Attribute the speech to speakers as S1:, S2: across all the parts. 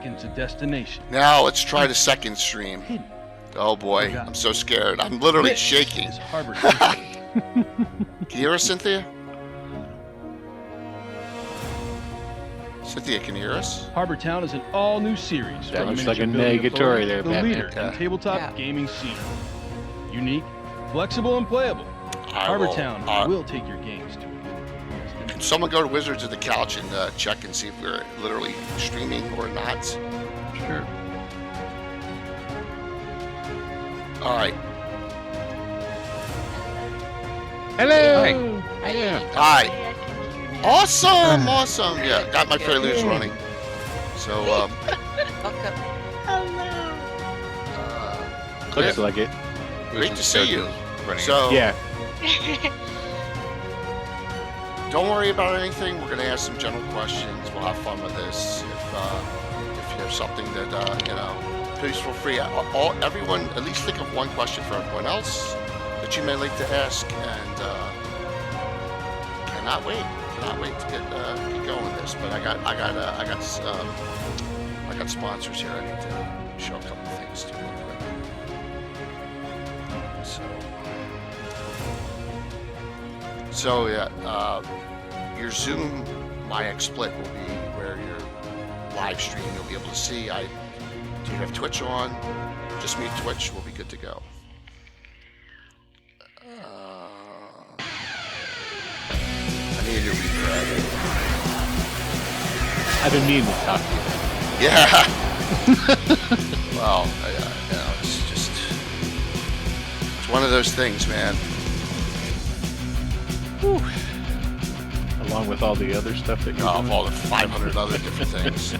S1: It's a destination.
S2: Now let's try the second stream. Oh boy, I'm so scared. I'm literally shaking. Can you hear us, Cynthia? Cynthia, can you hear us?
S1: Harbor Town is an all-new series.
S3: That looks like a negatory there,
S1: the
S3: Batman.
S1: leader in tabletop gaming scene. Unique, flexible, and playable. Harbor Town will take your games to a new destination.
S2: Can someone go to Wizards of the Couch and check and see if we're literally streaming or not?
S4: Sure.
S2: All right.
S3: Hello.
S2: Hi. Awesome. Awesome. Yeah, got my preludes running. So,
S3: Looks like it.
S2: Great to see you.
S4: So
S2: yeah. Don't worry about anything. We're going to ask some general questions. We'll have fun with this. If you have something that please feel free. Everyone, at least think of one question for everyone else that you may like to ask, and cannot wait to get going with this. But I got sponsors here. I need to show a couple of things to real quick. So yeah, your Zoom MyXsplit will be where your live stream you'll be able to see. Do you have Twitch on? Just mute Twitch. We'll be good to go. I need to read.
S3: I've been meaning to talk to you.
S2: Yeah. Well, it's one of those things, man.
S3: Whew. Along with all the other stuff that you're doing.
S2: All the 500 other different things.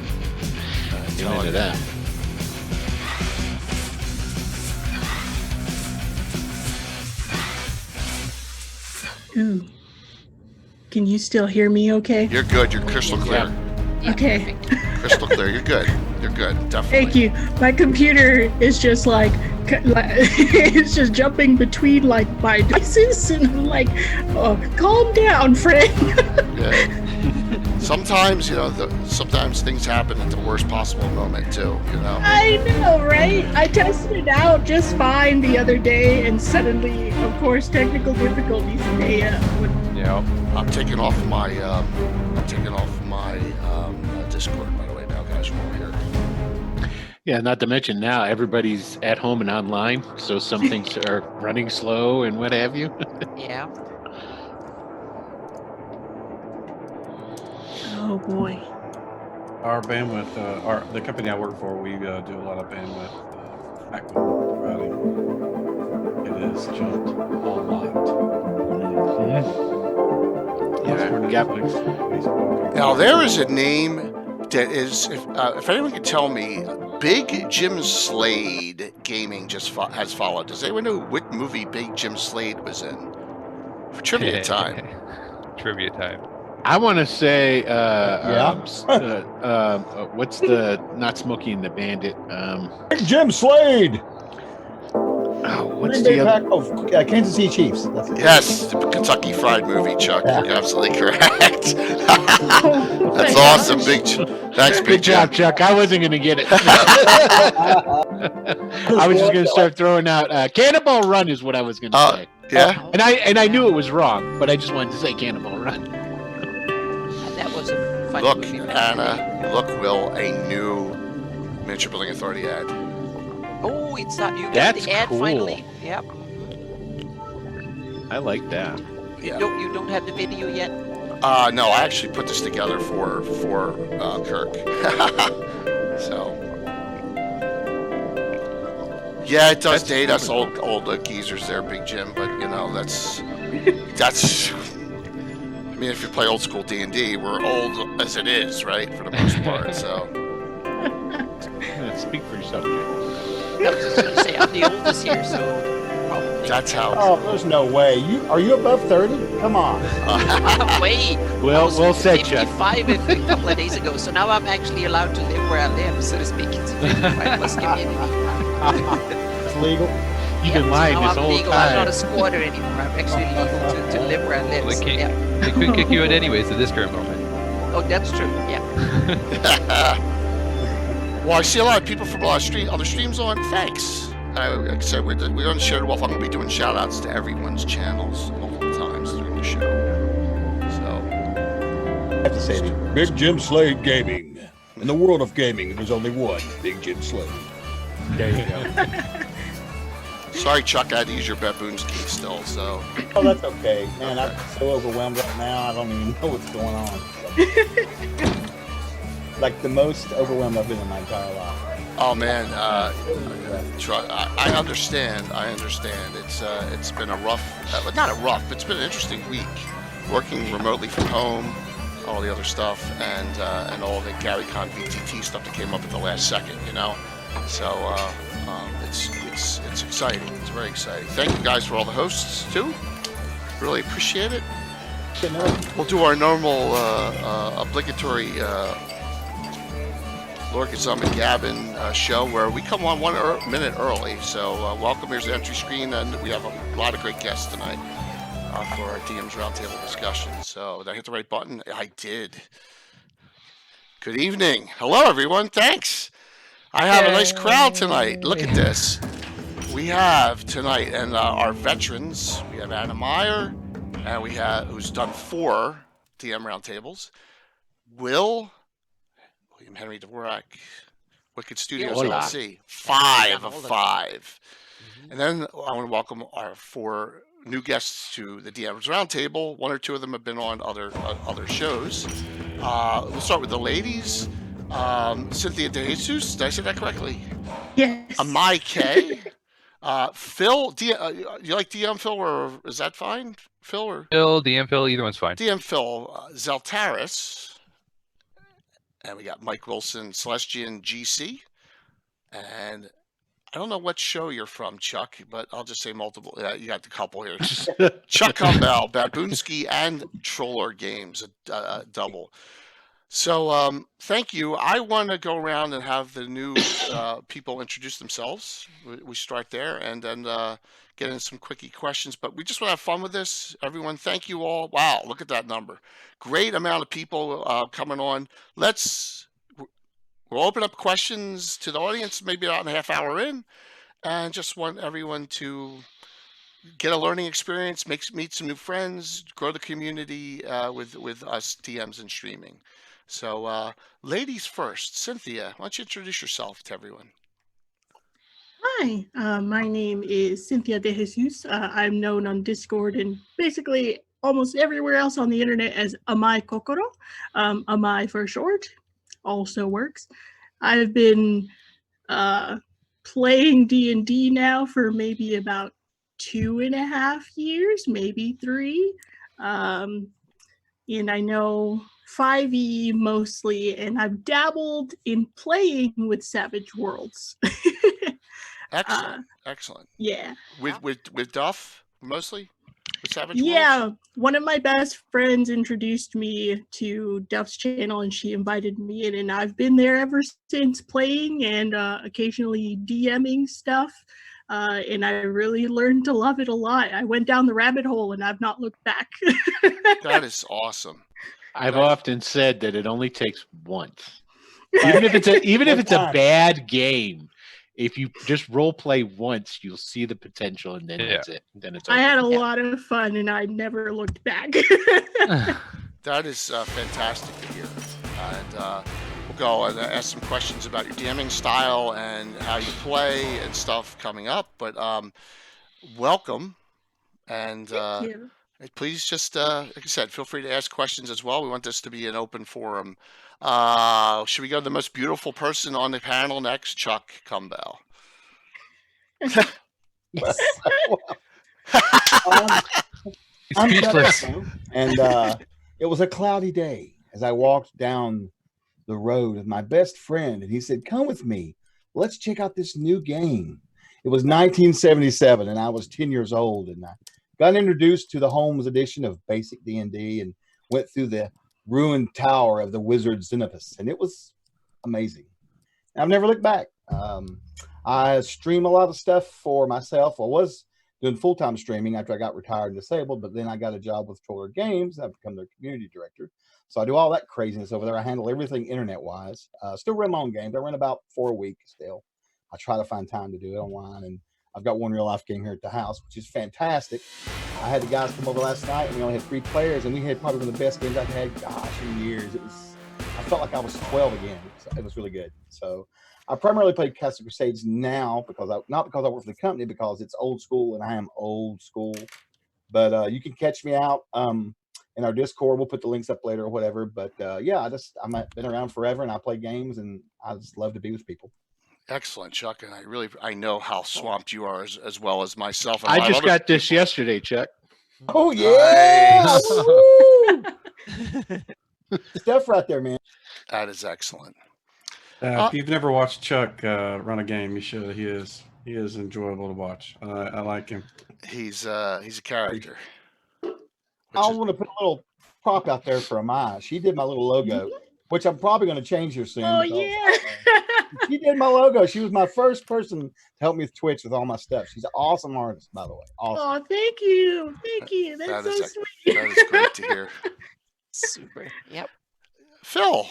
S3: Into that.
S5: Ooh. Can you still hear me okay?
S2: You're good. You're crystal clear.
S5: Okay.
S2: Crystal clear. You're good. You're good. Definitely.
S5: Thank you. My computer is just it's just jumping between my devices, and I'm like, oh, calm down, friend.
S2: Yeah. Sometimes, sometimes things happen at the worst possible moment too,
S5: I know, right? I tested it out just fine the other day, and suddenly, of course, technical difficulties.
S2: Yeah. I'm taking off my Discord, by the way, now, guys, while we're here.
S3: Yeah, not to mention now everybody's at home and online, so some things are running slow and what have you.
S6: Yeah.
S5: Oh boy.
S4: our bandwidth, the company I work for, we do a lot of bandwidth backbone routing. It has jumped a lot.
S2: Now there is a name that is, if anyone can tell me, Big Jim Slade Gaming has followed. Does anyone know what movie Big Jim Slade was in? For trivia time.
S7: Trivia time.
S3: I want to say, what's the not Smokey and the Bandit?
S8: Big Jim Slade.
S3: What's the
S8: other? Kansas City Chiefs. That's it.
S2: Yes, the Kentucky Fried Movie, Chuck. Yeah. You're absolutely correct. That's awesome, Big. Thanks, Big
S3: Good job, Chuck. I wasn't going to get it. I was just going to start throwing out Cannonball Run is what I was going to say.
S2: Yeah.
S3: And I knew it was wrong, but I just wanted to say Cannonball Run.
S6: That was a fun
S2: Look,
S6: movie.
S2: Anna. Look, Will. A new Miniature Building Authority ad.
S6: Oh, it's not. You got
S3: That's
S6: the ad
S3: cool.
S6: finally. Yep.
S3: I like that.
S2: Yeah.
S6: You don't have the video yet?
S2: No, I actually put this together for Kirk. So. Yeah, it does date us old geezers there, Big Jim. But that's. I mean, if you play old school D&D, we're old as it is, right, for the most part. So.
S3: Speak for yourself, Jim.
S6: I was just going to say, I'm the oldest here, so probably.
S2: That's how.
S8: Oh, there's no way. Are you above 30? Come on.
S6: Wait.
S3: Well said, Chuck.
S6: 55 a couple of days ago, so now I'm actually allowed to live where I live, so to speak. It's a 55 plus community.
S8: It's legal.
S3: You've been lying
S6: so
S3: this
S6: I'm
S3: whole
S6: legal.
S3: time.
S6: I'm not a squatter anymore. I'm actually legal to live where I live.
S7: Well,
S6: so,
S7: they could kick you out anyways at this current moment.
S6: Oh, that's true. Yeah.
S2: Well, I see a lot of people from a lot of other streams on. Thanks. Like I said, we're going to share the wealth. I'm going to be doing shout outs to everyone's channels multiple times during the show. So,
S8: I have to say, Big Jim Slade Gaming. In the world of gaming, there's only one Big Jim Slade.
S3: There you go.
S2: sorry, Chuck, I had to use your baboon's key still. So,
S8: Oh, that's okay. Man, I'm so overwhelmed right now, I don't even know what's going on. Like the most overwhelmed I've been in my entire life.
S2: oh man, I understand. It's been a rough, not a rough. It's been an interesting week, working remotely from home, all the other stuff, and all the GaryCon VTT stuff that came up at the last second. You know, so it's exciting. It's very exciting. Thank you guys for all the hosts too. Really appreciate it. We'll do our normal obligatory Lord Gazum and Gabbin show where we come on 1 minute early. So welcome. Here's the entry screen, and we have a lot of great guests tonight for our DM's Roundtable discussion. So did I hit the right button? I did. Good evening. Hello, everyone. Thanks. I have a nice crowd tonight. Look at this. We have tonight, and our veterans. We have Anna Meyer, and we have who's done 4 DM Roundtables. William Henry Dvorak, Wicked Studios LLC, 5 of 5. And then I want to welcome our 4 new guests to the DM's Roundtable. 1 or 2 of them have been on other shows. We'll start with the ladies. Cynthia De Jesus, did I say that correctly?
S5: Yes.
S2: Amai K. Phil, you like DM Phil, or is that fine? Phil or
S7: DM Phil, either one's fine.
S2: DM Phil, Zeltaris. And we got Mike Wilson, Celestian GC. And I don't know what show you're from, Chuck, but I'll just say multiple. You got the couple here. Chuck Cumbell, Baboonsky, and Troller Games, a double. So thank you. I want to go around and have the new people introduce themselves. We start there and then get into some quickie questions. But we just want to have fun with this. Everyone, thank you all. Wow, look at that number. Great amount of people coming on. We'll open up questions to the audience maybe about a half hour in, and just want everyone to get a learning experience, meet some new friends, grow the community with us DMs and streaming. So ladies first. Cynthia, why don't you introduce yourself to everyone?
S5: Hi, my name is Cynthia De Jesus. I'm known on Discord and basically almost everywhere else on the internet as Amai Kokoro. Amai for short also works. I've been playing D&D now for maybe about 2.5 years, maybe 3. And I know 5e mostly, and I've dabbled in playing with Savage Worlds.
S2: Excellent.
S5: Yeah.
S2: With Duff mostly? With Savage
S5: Yeah,
S2: Worlds?
S5: one of my best friends introduced me to Duff's channel, and she invited me in, and I've been there ever since, playing and occasionally DMing stuff. And I really learned to love it a lot. I went down the rabbit hole, and I've not looked back.
S2: That is awesome.
S3: I've often said that it only takes once, even if it's a bad game. If you just role play once, you'll see the potential, and then that's it. Then it's over.
S5: I had a lot of fun, and I never looked back.
S2: That is fantastic to hear. And we'll go and ask some questions about your DMing style and how you play and stuff coming up. But welcome, and please just, like I said, feel free to ask questions as well. We want this to be an open forum. Should we go to the most beautiful person on the panel next? Chuck Cumbell.
S8: I'm
S7: Speechless.
S8: And it was a cloudy day as I walked down the road with my best friend, and he said, "Come with me. Let's check out this new game." It was 1977, and I was 10 years old, and I got introduced to the Holmes edition of Basic D&D and went through the ruined tower of the wizard Xenopus, and it was amazing. I've never looked back. I stream a lot of stuff for myself. I was doing full-time streaming after I got retired and disabled, but then I got a job with Troller Games. I've become their community director. So I do all that craziness over there. I handle everything internet-wise. Still run my own games. I run about 4 a week still. I try to find time to do it online, and I've got one real-life game here at the house, which is fantastic. I had the guys come over last night, and we only had 3 players, and we had probably one of the best games I've had, in years. I felt like I was 12 again. So it was really good. So I primarily play Castle Crusades now not because I work for the company, because it's old school, and I am old school. But you can catch me out in our Discord. We'll put the links up later or whatever. But yeah, I'm been around forever, and I play games, and I just love to be with people.
S2: Excellent, Chuck. And I know how swamped you are as well as myself. And
S3: I just got this yesterday, Chuck.
S8: Oh yeah,
S2: Nice.
S8: stuff right there, man.
S2: That is excellent.
S4: If you've never watched Chuck run a game, you should. He is enjoyable to watch. I like him.
S2: He's a character.
S8: I want to put a little prop out there for Amaya. She did my little logo, which I'm probably going to change here soon.
S5: Oh yeah.
S8: She did my logo. She was my first person to help me with Twitch with all my stuff. She's an awesome artist, by the way. Awesome.
S5: Oh, thank you. Thank you. That's so sweet.
S2: That is great to hear.
S6: Super. Yep.
S2: Phil,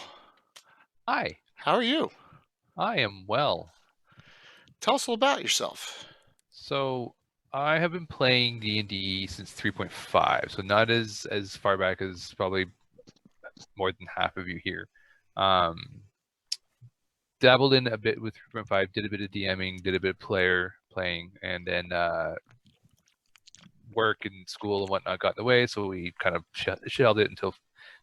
S7: Hi,
S2: how are you?
S7: I am well.
S2: Tell us a little about yourself.
S7: So I have been playing D&D since 3.5, so not as far back as probably more than half of you here. Dabbled in a bit with 3.5, did a bit of DMing, did a bit of player playing, and then work and school and whatnot got in the way, so we kind of shelved it until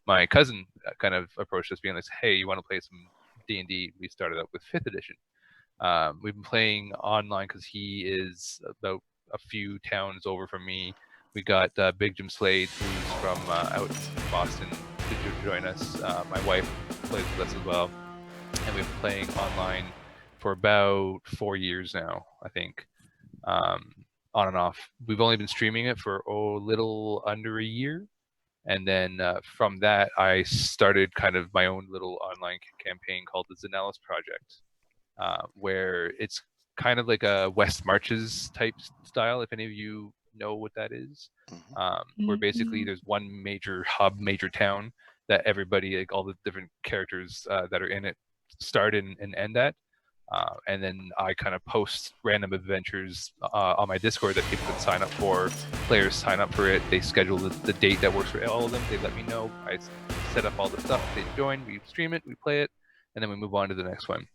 S7: my cousin kind of approached us being like, hey, you want to play some D&D? We started out with 5th edition. We've been playing online because he is about a few towns over from me. We got Big Jim Slade, who's from out in Boston, to join us. My wife plays with us as well. And we've been playing online for about 4 years now, I think, on and off. We've only been streaming it for a little under a year. And then from that, I started kind of my own little online campaign called the Zenalis Project, where it's kind of like a West Marches type style, if any of you know what that is. Where basically there's one major hub, major town that everybody, like all the different characters that are in it, start and end at. And then I kind of post random adventures on my Discord that people can sign up for. Players sign up for it. They schedule the date that works for all of them. They let me know. I set up all the stuff. They join. We stream it. We play it. And then we move on to the next one.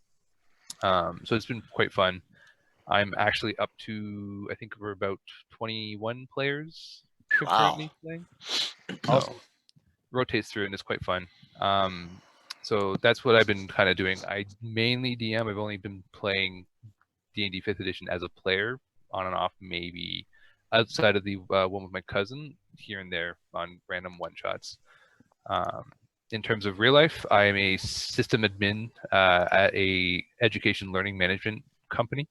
S7: So it's been quite fun. I'm actually up to, I think we're about 21 players currently playing. Awesome. Rotates through and it's quite fun. So that's what I've been kind of doing. I mainly DM. I've only been playing D&D 5th edition as a player, on and off, maybe outside of the one with my cousin, here and there on random one-shots. In terms of real life, I am a system admin at a education learning management company.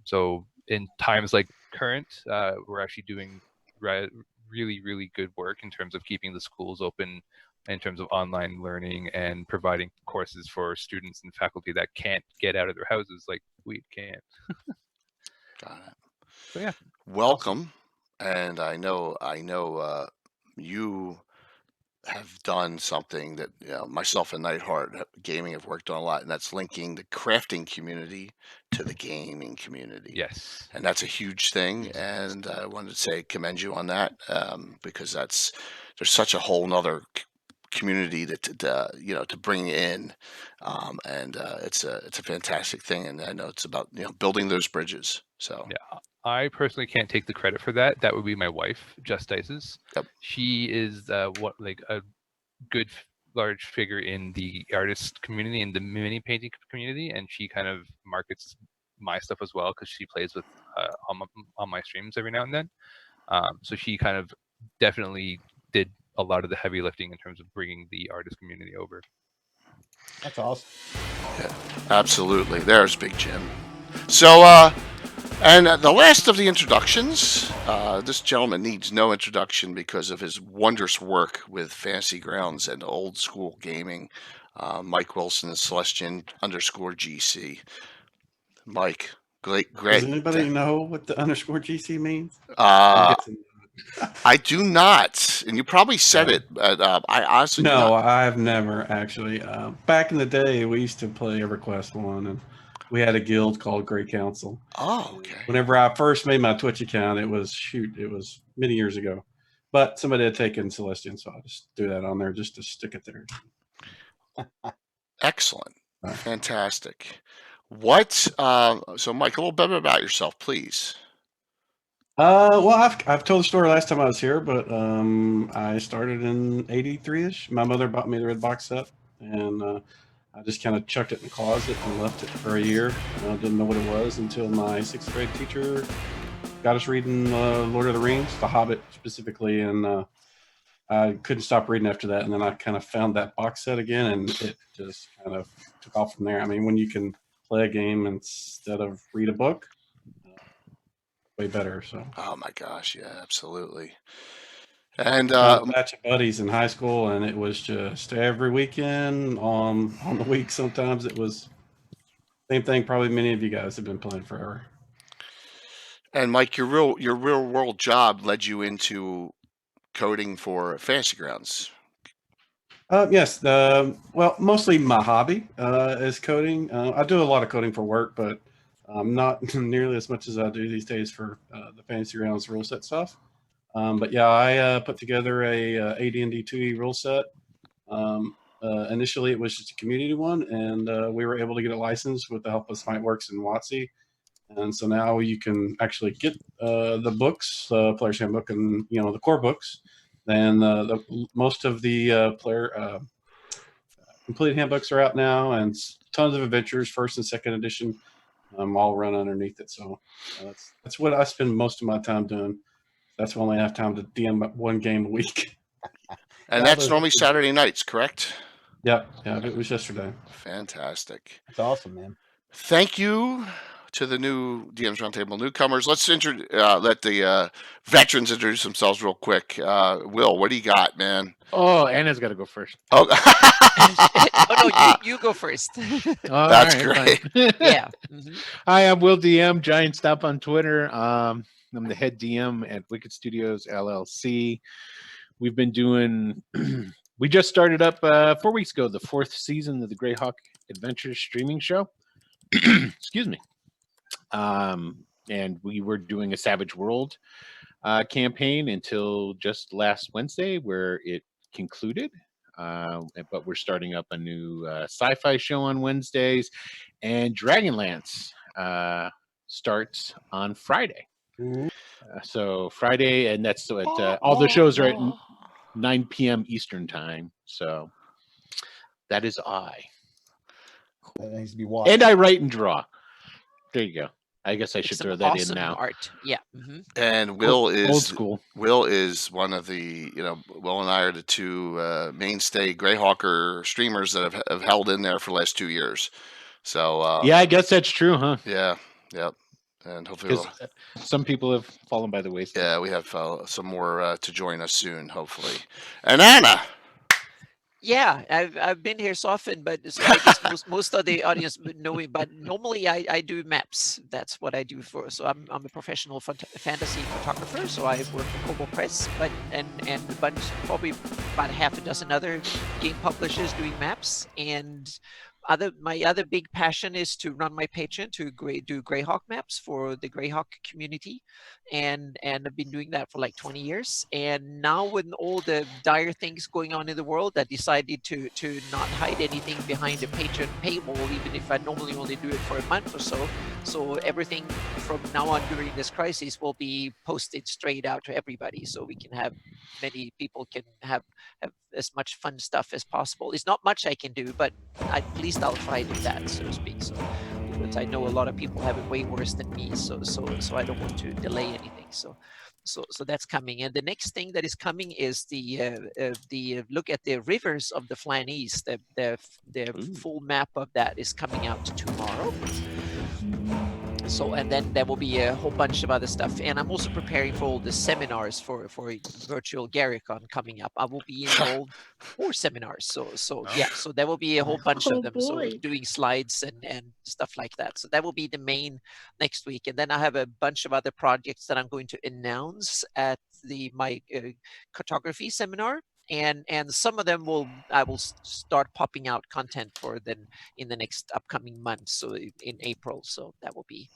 S7: So in times like current, we're actually doing really, really good work in terms of keeping the schools open, in terms of online learning and providing courses for students and faculty that can't get out of their houses like we can.
S2: Got it.
S7: So yeah.
S2: Welcome. And I know you have done something that myself and Nightheart Gaming have worked on a lot, and that's linking the crafting community to the gaming community.
S7: Yes.
S2: And that's a huge thing, and I wanted to say commend you on that, because there's such a whole nother community to bring in, and it's a fantastic thing, and I know it's about building those bridges. So
S7: yeah, I personally can't take the credit for that. That would be my wife, Justices.
S2: Yep.
S7: She is a good large figure in the artist community and the mini painting community, and she kind of markets my stuff as well because she plays with on my streams every now and then. So she kind of definitely did a lot of the heavy lifting in terms of bringing the artist community over.
S8: That's awesome.
S2: Yeah, absolutely. There's Big Jim. So, and the last of the introductions, this gentleman needs no introduction because of his wondrous work with Fantasy Grounds and old school gaming. Mike Wilson, Celestian_GC. Mike, great.
S4: Does anybody know what the _GC means?
S2: I do not, and you probably said it, but I honestly do
S4: No,
S2: not.
S4: I've never actually. Back in the day, we used to play EverQuest 1, and we had a guild called Grey Council.
S2: Oh, okay.
S4: Whenever I first made my Twitch account, it was many years ago. But somebody had taken Celestian, so I just threw that on there just to stick it there.
S2: Excellent.
S4: Right.
S2: Fantastic. What? So, Mike, a little bit about yourself, please.
S4: Well, I've told the story last time I was here, but I started in '83ish. My mother bought me the red box set, and I just kind of chucked it in the closet and left it for a year. I didn't know what it was until my 6th grade teacher got us reading Lord of the Rings, The Hobbit specifically, and I couldn't stop reading after that. And then I kind of found that box set again, and it just kind of took off from there. I mean, when you can play a game instead of read a book, way better. So.
S2: Oh my gosh, yeah, absolutely. And
S4: a batch of buddies in high school, and it was just every weekend on the week. Sometimes it was same thing. Probably many of you guys have been playing forever.
S2: And Mike, your real world job led you into coding for Fantasy Grounds.
S4: Yes. Well, mostly my hobby is coding. I do a lot of coding for work, but not nearly as much as I do these days for the Fantasy Grounds rule set stuff. But yeah, I put together a AD&D 2E rule set. Initially, it was just a community one, and we were able to get it licensed with the help of Smiteworks and WotC. And so now you can actually get the books, Player's Handbook, and the core books. Then most of the player complete handbooks are out now, and tons of adventures, 1st and 2nd edition, all run underneath it. So that's what I spend most of my time doing. That's when I only have time to DM one game a week.
S2: And that's normally Saturday nights, correct?
S4: Yeah, it was yesterday.
S2: Fantastic.
S8: That's awesome, man.
S2: Thank you to the new DM's Roundtable newcomers. Let's let the veterans introduce themselves real quick. Will, what do you got, man?
S3: Oh, Anna's got to go first.
S2: Oh,
S6: Oh no, you go first.
S2: That's great.
S6: Yeah. Mm-hmm.
S3: Hi, I'm Will DM, Giant Stop on Twitter. I'm the head DM at Wicked Studios LLC. We've been doing, we just started up 4 weeks ago, the 4th season of the Greyhawk Adventures streaming show. Excuse me. And we were doing a Savage World campaign until just last Wednesday, where it concluded. But we're starting up a new sci-fi show on Wednesdays, and Dragonlance starts on Friday. So Friday, and that's at all the shows are at 9 p.m. Eastern time. So that is I.
S8: That needs to be watched.
S3: And I write and draw. There you go. I guess I should throw that
S6: awesome
S3: in now.
S6: Art. Yeah. Mm-hmm.
S2: And Will is
S3: old school.
S2: Will is one of the, Will and I are the two mainstay Greyhawker streamers that have held in there for the last 2 years. So
S3: yeah, I guess that's true, huh?
S2: Yeah. Yep. And hopefully
S3: some people have fallen by the wayside.
S2: Yeah, we have some more to join us soon, hopefully. And Anna.
S6: Yeah, I've been here so often, but so I guess most of the audience would know me. But normally I do maps. That's what I do for. So I'm a professional fantasy photographer. So I work for Kobo Press, but and a bunch, probably about half a dozen other game publishers doing maps. And my other big passion is to run my Patreon to do Greyhawk maps for the Greyhawk community, and I've been doing that for like 20 years. And now with all the dire things going on in the world, I decided to not hide anything behind the Patreon paywall, even if I normally only do it for a month or so. So everything from now on during this crisis will be posted straight out to everybody, so we can have many people can have as much fun stuff as possible. It's not much I can do, but at least I'll try to do that, so to speak. So, but I know a lot of people have it way worse than me, so I don't want to delay anything. So that's coming. And the next thing that is coming is the look at the rivers of the Flanese. The full map of that is coming out tomorrow. So, and then there will be a whole bunch of other stuff. And I'm also preparing for all the seminars for virtual Garricon coming up. I will be involved 4 seminars. So yeah, so there will be a whole bunch
S5: Oh,
S6: of them. So
S5: boy.
S6: doing slides and stuff like that. So that will be the main next week. And then I have a bunch of other projects that I'm going to announce at my cartography seminar. And some of them I will start popping out content for them in the next upcoming months, so in April. So that will be,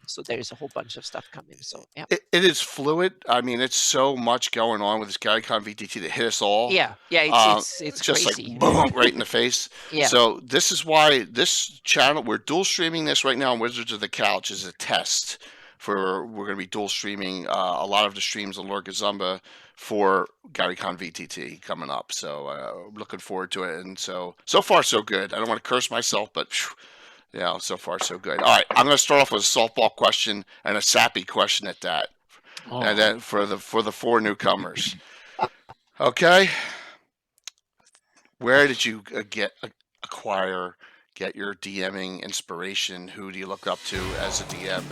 S6: so there's a whole bunch of stuff coming. So yeah,
S2: It is fluid. I mean, it's so much going on with this GaryCon VTT that hit us all.
S6: yeah, it's
S2: just
S6: crazy.
S2: like boom, right in the face.
S6: Yeah.
S2: So this is why this channel, we're dual streaming this right now on Wizards of the Couch as a test for, we're going to be dual streaming a lot of the streams on Lord Gazumba for GaryCon VTT coming up. So looking forward to it. And so far so good. I don't want to curse myself, but yeah, so far so good. All right, I'm going to start off with a softball question and a sappy question at that. And then for the 4 newcomers. Okay. Where did you get your DMing inspiration? Who do you look up to as a DM?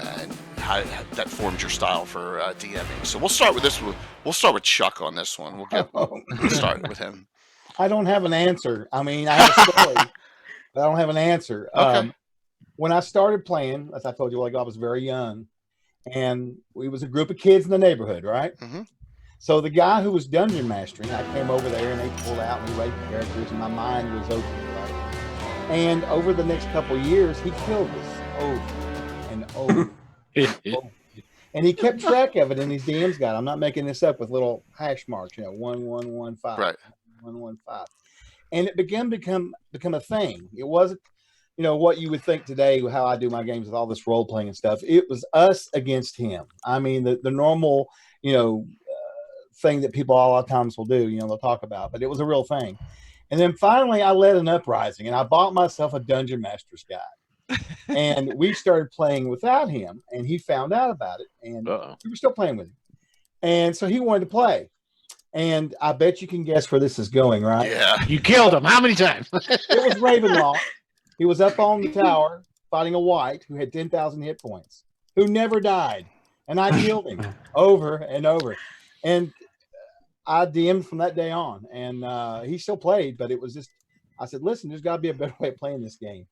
S2: And how that formed your style for DMing. So we'll start with this. We'll start with Chuck on this one. We'll start with him.
S8: I don't have an answer. I mean, I have a story, but I don't have an answer.
S2: Okay.
S8: When I started playing, as I told you, I was very young, and we was a group of kids in the neighborhood, right?
S2: Mm-hmm.
S8: So the guy who was dungeon mastering, I came over there and they pulled out and we rated characters, and my mind was open, right? And over the next couple of years, he killed us over and over. And he kept track of it in his DM's guide. I'm not making this up with little hash marks, 1115,
S2: Right.
S8: 115. And it become a thing. It wasn't, what you would think today, how I do my games with all this role playing and stuff. It was us against him. I mean, the normal, thing that people a lot of times will do, they'll talk about, but it was a real thing. And then finally I led an uprising and I bought myself a Dungeon Master's Guide. And we started playing without him, and he found out about it, and we were still playing with him. And so he wanted to play. And I bet you can guess where this is going, right?
S2: Yeah.
S3: You killed him. How many times?
S8: It was Ravenloft. He was up on the tower fighting a white who had 10,000 hit points, who never died. And I killed him over and over. And I DM'd from that day on. And he still played, but it was just, I said, listen, there's got to be a better way of playing this game,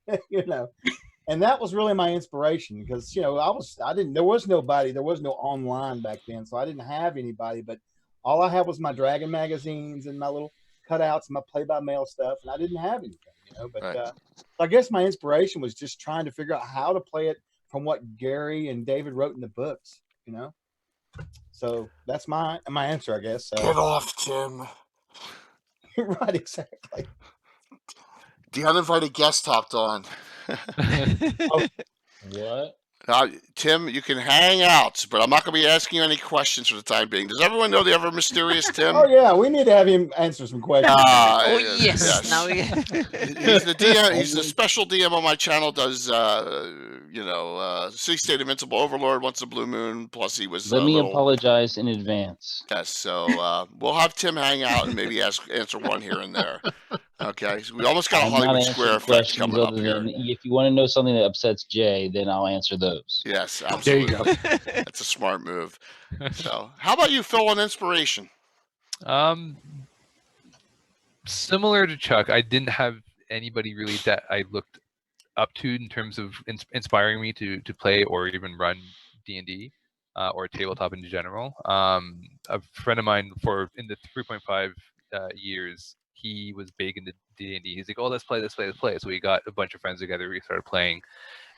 S8: And that was really my inspiration because, there was nobody, there was no online back then. So I didn't have anybody, but all I had was my Dragon magazines and my little cutouts and my play-by-mail stuff. And I didn't have anything, but
S2: Right.
S8: I guess my inspiration was just trying to figure out how to play it from what Gary and David wrote in the books, So that's my answer, I guess.
S2: Get off, Tim.
S8: Right, exactly.
S2: The uninvited guest hopped on.
S9: What?
S2: Tim, you can hang out, but I'm not going to be asking you any questions for the time being. Does everyone know the ever mysterious Tim?
S8: Oh yeah, we need to have him answer some questions.
S6: Yes. Now
S2: he's the DM. He's the special DM on my channel. Does City State Invincible Overlord once a blue moon. Plus he was.
S9: Let me apologize in advance.
S2: Yes, so we'll have Tim hang out and maybe answer one here and there. Okay, so we almost got a Hollywood Square effect coming up here.
S9: If you want to know something that upsets Jay, then I'll answer those.
S2: Yes, absolutely.
S3: There you go.
S2: That's a smart move. So, how about you, Phil, on inspiration?
S7: Similar to Chuck, I didn't have anybody really that I looked up to in terms of inspiring me to play or even run D&D or tabletop in general. A friend of mine in the 3.5 years, he was big into D&D. He's like, oh, let's play. So we got a bunch of friends together. We started playing,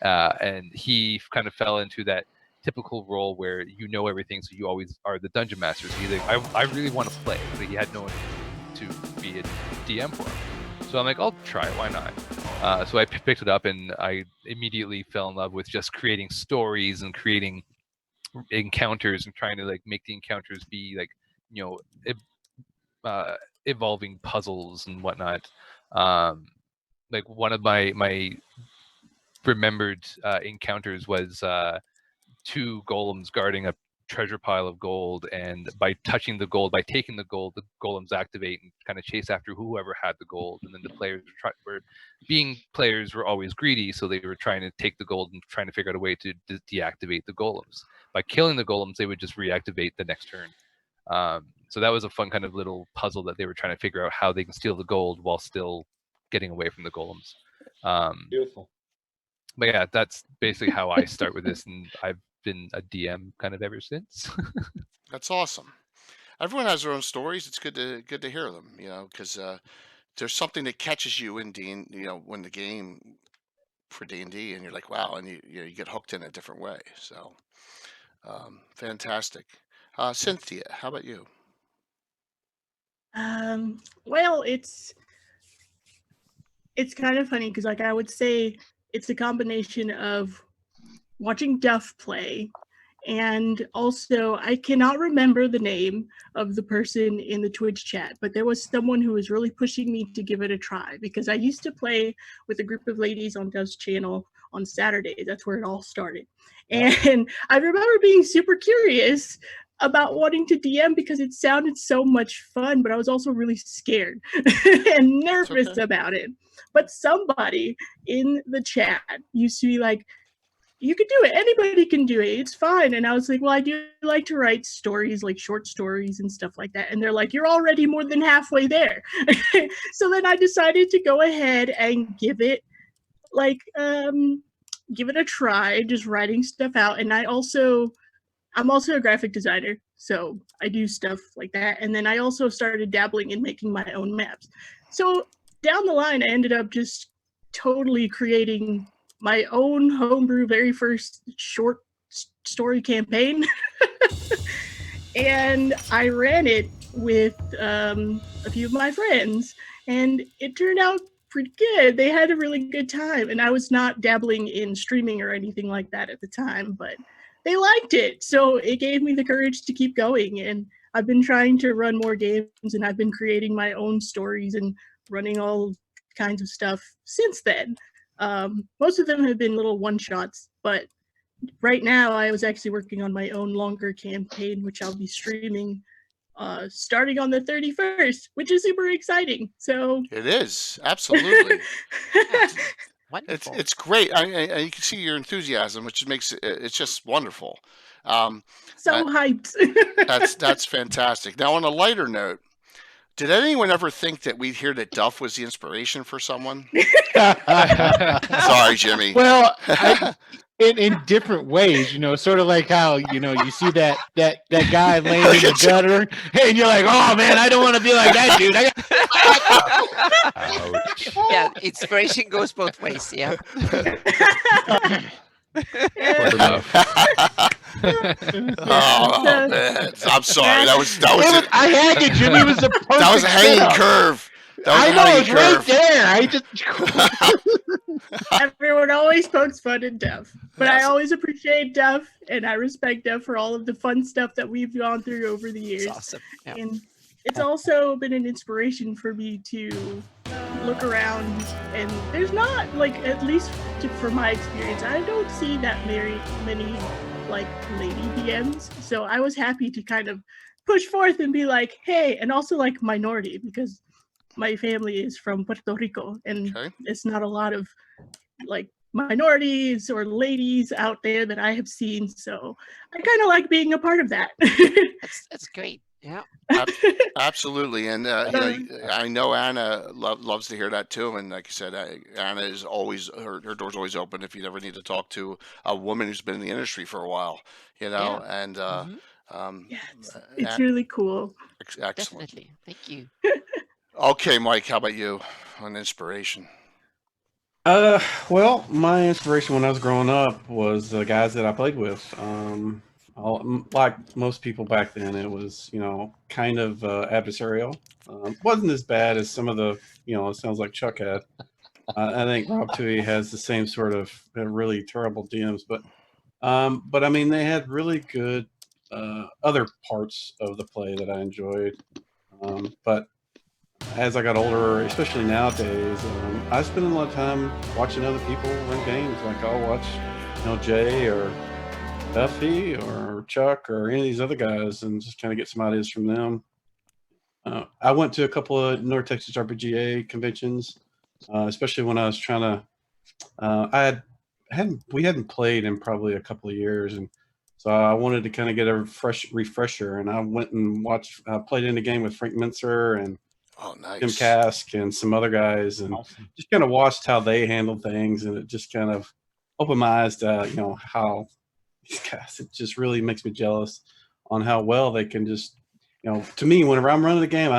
S7: and he kind of fell into that typical role where you know everything, so you always are the dungeon master. So he's like, I really want to play, but he had no one to be a DM for him. So I'm like, I'll try it. Why not? So I picked it up, and I immediately fell in love with just creating stories and creating encounters and trying to make the encounters be evolving puzzles and whatnot. One of my remembered encounters was 2 golems guarding a treasure pile of gold, and by touching the gold, by taking the gold, the golems activate and kind of chase after whoever had the gold. And then the players were always greedy, so they were trying to take the gold and trying to figure out a way to deactivate the golems. By killing the golems, they would just reactivate the next turn. So that was a fun kind of little puzzle that they were trying to figure out how they can steal the gold while still getting away from the golems.
S8: Beautiful.
S7: But yeah, that's basically how I start with this, and I've been a DM kind of ever since.
S2: That's awesome. Everyone has their own stories. It's good to hear them, because there's something that catches you in when the game for D&D, and you're like, wow, and you get hooked in a different way. So fantastic. Cynthia, how about you?
S5: Well, it's kind of funny because, like, I would say it's a combination of watching Duff play, and also I cannot remember the name of the person in the Twitch chat, but there was someone who was really pushing me to give it a try, because I used to play with a group of ladies on Duff's channel on Saturdays. That's where it all started. And I remember being super curious about wanting to DM because it sounded so much fun, but I was also really scared and nervous about it. But somebody in the chat used to be like, you can do it. Anybody can do it. It's fine. And I was like, well, I do like to write stories, like short stories and stuff like that. And they're like, you're already more than halfway there. So then I decided to go ahead and give it a try, just writing stuff out. And I'm also a graphic designer, so I do stuff like that. And then I also started dabbling in making my own maps. So down the line, I ended up just totally creating my own homebrew very first short story campaign. And I ran it with a few of my friends, and it turned out pretty good. They had a really good time, and I was not dabbling in streaming or anything like that at the time, but they liked it. So it gave me the courage to keep going, and I've been trying to run more games, and I've been creating my own stories and running all kinds of stuff since then. Most of them have been little one-shots, but right now I was actually working on my own longer campaign, which I'll be streaming starting on the 31st, which is super exciting. So
S2: it is, absolutely.
S6: Wonderful.
S2: It's great. I you can see your enthusiasm, which makes it's just wonderful.
S5: Hyped.
S2: That's fantastic. Now, on a lighter note, did anyone ever think that we'd hear that Duff was the inspiration for someone? Sorry, Jimmy.
S3: Well, in different ways, sort of like how, you see that guy laying in the gutter, and you're like, oh man, I don't want to be like that dude.
S7: Ouch.
S6: Yeah, inspiration goes both ways. Yeah.
S2: Oh man, I'm sorry. That was it.
S3: I had you, Jimmy. Was the perfect
S2: That was a hanging
S3: setup.
S2: curve.
S3: I know, it's right there.
S5: Everyone always pokes fun at Duff, but
S2: Yes.
S5: I always appreciate Duff, and I respect Duff for all of the fun stuff that we've gone through over the years.
S6: It's awesome. Yeah.
S5: And it's also been an inspiration for me to look around, and there's not, at least from my experience, I don't see that very many lady DMs. So I was happy to kind of push forth and be like, hey, and also minority, because my family is from Puerto Rico, and it's not a lot of minorities or ladies out there that I have seen. So I kind of like being a part of that.
S6: That's great. Yeah.
S2: Absolutely, and I know Anna loves to hear that too. And like I said, Anna is always her door's always open if you ever need to talk to a woman who's been in the industry for a while.
S6: Yeah.
S2: And
S5: it's really cool.
S2: Excellent.
S6: Definitely. Thank you.
S2: Okay, Mike, how about you on inspiration?
S4: Well, my inspiration when I was growing up was the guys that I played with. Like most people back then, it was, kind of adversarial. Wasn't as bad as some of the, it sounds like Chuck had. I think Rob Tui has the same sort of really terrible DMs, but I mean, they had really good other parts of the play that I enjoyed. But as I got older, especially nowadays, I spend a lot of time watching other people run games. Like I'll watch, Jay or Duffy or Chuck or any of these other guys and just kind of get some ideas from them. I went to a couple of North Texas RPGA conventions, especially when I was trying to. We hadn't played in probably a couple of years, and so I wanted to kind of get a fresh refresher. And I went and played in a game with Frank Mincer and Tim Kask and some other guys, and just kind of watched how they handled things, and it just kind of opened my eyes to how these guys. It just really makes me jealous on how well they can just. To me, whenever I'm running the game,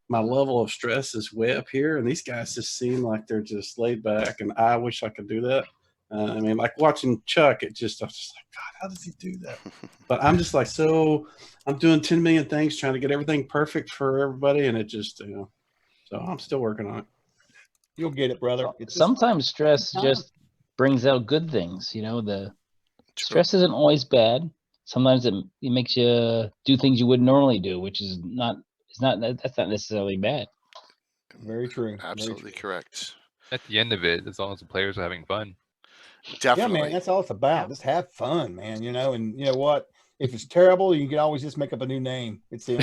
S4: my level of stress is way up here, and these guys just seem like they're just laid back, and I wish I could do that. I mean, like watching Chuck, I was just like, God, how does he do that? But I'm just like, I'm doing 10 million things, trying to get everything perfect for everybody, and it just, so I'm still working on it.
S8: You'll get it, brother.
S9: Sometimes stress just brings out good things. The stress isn't always bad. Sometimes it makes you do things you wouldn't normally do, which is that's not necessarily bad.
S8: Very true.
S2: Absolutely correct.
S7: At the end of it, as long as the players are having fun.
S2: Definitely.
S8: Yeah, man, that's all it's about. Just have fun, man. And you know what? If it's terrible, you can always just make up a new name. It's the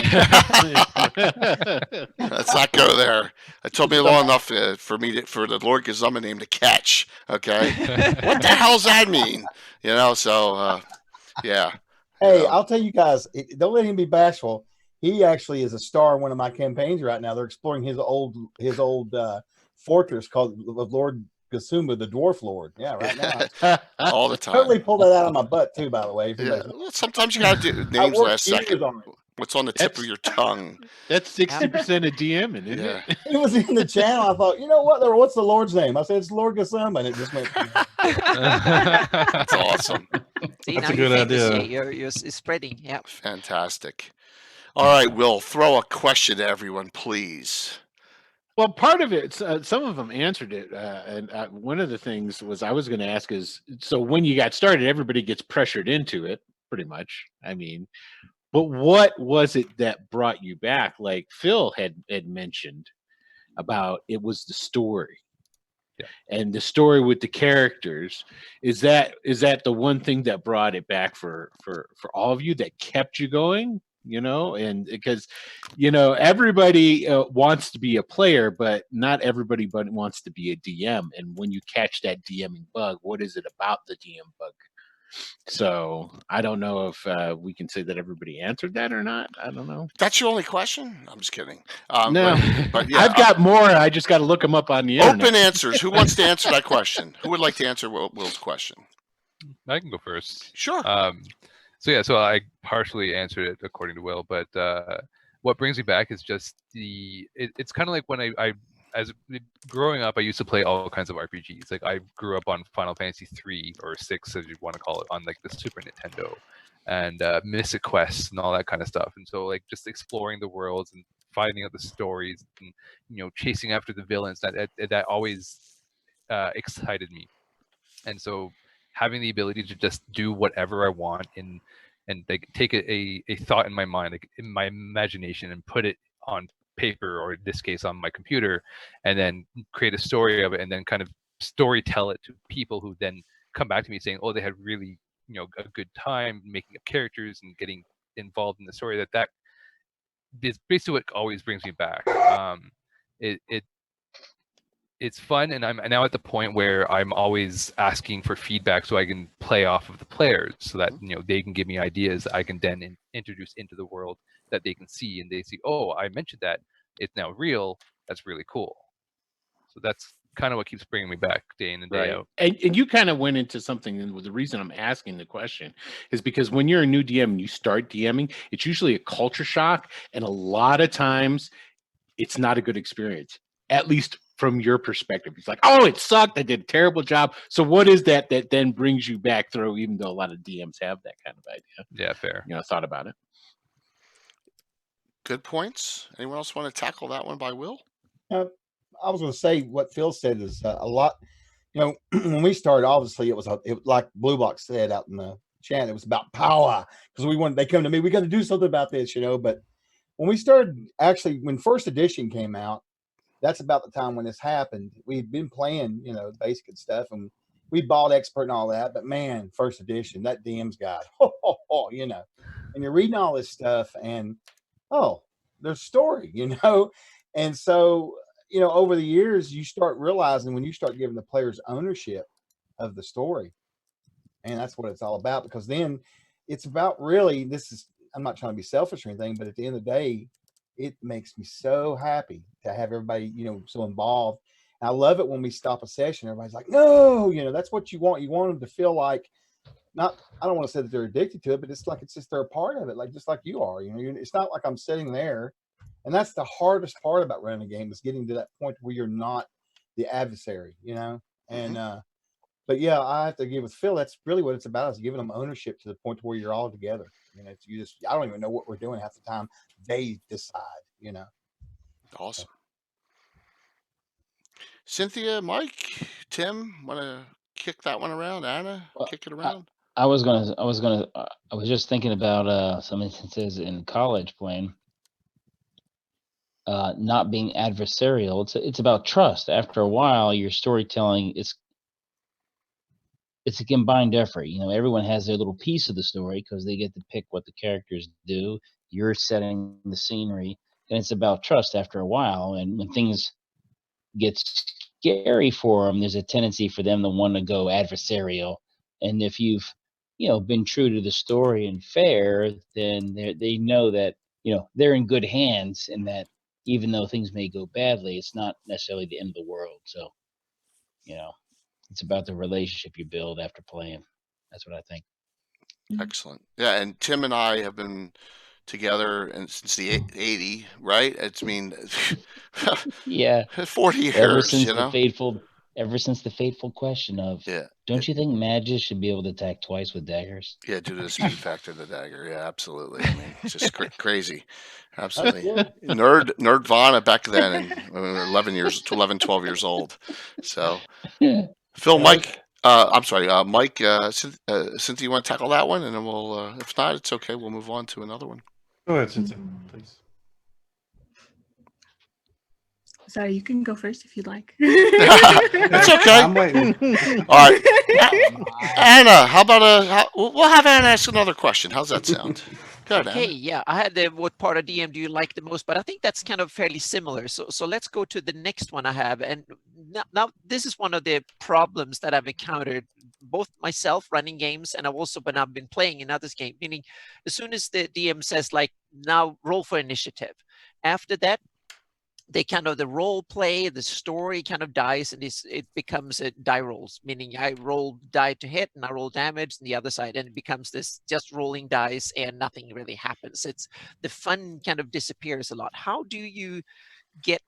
S2: Let's not go there. It took me long enough for the Lord Gazumma name to catch. Okay, what the hell's that mean? So yeah.
S8: Hey, I'll tell you guys, don't let him be bashful. He actually is a star in one of my campaigns right now. They're exploring his old fortress called Lord Gasumba, the Dwarf Lord. Yeah, right now.
S2: All the time.
S8: Totally pulled that out of my butt too, by the way.
S2: Yeah. Well, sometimes you gotta do names last second. What's on the tip of your tongue?
S3: That's 60% of DMing, isn't it?
S8: He was in the channel. I thought, you know what? What's the Lord's name? I said it's Lord Gasumba, and it just went.
S2: That's awesome.
S6: See,
S4: that's a good idea.
S6: You're spreading. Yeah.
S2: Fantastic. All right, Will, throw a question to everyone, please.
S3: Well, part of it, some of them answered it. And one of the things I was going to ask is, so when you got started, everybody gets pressured into it, pretty much. I mean, but what was it that brought you back? Like Phil had mentioned about, it was the story. Yeah. And the story with the characters. Is that the one thing that brought it back for all of you, that kept you going? And because everybody wants to be a player, but not everybody wants to be a DM. And when you catch that DMing bug, what is it about the DM bug? So I don't know if we can say that everybody answered that or not. I don't know.
S2: That's your only question? I'm just kidding.
S3: No,
S2: but yeah,
S3: I've got more. I just got to look them up on the internet.
S2: Open answers. Who wants to answer that question? Who would like to answer Will's question?
S7: I can go first.
S2: Sure.
S7: So I partially answered it according to Will, but what brings me back is just it's kind of like when I as growing up, I used to play all kinds of RPGs. Like I grew up on Final Fantasy 3 or 6, as you want to call it, on like the Super Nintendo, and Mystic Quest and all that kind of stuff. And so like just exploring the worlds and finding out the stories and chasing after the villains, that always excited me. And so having the ability to just do whatever I want and like take a thought in my mind, like in my imagination, and put it on paper, or in this case on my computer, and then create a story of it, and then kind of story tell it to people who then come back to me saying, oh, they had really a good time making up characters and getting involved in the story. That is basically what always brings me back. It's fun, and I'm now at the point where I'm always asking for feedback so I can play off of the players, so that they can give me ideas I can then introduce into the world that they can see, and they see, oh, I mentioned that, it's now real. That's really cool. So that's kind of what keeps bringing me back day in and day out.
S3: And you kind of went into something, and the reason I'm asking the question is because when you're a new DM and you start DMing, it's usually a culture shock, and a lot of times it's not a good experience, at least from your perspective. It's like, oh, it sucked, I did a terrible job. So what is that then brings you back through, even though a lot of DMs have that kind of idea?
S7: Yeah, fair.
S3: Thought about it.
S2: Good points. Anyone else want to tackle that one by Will?
S8: I was going to say what Phil said is a lot. When we started, obviously it was like Blue Box said out in the chat, it was about power, because they come to me, we got to do something about this, But when we started, actually, when first edition came out, that's about the time when this happened. We'd been playing, basic stuff, and we bought Expert and all that, but man, first edition, that DM's guide, you know, and you're reading all this stuff and, oh, there's story, you know? And so, you know, over the years, you start realizing when you start giving the players ownership of the story, and that's what it's all about, because then it's about really, I'm not trying to be selfish or anything, but at the end of the day, it makes me so happy to have everybody, you know, so involved. And I love it when we stop a session, everybody's like, no, you know, that's what you want. You want them to feel like, not, I don't want to say that they're addicted to it, but it's like, it's just, they're a part of it. Like, just like you are, you know, it's not like I'm sitting there. And that's the hardest part about running a game, is getting to that point where you're not the adversary, you know? And, but yeah, I have to agree with Phil. That's really what it's about, is giving them ownership to the point where you're all together. You know, you just, I don't even know what we're doing half the time. They decide, you know.
S2: Awesome. Cynthia, Mike, Tim, want to kick that one around? Anna, kick it around.
S9: I was just thinking about some instances in college playing, not being adversarial. It's about trust. After a while, your storytelling it's a combined effort. You know, everyone has their little piece of the story because they get to pick what the characters do. You're setting the scenery, and it's about trust after a while. And when things get scary for them, there's a tendency for them to want to go adversarial. And if you've, you know, been true to the story and fair, then they know that, you know, they're in good hands, and that even though things may go badly, it's not necessarily the end of the world. So, you know, it's about the relationship you build after playing. That's what I think.
S2: Excellent. Yeah, and Tim and I have been together since the 80, right? It's, I mean,
S9: yeah,
S2: 40 years,
S9: ever since
S2: you know?
S9: the fateful question of, don't you think mages should be able to attack twice with daggers?
S2: Yeah, due to the speed factor of the dagger. Yeah, absolutely. I mean, it's just crazy. Absolutely. Nerdvana back then, and we were 12 years old. So, Phil, Mike, I'm sorry, Mike, Cynthia, you want to tackle that one? And then we'll, if not, it's okay. We'll move on to another one.
S4: Go ahead, Cynthia, please.
S5: Sorry, you can go first if you'd like.
S2: It's okay.
S4: I'm waiting.
S2: All right. Anna, how about we'll have Anna ask another question. How's that sound? Good,
S6: Okay,
S2: Anna.
S6: yeah, I had the what part of DM do you like the most, but I think that's kind of fairly similar. So let's go to the next one I have. And now this is one of the problems that I've encountered, both myself running games, and when I've been playing in others' game, meaning as soon as the DM says, like, now roll for initiative, after that, they kind of, the role play, the story kind of dies, and it becomes a die rolls, meaning I roll die to hit and I roll damage on the other side, and it becomes this just rolling dice and nothing really happens. It's the fun kind of disappears a lot. How do you get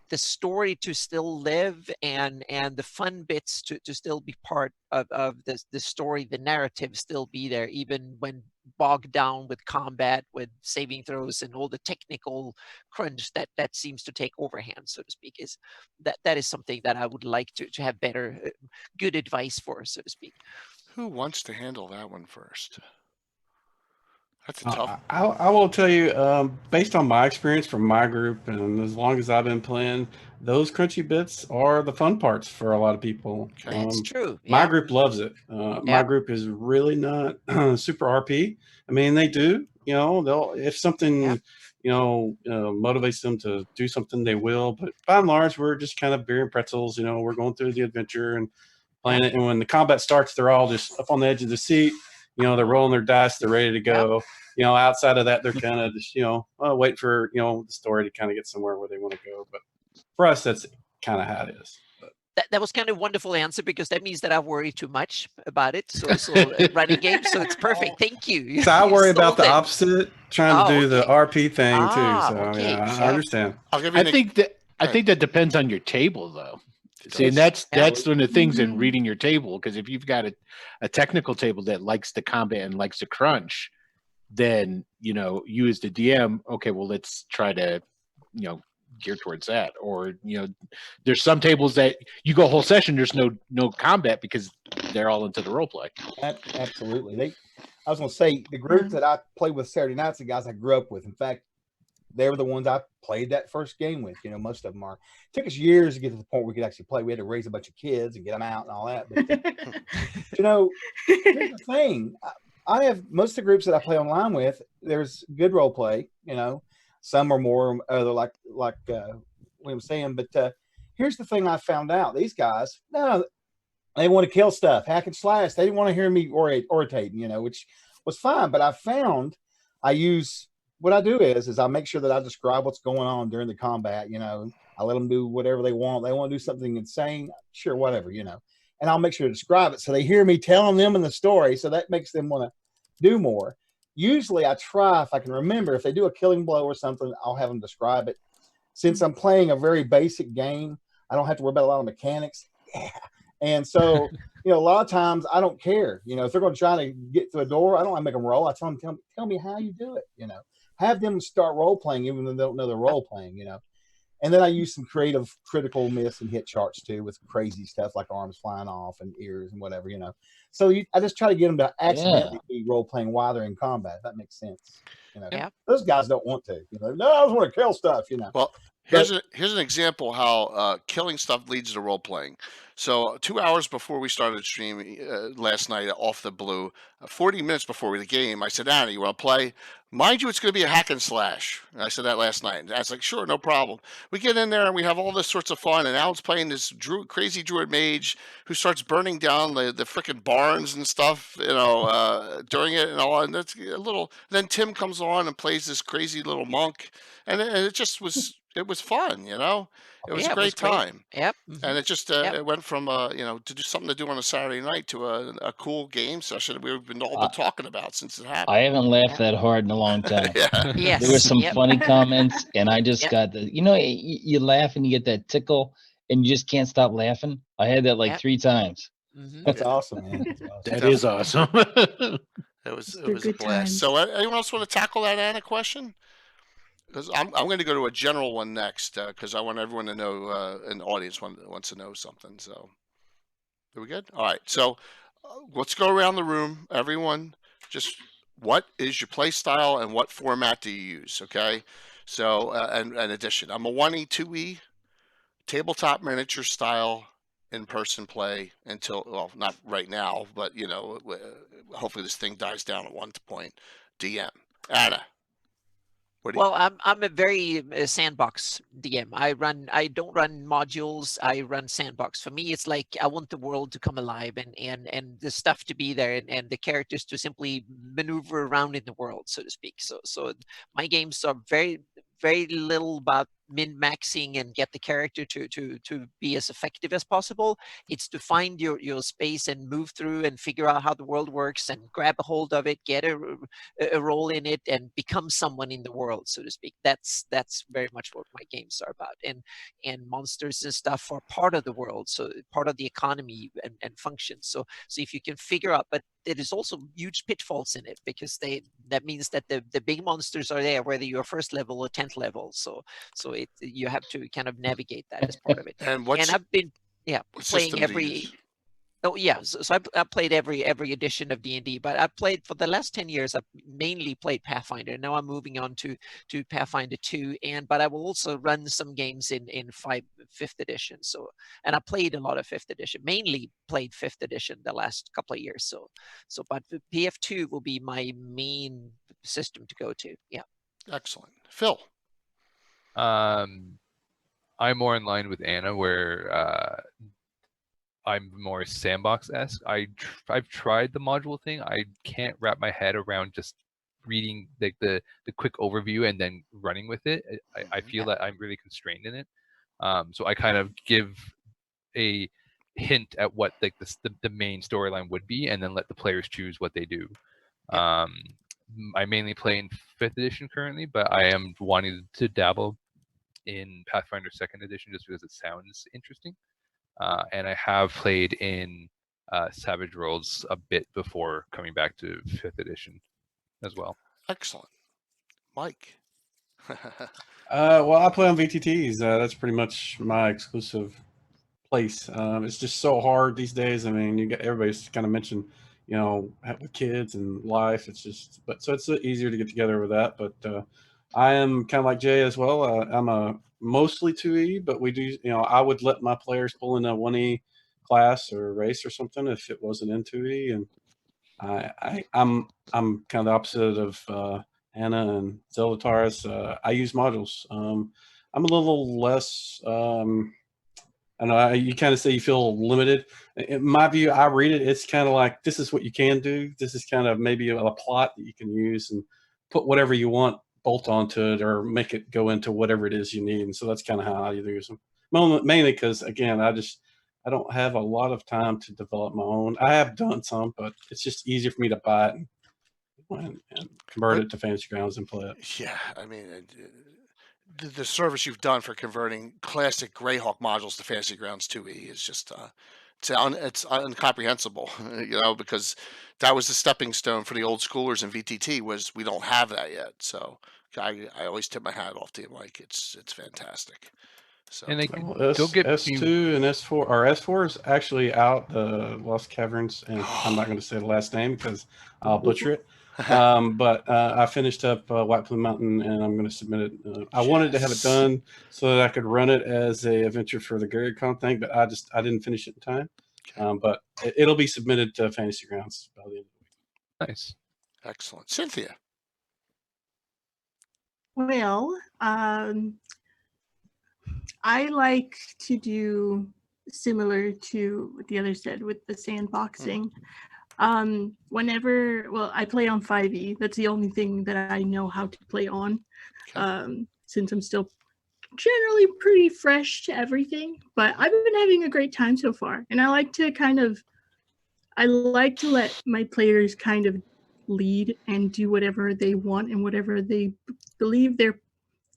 S6: the story to still live and the fun bits to still be part of the story, the narrative still be there, even when bogged down with combat, with saving throws and all the technical crunch that seems to take overhand, so to speak? Is that is something that I would like to have better, good advice for, so to speak.
S2: Who wants to handle that one first? That's a tough.
S4: I will tell you, based on my experience from my group, and as long as I've been playing, those crunchy bits are the fun parts for a lot of people.
S6: It's true.
S4: My group loves it. My group is really not super RP. I mean, they do, you know, they'll, if something, you know, motivates them to do something, they will. But by and large, we're just kind of beer and pretzels. You know, we're going through the adventure and playing it. And when the combat starts, they're all just up on the edge of the seat. You know, they're rolling their dice, they're ready to go. You know, outside of that, they're kind of just, you know, wait for, you know, the story to kind of get somewhere where they want to go. But for us, that's kind of how it is.
S6: That was kind of a wonderful answer, because that means that I worry too much about it. So running games, so it's perfect. Thank you.
S4: So I worry about the opposite, trying to do the RP thing too. So yeah, I understand.
S3: I think that depends on your table, though. See, and that's one of the things in reading your table, because if you've got a technical table that likes the combat and likes the crunch, then, you know, you as the DM, okay, well, let's try to, you know, gear towards that. Or, you know, there's some tables that you go a whole session, there's no combat because they're all into the role play.
S8: Absolutely. I was going to say, the group that I play with Saturday nights, the guys I grew up with. In fact, they were the ones I played that first game with. You know, most of them are. It took us years to get to the point where we could actually play. We had to raise a bunch of kids and get them out and all that. But, you know, here's the thing. I have most of the groups that I play online with, there's good role play, you know, some are more other like William was saying, but here's the thing I found out. These guys, no, they want to kill stuff, hack and slash. They didn't want to hear me orating, you know, which was fine. But I found what I do is I make sure that I describe what's going on during the combat, you know. I let them do whatever they want. They want to do something insane, sure, whatever, you know. And I'll make sure to describe it so they hear me telling them in the story, so that makes them want to do more. Usually I try, if I can remember, if they do a killing blow or something, I'll have them describe it. Since I'm playing a very basic game, I don't have to worry about a lot of mechanics. Yeah. And so, you know, a lot of times I don't care. You know, if they're going to try to get through a door, I don't want to make them roll. I tell them, tell me how you do it, you know. Have them start role playing even though they don't know they're role playing, you know. And then I use some creative critical miss and hit charts too, with crazy stuff like arms flying off and ears and whatever, you know. So I just try to get them to accidentally be role playing while they're in combat. If that makes sense. You know, those guys don't want to. You know, no, I just want to kill stuff. You know.
S2: Well, here's an example how killing stuff leads to role playing. So 2 hours before we started streaming last night, off the blue, 40 minutes before the game, I said, Anna, you want to play? Mind you, it's going to be a hack and slash. And I said that last night. And I was like, sure, no problem. We get in there and we have all this sorts of fun. And Alan's playing this crazy druid mage who starts burning down the freaking barns and stuff, you know, during it and all. And that's a little. Then Tim comes on and plays this crazy little monk, and it just was. It was fun, you know. It was a great time.
S6: Yep.
S2: And it just it went from you know, to do something to do on a Saturday night to a cool game session we've been talking about since it happened.
S9: I haven't laughed that hard in a long time.
S6: Yes.
S9: There were some funny comments, and I just got the, you know, you laugh and you get that tickle, and you just can't stop laughing. I had that like 3 times.
S8: That's awesome, man. That's awesome.
S3: That is awesome.
S2: It was a blast.
S5: Times.
S2: So anyone else want to tackle that Anna question? Because I'm going to go to a general one next because I want everyone to know, an audience wants to know something. So, are we good? All right. So, let's go around the room. Everyone, just what is your play style and what format do you use? Okay. So, and addition, I'm a 1E, 2E, tabletop miniature style in-person play until, well, not right now, but, you know, hopefully this thing dies down at one point. DM. Anna.
S6: Well, I'm a very sandbox DM. I don't run modules. I run sandbox. For me, it's like I want the world to come alive and the stuff to be there and the characters to simply maneuver around in the world, so to speak. So my games are very little about min-maxing and get the character to be as effective as possible. It's to find your space and move through and figure out how the world works and grab a hold of it, get a role in it, and become someone in the world, so to speak. That's very much what my games are about. And monsters and stuff are part of the world, so part of the economy and functions. So if you can figure out, but there is also huge pitfalls in it because that means that the big monsters are there, whether you're first level or 10th level. So you have to kind of navigate that as part of it.
S2: And
S6: I've been playing every. Oh yeah, so I played every edition of D&D, but I've played for the last 10 years. I've mainly played Pathfinder. Now I'm moving on to Pathfinder 2, but I will also run some games in 5th edition. So, and I played a lot of 5th edition. Mainly played 5th edition the last couple of years. So, but PF2 will be my main system to go to. Yeah.
S2: Excellent, Phil.
S7: I'm more in line with Anna, where I'm more sandbox-esque. I've tried the module thing. I can't wrap my head around just reading the quick overview and then running with it. I feel that I'm really constrained in it. So I kind of give a hint at what the main storyline would be, and then let the players choose what they do. I mainly play in 5th edition currently, but I am wanting to dabble in Pathfinder 2nd edition just because it sounds interesting. And I have played in Savage Worlds a bit before coming back to 5th edition as well.
S2: Excellent. Mike.
S4: Well, I play on VTTs. That's pretty much my exclusive place. It's just so hard these days. I mean, everybody's kind of mentioned, with kids and life. It's just, so it's easier to get together with that. But I am kind of like Jay as well. I'm a mostly 2E, but we do, I would let my players pull in a 1E class or race or something if it wasn't in 2E. And I'm kind of the opposite of Anna and Zelataris. I use modules. I'm a little less. I know you kind of say you feel limited. In my view, I read it. It's kind of like this is what you can do. This is kind of maybe a plot that you can use and put whatever you want bolt onto it or make it go into whatever it is you need. And so that's kind of how I use them. Mainly because again, I don't have a lot of time to develop my own. I have done some, but it's just easier for me to buy it and convert it to Fantasy Grounds and play it.
S2: Yeah, I mean, the service you've done for converting classic Greyhawk modules to Fantasy Grounds 2E is just it's incomprehensible, because that was the stepping stone for the old schoolers in VTT. Was we don't have that yet, so I always tip my hat off to you, Mike. It's fantastic. So
S7: And they
S4: Well,
S7: don't get
S4: S2 and S4, or S4 is actually out, the Lost Caverns, and I'm not going to say the last name because I'll butcher it. But I finished up White Plume Mountain, and I'm going to submit it. I wanted to have it done so that I could run it as a adventure for the GaryCon thing, but I didn't finish it in time. But it'll be submitted to Fantasy Grounds by the end of the week.
S7: nice.
S2: excellent, Cynthia.
S5: Well, I like to do similar to what the others said with the sandboxing. Well, I play on 5e. That's the only thing that I know how to play on, since I'm still generally pretty fresh to everything. But I've been having a great time so far, and I like to let my players kind of lead and do whatever they want and whatever they believe their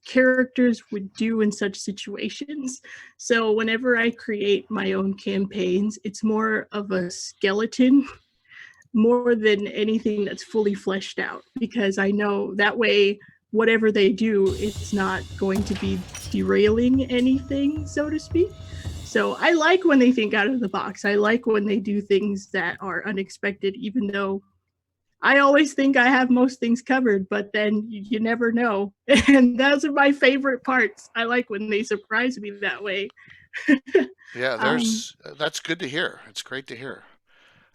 S5: characters would do in such situations. So whenever I create my own campaigns, it's more of a skeleton more than anything that's fully fleshed out, because I know that way whatever they do, it's not going to be derailing anything, so to speak. So I like when they think out of the box. I like when they do things that are unexpected, even though I always think I have most things covered, but then you never know. And those are my favorite parts. I like when they surprise me that way.
S2: Yeah, that's good to hear. It's great to hear.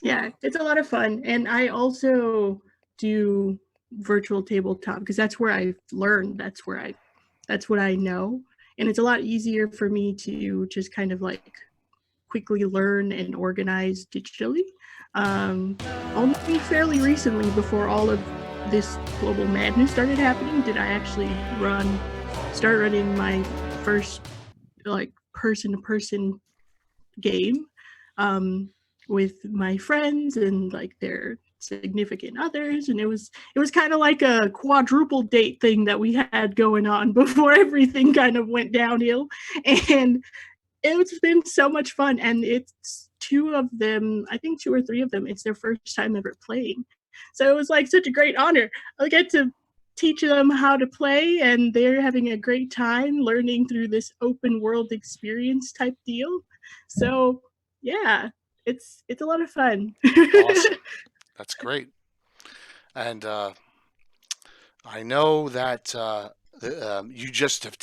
S5: Yeah, it's a lot of fun. And I also do virtual tabletop because that's where I've learned. That's what I know. And it's a lot easier for me to just kind of like quickly learn and organize digitally. Only fairly recently, before all of this global madness started happening, did I actually start running my first like person-to-person game with my friends and like their significant others, and it was kind of like a quadruple date thing that we had going on before everything kind of went downhill, and it's been so much fun. And it's two of them, I think 2 or 3 of them, it's their first time ever playing, so it was like such a great honor. I get to teach them how to play, and they're having a great time learning through this open world experience type deal. So yeah, it's a lot of fun.
S2: Awesome. That's great. And I know that you just have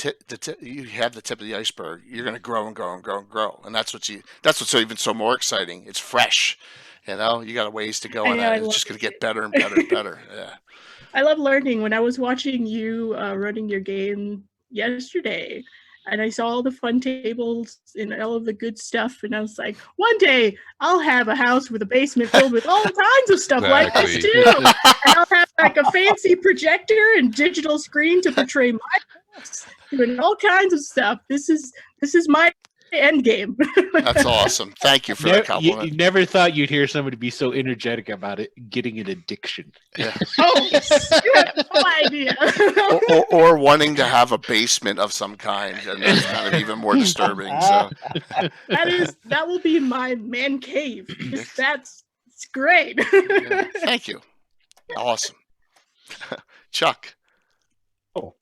S2: you have the tip of the iceberg. You're going to grow and grow and grow and grow, and that's what's even so more exciting. It's fresh, you got a ways to go, and it's just going to get better and better and better. Yeah.
S5: I love learning. When I was watching you running your game yesterday, and I saw all the fun tables and all of the good stuff, and I was like, one day I'll have a house with a basement filled with all kinds of stuff like this too. And I'll have like a fancy projector and digital screen to portray my house, and all kinds of stuff. This is my end game.
S2: That's awesome. Thank you for that compliment.
S3: You never thought you'd hear somebody be so energetic about it, getting an addiction.
S2: Yeah.
S5: Oh, you have no idea.
S2: or wanting to have a basement of some kind, and that's kind of even more disturbing. So
S5: that will be my man cave. It's great.
S2: Yeah. Thank you. Awesome. Chuck.
S8: Oh,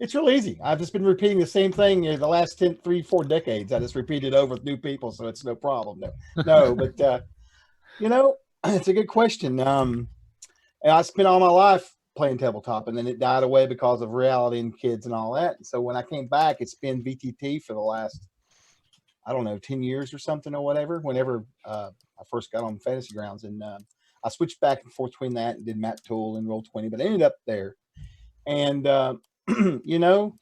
S8: it's real easy. I've just been repeating the same thing the last 3-4 decades. I just repeat it over with new people, so it's no problem. No, but it's a good question. I spent all my life playing tabletop, and then it died away because of reality and kids and all that. And so when I came back, it's been VTT for the last, I don't know, 10 years or something or whatever, whenever I first got on Fantasy Grounds. And I switched back and forth between that and did Map Tool and Roll20, but I ended up there. And, you know,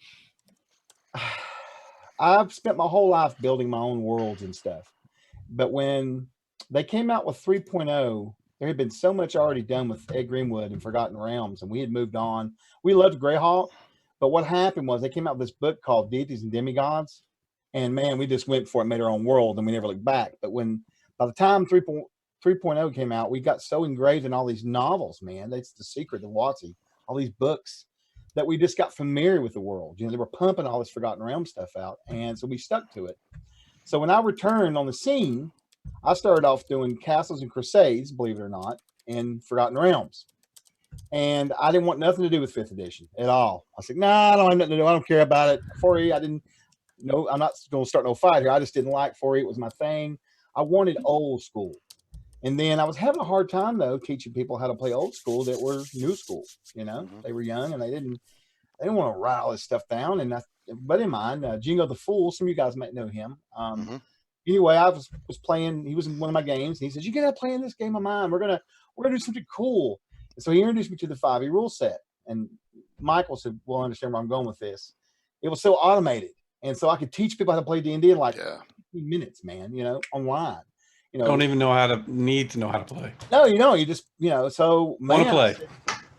S8: I've spent my whole life building my own worlds and stuff. But when they came out with 3.0, there had been so much already done with Ed Greenwood and Forgotten Realms, and we had moved on. We loved Greyhawk, but what happened was they came out with this book called Deities and Demigods, and man, we just went for it, made our own world, and we never looked back. But by the time 3.0 came out, we got so engraved in all these novels, man. That's the secret of WotC, all these books, that we just got familiar with the world. You know, they were pumping all this Forgotten Realms stuff out, and so we stuck to it. So when I returned on the scene, I started off doing Castles and Crusades, believe it or not, in Forgotten Realms. And I didn't want nothing to do with 5th edition at all. I said, nah, I don't have nothing to do. I don't care about it. 4E, I'm not going to start no fight here. I just didn't like 4E. It was my thing. I wanted old school. And then I was having a hard time, though, teaching people how to play old school that were new school. You know, they were young and they didn't want to write all this stuff down. And a buddy of mine, Jingo the Fool, some of you guys might know him. Anyway, I was playing. He was in one of my games, and he says, "You gotta play in this game of mine. We're gonna do something cool." And so he introduced me to the 5e rule set. And Michael said, "We'll understand where I'm going with this." It was so automated, and so I could teach people how to play D&D in like 15 minutes, man. You know, online. You know,
S4: don't even need to know how to play.
S8: No, you don't. You just, you know. So man,
S4: want to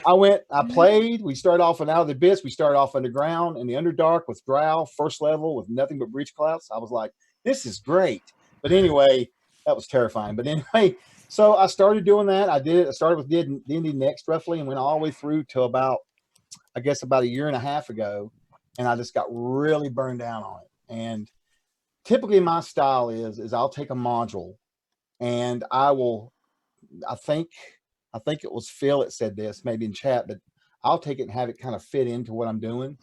S4: play.
S8: I played. We started off in Out of the Abyss. We started off underground in the Underdark with Drow, first level with nothing but breach clouds. I was like, this is great. But anyway, that was terrifying. But anyway, so I started doing that. I started with D&D Next roughly and went all the way through to about a year and a half ago. And I just got really burned down on it. And typically my style is I'll take a module and I think it was Phil that said this, maybe in chat, but I'll take it and have it kind of fit into what I'm doing.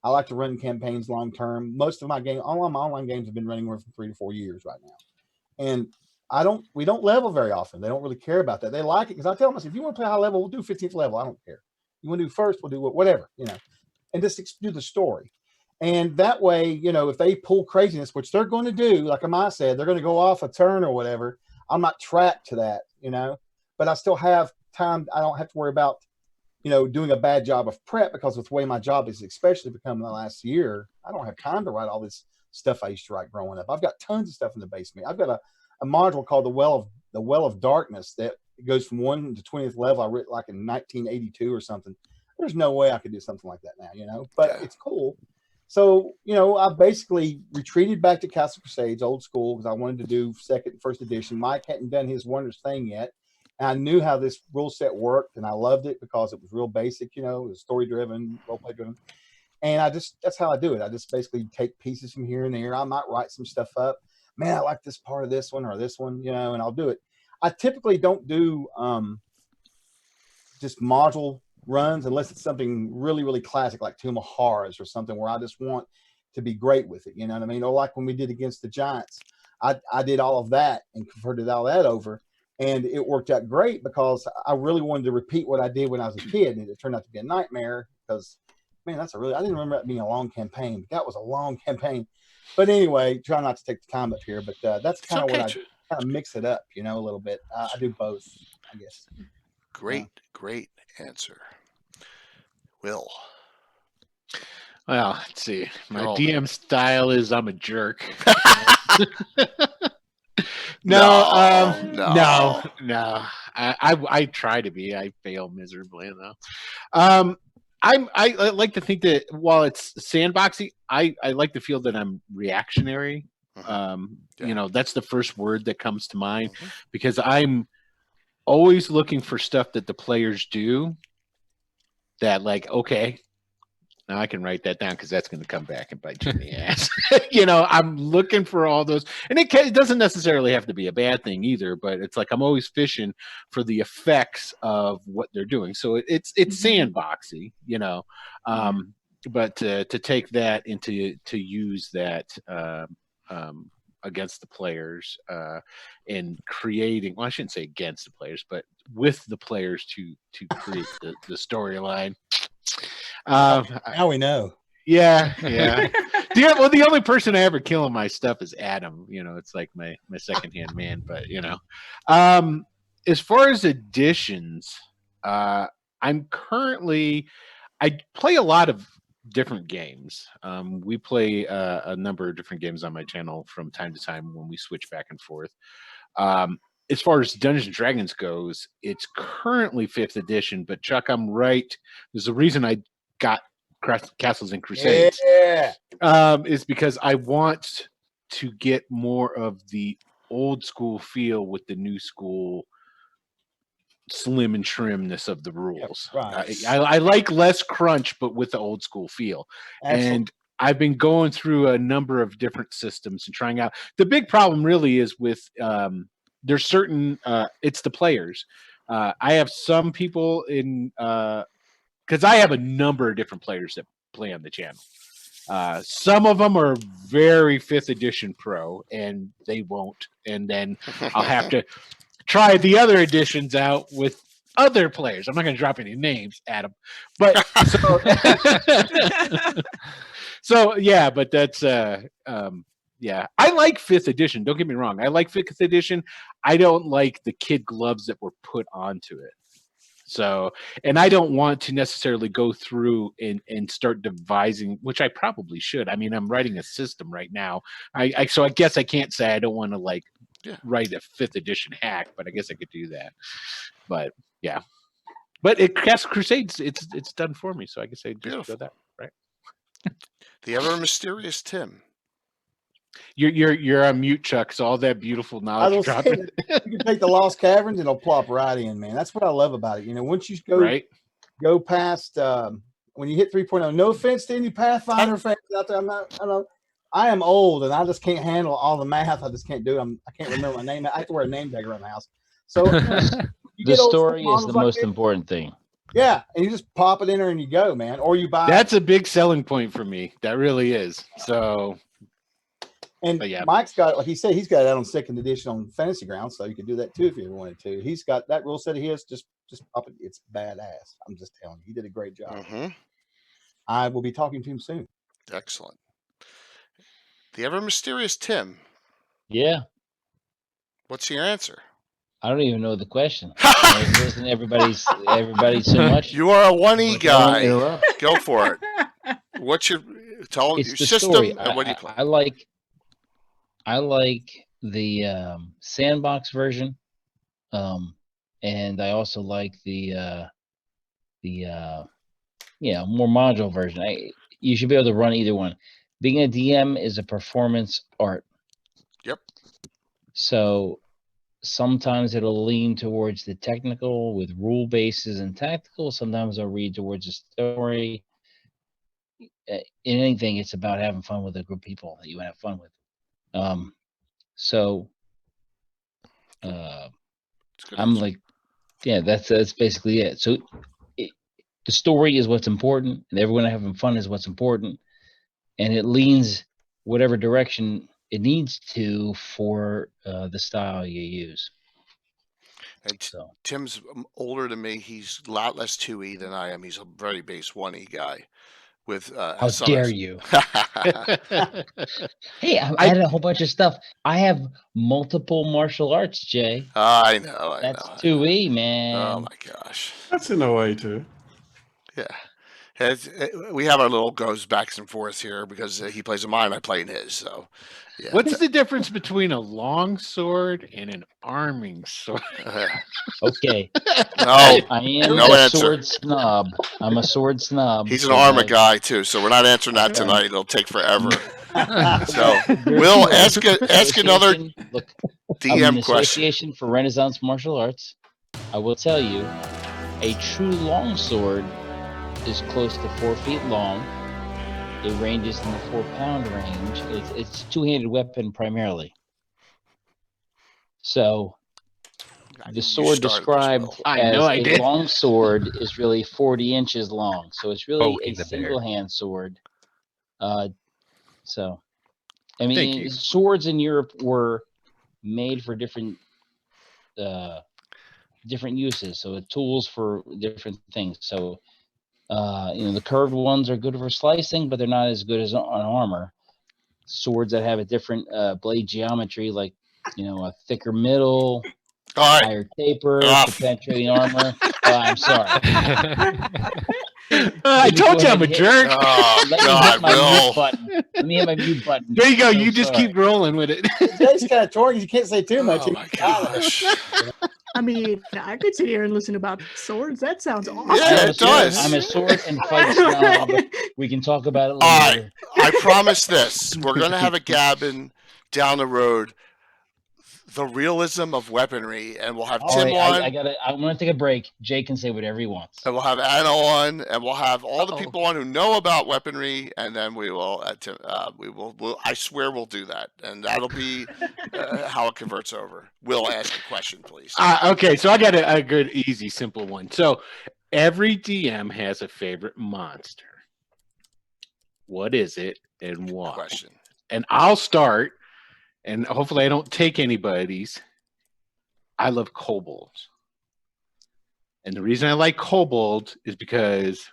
S8: I like to run campaigns long term. Most of my all my online games have been running for 3 to 4 years right now. And we don't level very often. They don't really care about that. They like it because I tell them, I say, if you want to play high level, we'll do 15th level. I don't care. You want to do first, we'll do whatever, you know, and just do the story. And that way, you know, if they pull craziness, which they're going to do, like Amai said, they're going to go off a turn or whatever. I'm not trapped to that, you know, but I still have time. I don't have to worry about, you know, doing a bad job of prep because with the way my job is, especially becoming the last year, I don't have time to write all this stuff I used to write growing up. I've got tons of stuff in the basement. I've got a module called the Well of Darkness that goes from 1 to 20th level. I wrote like in 1982 or something. There's no way I could do something like that now, you know, but it's cool. So, you know, I basically retreated back to Castle Crusades, old school, because I wanted to do first edition. Mike hadn't done his Wonders thing yet. And I knew how this rule set worked, and I loved it because it was real basic, you know, it was story-driven, role-play-driven. And that's how I do it. I just basically take pieces from here and there. I might write some stuff up. Man, I like this part of this one or this one, you know, and I'll do it. I typically don't do just module runs unless it's something really, really classic like Tomb of Horrors or something where I just want to be great with it, you know what I mean? Or like when we did Against the Giants, I did all of that and converted all that over. And it worked out great because I really wanted to repeat what I did when I was a kid. And it turned out to be a nightmare because, man, I didn't remember that being a long campaign. But that was a long campaign. But anyway, try not to take the time up here. But that's kind of what I kind of mix it up, you know, a little bit. I do both, I guess.
S2: Great answer. Will.
S3: Well, let's see. My DM style is I'm a jerk. No. I try to be. I fail miserably though. I like to think that while it's sandboxy, I like to feel that I'm reactionary. You know, that's the first word that comes to mind because I'm always looking for stuff that the players do that like, okay, now I can write that down because that's going to come back and bite you in the ass. You know, I'm looking for all those, and it doesn't necessarily have to be a bad thing either, but it's like I'm always fishing for the effects of what they're doing. So it's sandboxy, you know, but to take that into to use that against the players and creating. Well, I shouldn't say against the players, but with the players to create the storyline.
S8: Now we know.
S3: Yeah. The only person I ever kill in my stuff is Adam. It's like my secondhand man. But as far as additions, I play a lot of different games. We play a number of different games on my channel from time to time when we switch back and forth. As far as Dungeons and Dragons goes, it's currently 5th edition. But Chuck, I'm right. There's a reason I got Castles and Crusades.
S8: Yeah.
S3: Is because I want to get more of the old school feel with the new school slim and trimness of the rules.
S8: Yep, right.
S3: I like less crunch, but with the old school feel.
S8: Absolutely.
S3: And I've been going through a number of different systems and trying out. The big problem really is with there's certain it's the players. I have some people in because I have a number of different players that play on the channel. Some of them are very 5th edition pro, and they won't. And then I'll have to try the other editions out with other players. I'm not going to drop any names, Adam. But so yeah, but that's yeah. I like 5th edition. Don't get me wrong. I like 5th edition. I don't like the kid gloves that were put onto it. So, and I don't want to necessarily go through and start devising, which I probably should. I mean, I'm writing a system right now. So I guess I can't say I don't want to write a 5th edition hack, but I guess I could do that. But yeah, but Cast Crusades, it's done for me. So I guess I just go that right.
S2: The ever mysterious Tim.
S3: You're on mute, Chuck. So all that beautiful knowledge dropping.
S8: You can take the Lost Caverns and it'll plop right in, man. That's what I love about it. Once you go past when you hit 3.0. No offense to any Pathfinder fans out there. I am old and I just can't handle all the math. I just can't do it. I can't remember my name. I have to wear a name tag around the house. So
S9: the story is the most important thing.
S8: Yeah, and you just pop it in there and you go, man. Or you buy.
S3: That's a big selling point for me. That really is. So.
S8: And Mike's got, like he said, he's got that on 2nd edition on Fantasy Grounds, so you could do that too if you ever wanted to. He's got that rule set of his, just pop it. It's badass. I'm just telling you, he did a great job.
S2: Mm-hmm.
S8: I will be talking to him soon.
S2: Excellent. The ever mysterious Tim.
S9: Yeah.
S2: What's your answer?
S9: I don't even know the question. Listen, everybody so much.
S2: You are a 1E guy. Go for it. What's your your system
S9: story.
S2: and what do you play?
S9: I like the sandbox version, and I also like the more module version. You should be able to run either one. Being a DM is a performance art.
S2: Yep.
S9: So sometimes it'll lean towards the technical with rule bases and tactical. Sometimes I'll read towards the story. In anything, it's about having fun with a group of people that you want to have fun with. I'm like, yeah, that's basically it. So the story is what's important, and everyone having fun is what's important, and it leans whatever direction it needs to for the style you use.
S2: And Tim's older than me. He's a lot less 2E than I am. He's a very base 1E guy. With
S9: how dare you? Hey, I had a whole bunch of stuff. I have multiple martial arts, Jay.
S2: I know.
S9: That's 2E, man.
S2: Oh my gosh.
S4: That's in a way too.
S2: Yeah. We have our little goes backs and forths here because he plays in mine, I play in his. So, yeah.
S3: What's the difference between a long sword and an arming sword?
S9: Okay.
S2: No,
S9: I am
S2: no
S9: a
S2: answer.
S9: sword snob. I'm a sword snob.
S2: He's an armor guy too, so we're not answering that tonight. It'll take forever. So we'll ask another DM question.
S9: Association for Renaissance Martial Arts. I will tell you, a true long sword is close to 4 feet long. It ranges in the 4-pound range. It's a two-handed weapon primarily. So the sword described as a long sword is really 40 inches long. So it's really a single-hand sword. So I
S3: Thank
S9: mean,
S3: you.
S9: swords in Europe were made for different uses. So tools for different things. So the curved ones are good for slicing, but they're not as good as on armor. Swords that have a different blade geometry, like a thicker middle,
S2: All right.
S9: higher taper
S2: Enough.
S9: for penetrating armor. I'm sorry.
S3: I told you I'm a jerk.
S2: Oh,
S9: Let me
S2: God,
S9: hit my
S2: Will.
S9: mute button. Let me hit my mute button.
S3: There you go.
S9: So
S3: You just
S9: sorry.
S3: keep rolling with it.
S8: Jay's kind of torn. You can't say too much.
S2: Oh, my gosh.
S5: I mean, I could sit here and listen about swords. That sounds awesome.
S2: Yeah, it does.
S9: I'm a sword and fight snob. We can talk about it
S2: All
S9: later.
S2: right. I promise this. We're going to have a Gabbin down the road. The realism of weaponry, and we'll have
S9: All
S2: Tim
S9: right,
S2: on,
S9: I'm gonna take a break. Jay can say whatever he wants.
S2: and we'll have Anna on, and we'll have all the people on who know about weaponry, and then we will, I swear we'll do that, and that'll be how it converts over. Will, ask a question, please.
S3: Okay, so I got a good, easy, simple one. So every DM has a favorite monster. What is it and why?
S2: Question.
S3: And I'll start, and hopefully I don't take anybody's. I love kobolds. And the reason I like kobolds is because,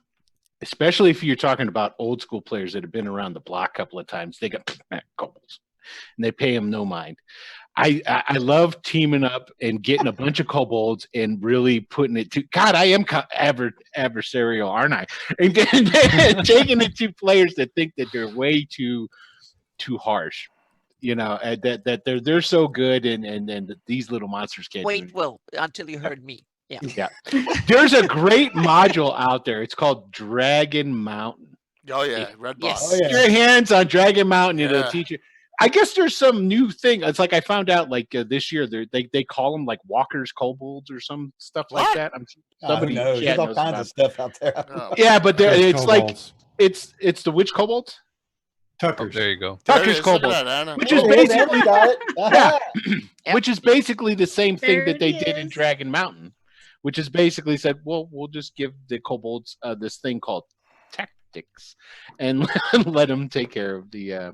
S3: especially if you're talking about old school players that have been around the block a couple of times, they got kobolds, and they pay them no mind. I love teaming up and getting a bunch of kobolds and really putting it to God. I am adversarial, aren't I? And taking it to players that think that they're way too harsh. That they're so good, and these little monsters can't.
S6: Wait, Will, until you heard me. Yeah.
S3: Yeah. There's a great module out there. It's called Dragon Mountain.
S2: Oh yeah, Red Box.
S6: Yes.
S8: Oh, yeah.
S3: Get your hands on Dragon Mountain.
S2: Yeah.
S3: It'll teach you. I guess there's some new thing. It's like I found out like this year they call them like walkers kobolds or some stuff like
S2: What?
S3: that.
S8: Who knows? There's all kinds of stuff out there.
S2: Oh.
S3: Yeah, but it's like
S4: Kobolds.
S3: it's the witch kobolds.
S7: Oh,
S4: Tuckers.
S7: there you go.
S2: There it
S3: Tucker's
S2: is. Look at
S3: kobold,
S2: that, Anna.
S3: which is
S8: Oh, hey,
S3: basically
S8: Andy got it.
S3: yeah, which is basically the same thing
S5: There
S3: that they
S5: it
S3: did in
S5: is.
S3: Dragon Mountain, which is basically said, well, we'll just give the kobolds this thing called tactics and let them take care of the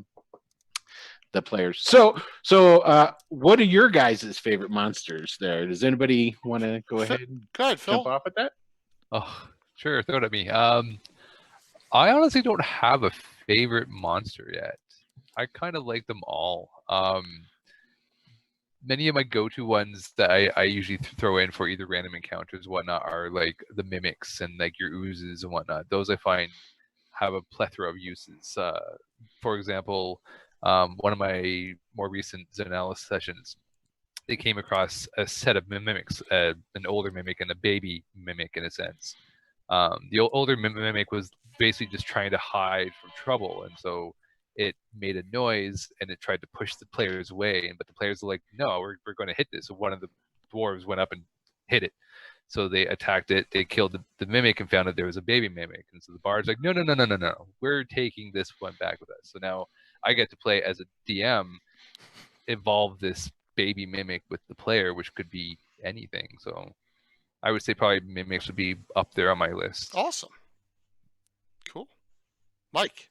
S3: players. So what are your guys' favorite monsters there? Does anybody want to go ahead and
S2: Go ahead, Phil.
S3: jump off at that?
S7: Oh, sure. Throw it at me. I honestly don't have a favorite monster yet. I kind of like them all. Many of my go-to ones that I usually throw in for either random encounters and whatnot are like the mimics and like your oozes and whatnot. Those I find have a plethora of uses. For example, one of my more recent Zenalis sessions, they came across a set of mimics, an older mimic and a baby mimic in a sense. The older mimic was basically just trying to hide from trouble, and so it made a noise and it tried to push the players away, but the players were like, no, we're going to hit this. So one of the dwarves went up and hit it. So they attacked it, they killed the mimic and found out there was a baby mimic. And so the bard's like, no, we're taking this one back with us. So now I get to play as a DM, evolve this baby mimic with the player, which could be anything. So I would say probably mimics would be up there on my list.
S2: Awesome. Cool. Mike.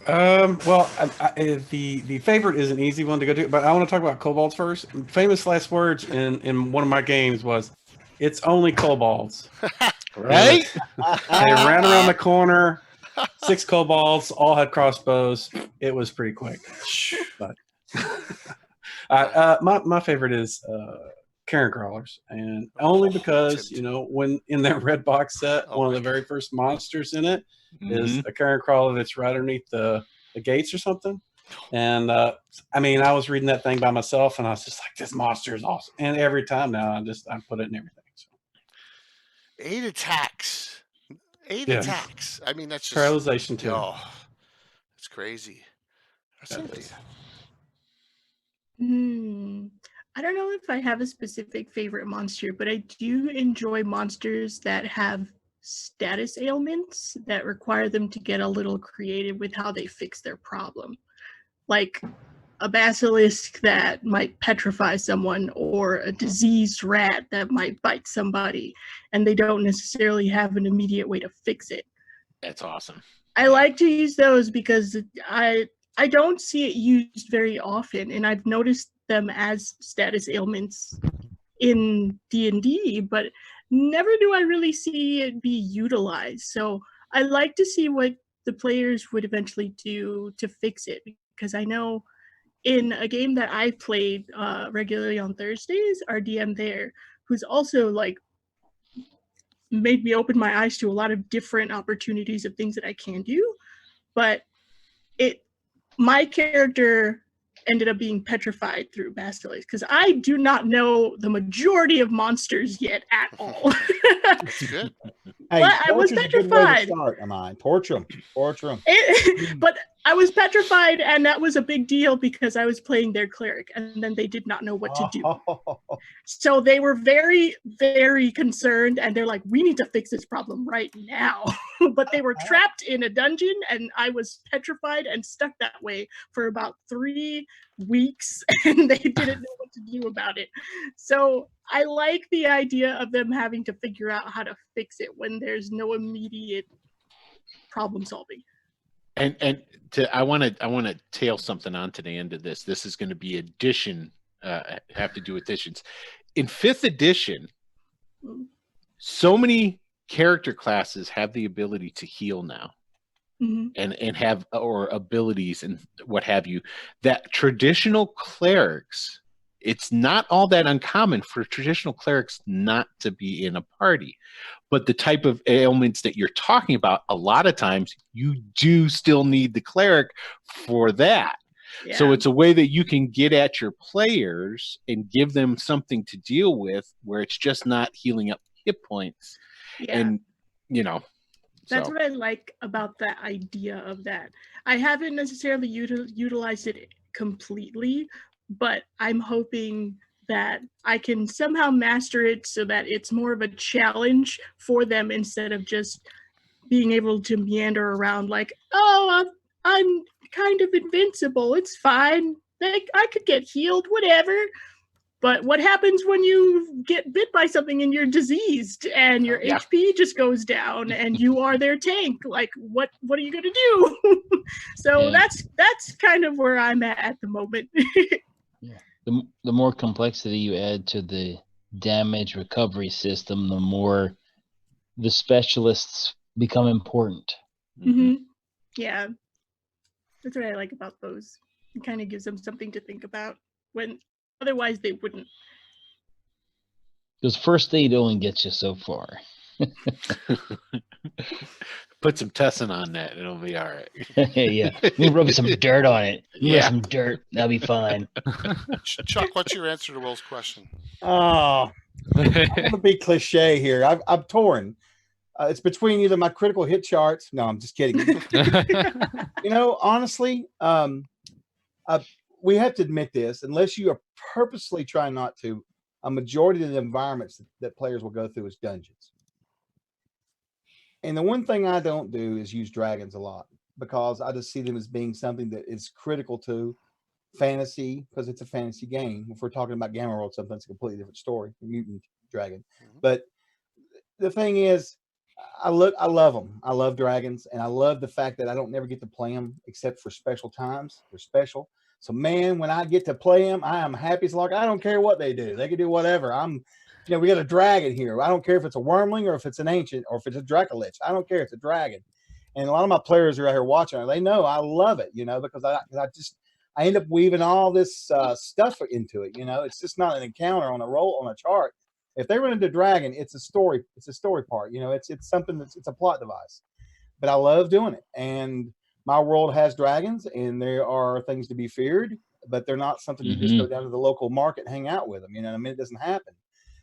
S4: Well, the favorite is an easy one to go to, but I want to talk about kobolds first. Famous last words in one of my games was, "It's only kobolds."
S3: Right?
S4: They ran around the corner. 6 kobolds, all had crossbows. It was pretty quick. But my favorite is Karen crawlers, and only because when in that red box set, one of the very first monsters in it is a Karen crawler that's right underneath the gates or something. And I mean, I was reading that thing by myself, and I was just like, "This monster is awesome!" And every time now, I put it in everything. So.
S2: 8 attacks. 8
S4: Yeah.
S2: attacks. I mean, that's just
S4: Paralyzation too.
S2: Oh, it's crazy. That's
S4: That
S2: empty.
S4: is.
S5: I don't know if I have a specific favorite monster, but I do enjoy monsters that have status ailments that require them to get a little creative with how they fix their problem. Like a basilisk that might petrify someone, or a diseased rat that might bite somebody, and they don't necessarily have an immediate way to fix it.
S3: That's awesome.
S5: I like to use those because I don't see it used very often, and I've noticed them as status ailments in D&D, but never do I really see it be utilized. So I like to see what the players would eventually do to fix it, because I know in a game that I played regularly on Thursdays, our DM there, who's also like made me open my eyes to a lot of different opportunities of things that I can do, but my character ended up being petrified through Basilisk, because I do not know the majority of monsters yet at all.
S2: That's good.
S8: Hey,
S5: But I was
S8: torture's a good way to
S5: petrified.
S8: start, am I? Torture them. Torture them.
S5: But I was petrified, and that was a big deal because I was playing their cleric, and then they did not know what to do. So they were very, very concerned, and they're like, we need to fix this problem right now. But they were trapped in a dungeon, and I was petrified and stuck that way for about 3 weeks, and they didn't know what to do about it. So I like the idea of them having to figure out how to fix it when there's no immediate problem solving.
S3: And I want to tail something on to the end of this. This is going to be addition. Have to do additions. In 5th edition, so many character classes have the ability to heal now, and have or abilities and what have you. That traditional clerics, it's not all that uncommon for traditional clerics not to be in a party. But the type of ailments that you're talking about, a lot of times you do still need the cleric for that. Yeah. So it's a way that you can get at your players and give them something to deal with where it's just not healing up hit points. Yeah. And,
S5: that's what I like about the idea of that. I haven't necessarily utilized it completely, but I'm hoping that I can somehow master it so that it's more of a challenge for them instead of just being able to meander around like, oh, I'm kind of invincible. It's fine. I could get healed, whatever. But what happens when you get bit by something and you're diseased and your HP just goes down and you are their tank? Like, what are you gonna do? So that's kind of where I'm at the moment.
S9: The more complexity you add to the damage recovery system, the more the specialists become important.
S5: Yeah, that's what I like about those. It kind of gives them something to think about when otherwise they wouldn't.
S9: Because first aid only gets you so far.
S3: Put some tussin on that, it'll be all right.
S9: Yeah, we rub some dirt on it. Rub some dirt, that'll be fine.
S2: Chuck, what's your answer to Will's question?
S8: Oh, I'm gonna be cliche here. I'm torn. It's between either my critical hit charts. No, I'm just kidding. Honestly, we have to admit this. Unless you are purposely trying not to, a majority of the environments that players will go through is dungeons. And the one thing I don't do is use dragons a lot because I just see them as being something that is critical to fantasy because it's a fantasy game. If we're talking about Gamma World, something's a completely different story, mutant dragon. But the thing is, I love them. I love dragons, and I love the fact that I don't never get to play them except for special times. They're special. So, man, when I get to play them, I am happy as lark. I don't care what they do. They can do whatever. We got a dragon here. I don't care if it's a wormling or if it's an ancient or if it's a Dracolich. I don't care. It's a dragon. And a lot of my players are out here watching. They know I love it, because I end up weaving all this stuff into it. It's just not an encounter on a chart. If they run into dragon, it's a story. It's a story part. It's something it's a plot device. But I love doing it. And my world has dragons, and there are things to be feared, but they're not something you just go down to the local market and hang out with them. It doesn't happen.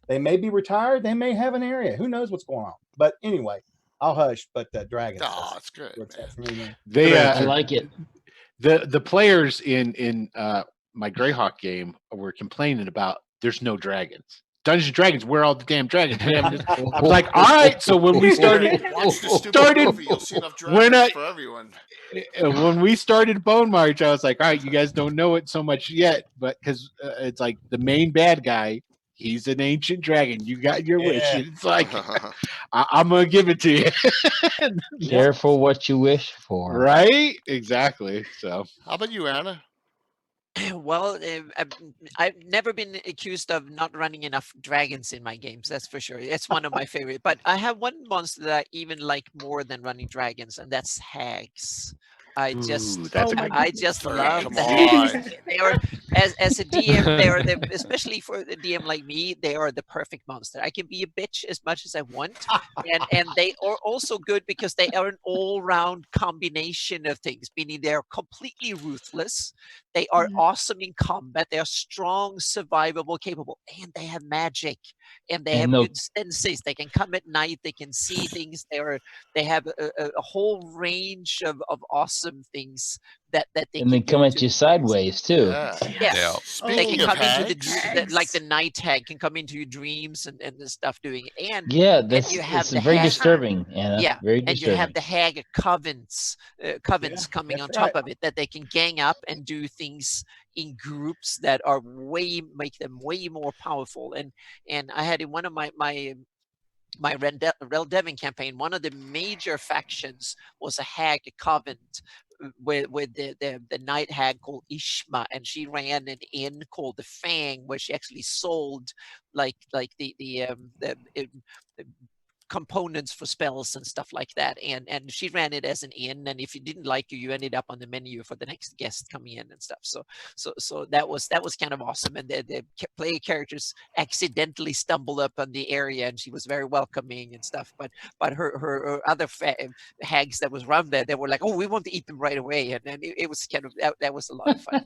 S8: They may be retired. They may have an area. Who knows what's going on? But anyway, I'll hush. But dragons.
S2: Oh, that's good.
S9: I like it.
S3: The players in my Greyhawk game were complaining about there's no dragons. Dungeons and Dragons, where are all the damn dragons? I was like, all right. So when we started,
S2: you'll see enough dragons for everyone.
S3: When we started Bone March, I was like, all right, you guys don't know it so much yet, but because it's like the main bad guy he's an ancient dragon. You got your wish.
S8: Yeah.
S3: It's like I'm gonna give it to you.
S9: Careful what you wish for.
S3: Right? Exactly. So
S2: How about you, Anna?
S6: Well, I've never been accused of not running enough dragons in my games. That's for sure. It's one of my favorite. But I have one monster that I even like more than running dragons, and that's hags. I just,
S3: Ooh, that's
S5: Oh my
S6: I
S5: goodness.
S6: just
S2: Come
S6: love the
S2: on.
S6: hags. They are, as a DM, they are the, especially for the DM like me, they are the perfect monster. I can be a bitch as much as I want, and they are also good because they are an all-round combination of things, meaning they are completely ruthless. They are
S5: Mhm.
S6: awesome in combat. They are strong, survivable, capable, and they have magic, and they have
S9: And
S6: good senses. They can come at night. They can see things. They have a whole range of awesome things that they
S9: and they
S6: can
S9: come
S6: do
S9: at
S6: to
S9: you sideways too.
S2: Yeah.
S6: yeah.
S7: Yeah.
S6: They
S2: Speaking
S6: can
S2: of
S6: come into the
S2: hags,
S6: like the
S5: Hags.
S6: night hag can come into your dreams and the stuff doing it. And
S9: Yeah,
S6: and
S9: that's
S6: you have
S9: it's
S6: the
S9: very
S6: hag.
S9: disturbing, Anna.
S6: Yeah,
S9: Very
S6: and you have
S9: disturbing.
S6: the hag covens coming
S8: that's
S6: on top
S8: right.
S6: of it that they can gang up and do things in groups that are make them way more powerful. And I had in one of my Rel Devon campaign, one of the major factions was a hag coven with the night hag called Ishma, and she ran an inn called the Fang, where she actually sold like the components for spells and stuff like that, and she ran it as an inn, and if you didn't like you ended up on the menu for the next guest coming in and stuff. So that was kind of awesome, and the player characters accidentally stumbled up on the area, and she was very welcoming and stuff, but her other hags that was around there, they were like, oh, we want to eat them right away, and then it was kind of that was a lot of fun.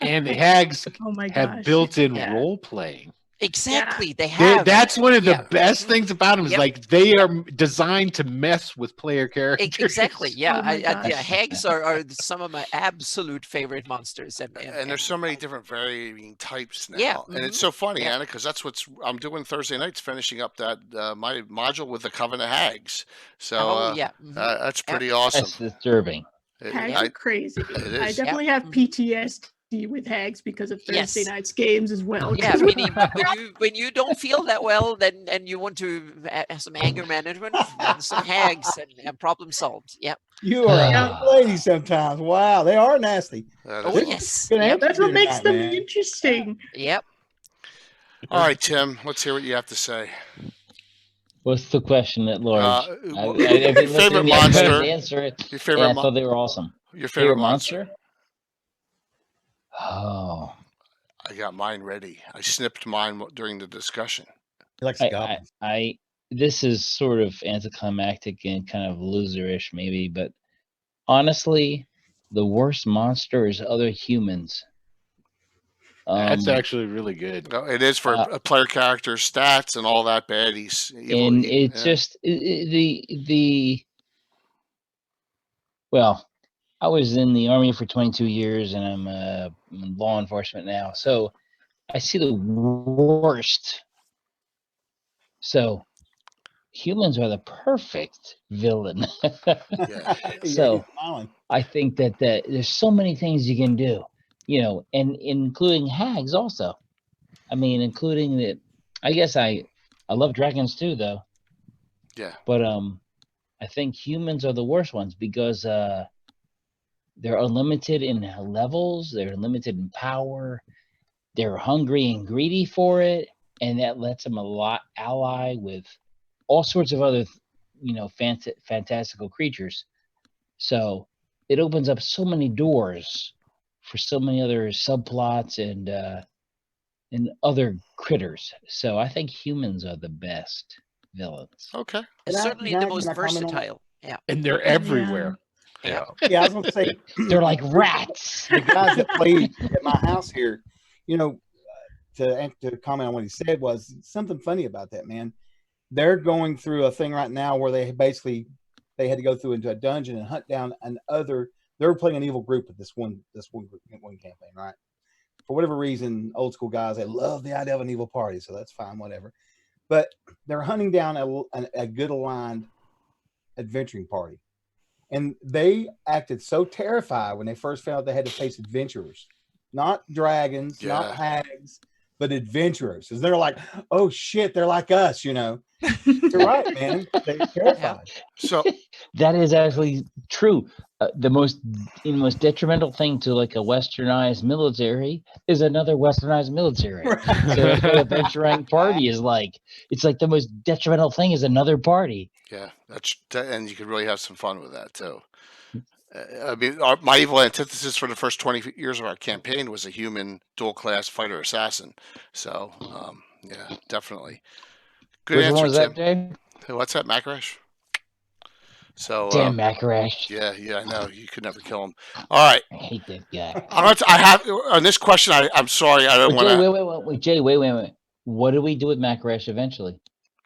S3: and the hags
S5: Oh my
S3: have
S5: gosh.
S3: built-in
S6: Yeah.
S3: role playing.
S6: Exactly, they have.
S3: That's one of the
S6: Yeah.
S3: best things about them is
S6: Yep.
S3: like they are designed to mess with player characters.
S6: Exactly. Yeah.
S5: Oh my
S6: Yeah.
S5: gosh.
S6: Hags are some of my absolute favorite monsters,
S2: and there's so many different varying types now.
S6: Yeah,
S2: And it's so funny,
S6: yeah.
S2: Anna, because that's I'm doing Thursday nights, finishing up that my module with the Coven of Hags. So
S6: Oh yeah.
S2: that's
S6: Yep.
S2: pretty awesome.
S9: That's disturbing.
S5: Hags
S6: Yeah.
S5: are crazy.
S2: It
S5: I
S2: is.
S5: definitely have PTSD with hags because of Thursday
S6: Yes.
S5: nights games as well.
S6: Yeah,
S5: 'cause-
S6: meaning when you don't feel that well, then and you want to have some anger management, run some hags and problem solved. Yep.
S8: You are a good lady sometimes. Wow, they are nasty.
S2: That
S6: Oh
S2: is
S8: This-
S6: yes.
S8: Good
S6: Yep.
S8: answer
S5: That's what
S8: here
S5: makes
S8: tonight,
S5: them
S8: man.
S5: interesting.
S6: Yep.
S2: All right, Tim, let's hear what you have to say.
S9: What's the question at large? I've
S2: Your
S9: been
S2: favorite
S9: listening. I tried
S2: monster.
S9: to answer it.
S2: Your
S9: Yeah,
S2: favorite
S9: I thought they were awesome.
S2: Your
S9: Favorite
S2: favorite monster.
S9: monster? Oh,
S2: I got mine ready. I snipped mine during the discussion.
S8: He likes
S9: I,
S8: goblins.
S9: this is sort of anticlimactic and kind of loserish, maybe, but honestly, the worst monster is other humans.
S3: That's actually really good.
S2: No, it is for a player character's stats and all that bad. He's evil.
S9: And it's just well, I was in the army for 22 years, and I'm in law enforcement now, so I see the worst. So humans are the perfect villain.
S2: Yeah.
S9: So
S8: he's smiling.
S9: I think that there's so many things you can do, and including hags also. I mean, including the. I guess I love dragons too, though.
S2: Yeah.
S9: But I think humans are the worst ones because they're unlimited in levels. They're limited in power. They're hungry and greedy for it, and that lets them ally with all sorts of other, fantastical creatures. So it opens up so many doors for so many other subplots and other critters. So I think humans are the best villains.
S2: Okay.
S6: Certainly the most versatile. Yeah.
S3: And they're everywhere.
S7: Yeah.
S8: Yeah, I was going to say,
S9: They're like rats.
S8: the guys that played at my house here, to comment on what he said was something funny about that, man. They're going through a thing right now where they had to go through into a dungeon and hunt down they were playing an evil group at this one campaign, right? For whatever reason, old school guys, they love the idea of an evil party, so that's fine, whatever. But they're hunting down a good aligned adventuring party. And they acted so terrified when they first found out they had to face adventurers, not dragons, not hags, but adventurers. Because they're like, oh shit, they're like us, you know. You're right, man. They're terrified.
S2: So
S9: That is actually true. The most detrimental thing to like a westernized military is another westernized military. So that's what a venturing party is like. It's like the most detrimental thing is another party.
S2: yeah, and you could really have some fun with that too. I mean, my evil antithesis for the first 20 years of our campaign was a human dual-class fighter assassin. So, yeah, definitely. Good
S9: Which
S2: answer,
S9: one was
S2: Tim.
S9: that, Jay?
S2: Hey, what's that, Macrash? So,
S9: Damn Macarash.
S2: yeah, I know you could never kill him. All right,
S9: I hate that guy.
S2: I have on this question. I'm sorry, I don't
S9: Wait, Jay,
S2: want to.
S9: wait, Jay, wait. What do we do with Macarash eventually?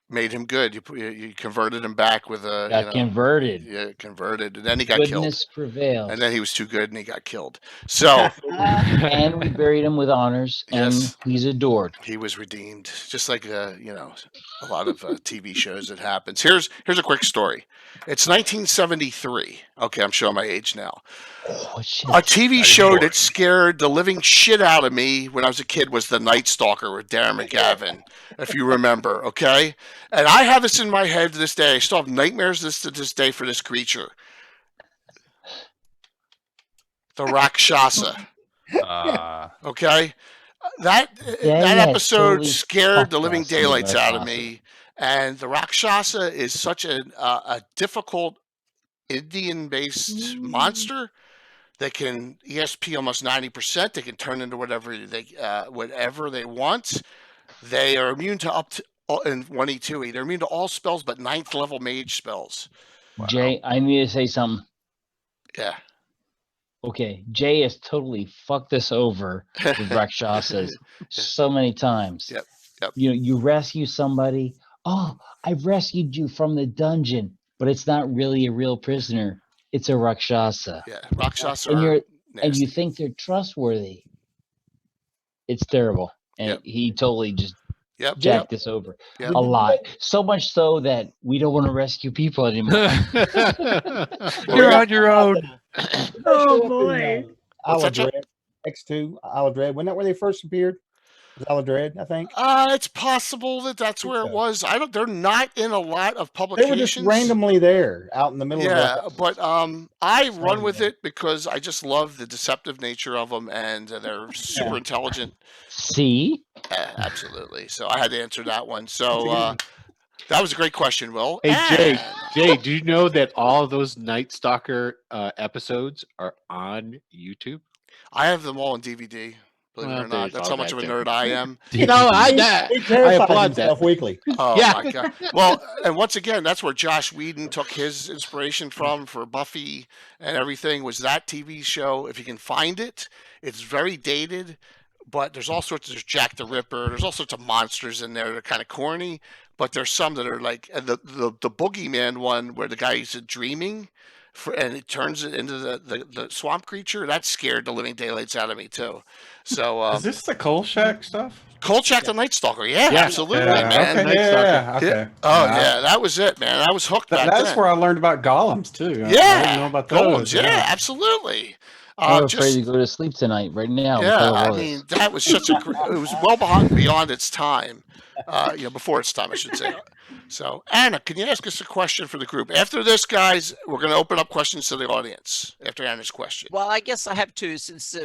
S2: Made him good. You converted him back with a
S9: Got converted.
S2: Yeah, converted, and then he got killed.
S9: Goodness prevails.
S2: And then he was too good, and he got killed. So,
S9: and we buried him with honors, and
S2: Yes.
S9: he's adored.
S2: he was redeemed, just like a lot of TV shows. It happens. Here's a quick story. It's 1973. Okay, I'm showing my age now.
S9: Oh shit!
S2: A TV show
S7: born.
S2: that scared the living shit out of me when I was a kid was The Night Stalker with Darren McGavin, if you remember, okay? And I have this in my head to this day. I still have nightmares to this day for this creature. The Rakshasa, okay? That
S9: Yeah,
S2: episode
S9: totally
S2: scared
S9: fucked
S2: the living
S9: us with
S2: daylights out of
S9: Rakshasa.
S2: me. And the Rakshasa is such a difficult Indian-based monster. They can ESP almost 90%. They can turn into whatever they want. They are immune to up to in 1E2E. They're immune to all spells but 9th level mage spells.
S9: Jay, I need to say something.
S2: Yeah.
S9: Okay, Jay has totally fucked us over with Rakshasas so many times.
S2: Yep.
S9: You rescue somebody. Oh, I've rescued you from the dungeon, but it's not really a real prisoner. It's a Rakshasa.
S2: Yeah. Rakshasa
S9: And
S2: are
S9: and you
S2: nasty.
S9: think they're trustworthy. It's terrible. And
S2: Yep.
S9: he totally just
S2: Yep.
S9: jacked us over
S2: Yep.
S9: a lot. So much so that we don't want to rescue people anymore.
S7: You're on your own.
S5: Oh boy.
S2: What's
S8: Isle
S2: that,
S8: of
S2: Chuck?
S8: Dread, X2, Isle of Dread. Wasn't that where they first appeared? Was Isle of Dread, I think.
S2: It's possible that's where it
S8: so.
S2: was. They're not in a lot of
S8: They
S2: publications.
S8: were just randomly there out in the middle
S2: Yeah,
S8: of
S2: but I run with
S8: Saturday.
S2: it because I just love the deceptive nature of them, and they're super
S8: Yeah.
S2: intelligent.
S9: See?
S2: Absolutely. So I had to answer that one.
S8: That's a
S2: So
S8: good one.
S2: that was a great question, Will.
S3: Hey Jay,
S2: And-
S3: Jay, do you know that all of those Night Stalker episodes are on YouTube?
S2: I have them all on DVD. Believe it
S3: Well,
S2: or not,
S3: there's
S2: that's
S3: all
S2: how much
S3: that
S2: of a
S3: there.
S2: nerd I am.
S3: You know,
S8: He terrifies
S3: applaud
S8: himself
S3: that.
S8: weekly.
S2: Oh
S3: Yeah.
S2: my god! Well, and once again, that's where Josh Whedon took his inspiration from for Buffy and everything. Was that TV show? If you can find it, it's very dated, but there's all sorts. There's Jack the Ripper. There's all sorts of monsters in there that are kind of corny, but there's some that are like and the Boogeyman one where the guy is dreaming. And it turns it into the swamp creature. That scared the living daylights out of me too. So
S4: Is this the Coal Shack stuff?
S2: Kolchak the Night Stalker, yeah,
S3: Yeah.
S2: absolutely,
S4: Yeah,
S2: man.
S4: okay,
S3: Night
S4: yeah,
S3: Stalker.
S4: okay.
S2: Oh yeah, that was it, man. I was hooked back
S4: That's
S2: then.
S4: where I learned about golems too. I
S2: Yeah,
S4: didn't know about
S2: golems,
S4: those.
S2: yeah, absolutely.
S9: I'm
S2: Just
S9: afraid to go to sleep tonight, right now.
S2: yeah,
S9: because of
S2: I
S9: all
S2: mean
S9: this.
S2: that was such a it was well beyond its time, before its time, I should say. So Anna, can you ask us a question for the group? After this, guys, we're going to open up questions to the audience after Anna's question.
S6: Well, I guess I have to, since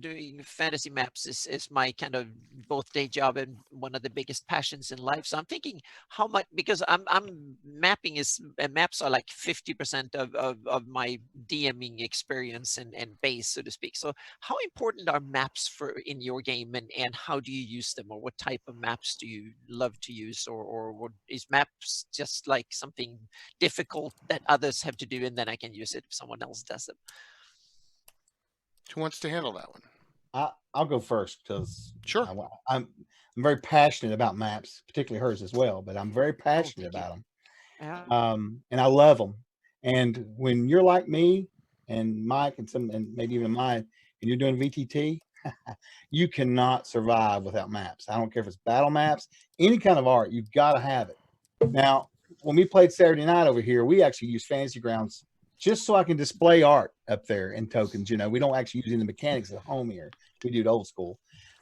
S6: doing fantasy maps is my kind of both day job and one of the biggest passions in life. So I'm thinking how much, because I'm mapping maps are like 50% of my DMing experience and base, so to speak. So how important are maps in your game, and how do you use them, or what type of maps do you love to use, or what is maps just like something difficult that others have to do and then I can use it if someone else does them?
S2: Who wants to handle that one?
S8: I'll go first because
S2: Sure.
S8: I'm very passionate about maps, particularly hers as well. But I'm very passionate
S6: thank you.
S8: about them.
S6: Yeah.
S8: And I love them. And when you're like me and Mike and maybe even mine, and you're doing VTT, you cannot survive without maps. I don't care if it's battle maps, any kind of art, you've got to have it. Now, when we played Saturday night over here, we actually used Fantasy Grounds just so I can display art up there in tokens. We don't actually use any mechanics at home here. We do it old school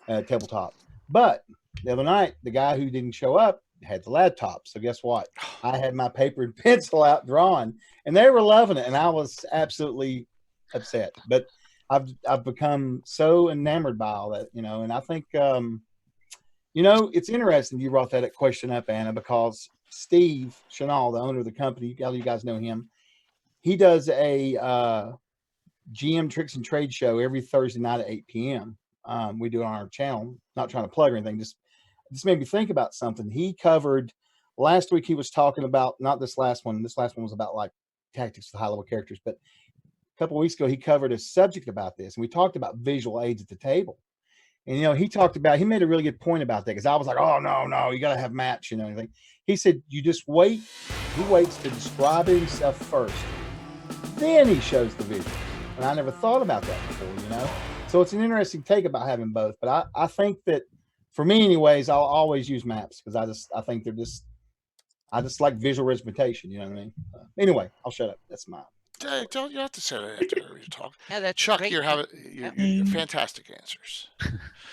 S8: tabletop. But the other night, the guy who didn't show up had the laptop. So guess what? I had my paper and pencil out drawing, and they were loving it, and I was absolutely upset. But I've become so enamored by all that, and I think it's interesting you brought that question up, Anna, because Steve Chanel, the owner of the company, you guys know him. He does a GM Tricks and Trade show every Thursday night at 8 p.m. We do it on our channel. Not trying to plug or anything, just made me think about something. He covered last week. He was talking about, not this last one. This last one was about like tactics with high level characters, but a couple of weeks ago he covered a subject about this, and we talked about visual aids at the table. And he made a really good point about that, because I was like, oh no, you got to have maps, anything. He said you just wait. He waits to describe it himself first, then he shows the visual. And I never thought about that before, So it's an interesting take about having both. But I think that, for me anyways, I'll always use maps, because I think I just like visual representation, you know what I mean? Anyway, I'll shut up. That's mine.
S2: Don't you have to say that after you talk?
S6: Yeah, that's
S2: Chuck,
S6: great.
S2: you're fantastic answers.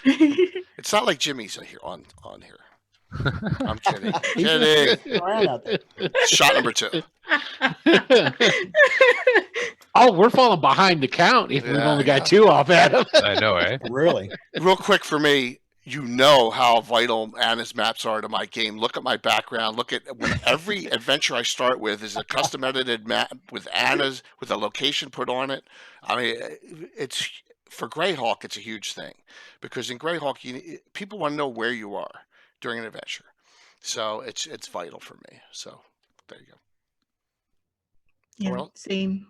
S2: It's not like Jimmy's here on here. I'm kidding. Shot number 2.
S3: Oh, we're falling behind the count if we've only got 2 off at him.
S7: I know, eh?
S8: Really?
S2: Real quick for me, how vital Anna's maps are to my game. Look at my background. Look at every adventure I start with is a custom edited map with Anna's, with a location put on it. I mean, it's for Greyhawk, it's a huge thing, because in Greyhawk, people want to know where you are during an adventure. So it's vital for me. So there you go.
S5: Yeah, same.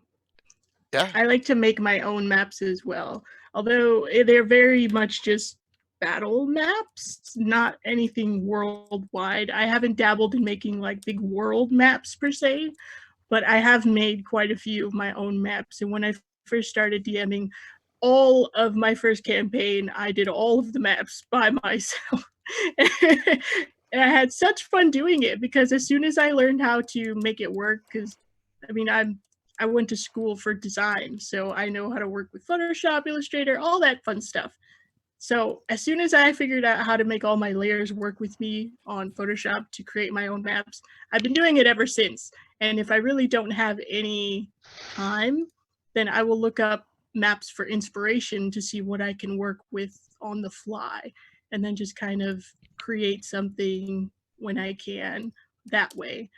S2: Yeah.
S5: I like to make my own maps as well, although they're very much just battle maps, not anything worldwide. I haven't dabbled in making like big world maps per se, but I have made quite a few of my own maps. And when I first started DMing, all of my first campaign, I did all of the maps by myself. And I had such fun doing it, because as soon as I learned how to make it work, because I went to school for design, so I know how to work with Photoshop, Illustrator, all that fun stuff. So as soon as I figured out how to make all my layers work with me on Photoshop to create my own maps, I've been doing it ever since. And if I really don't have any time, then I will look up maps for inspiration to see what I can work with on the fly, and then just kind of create something when I can that way.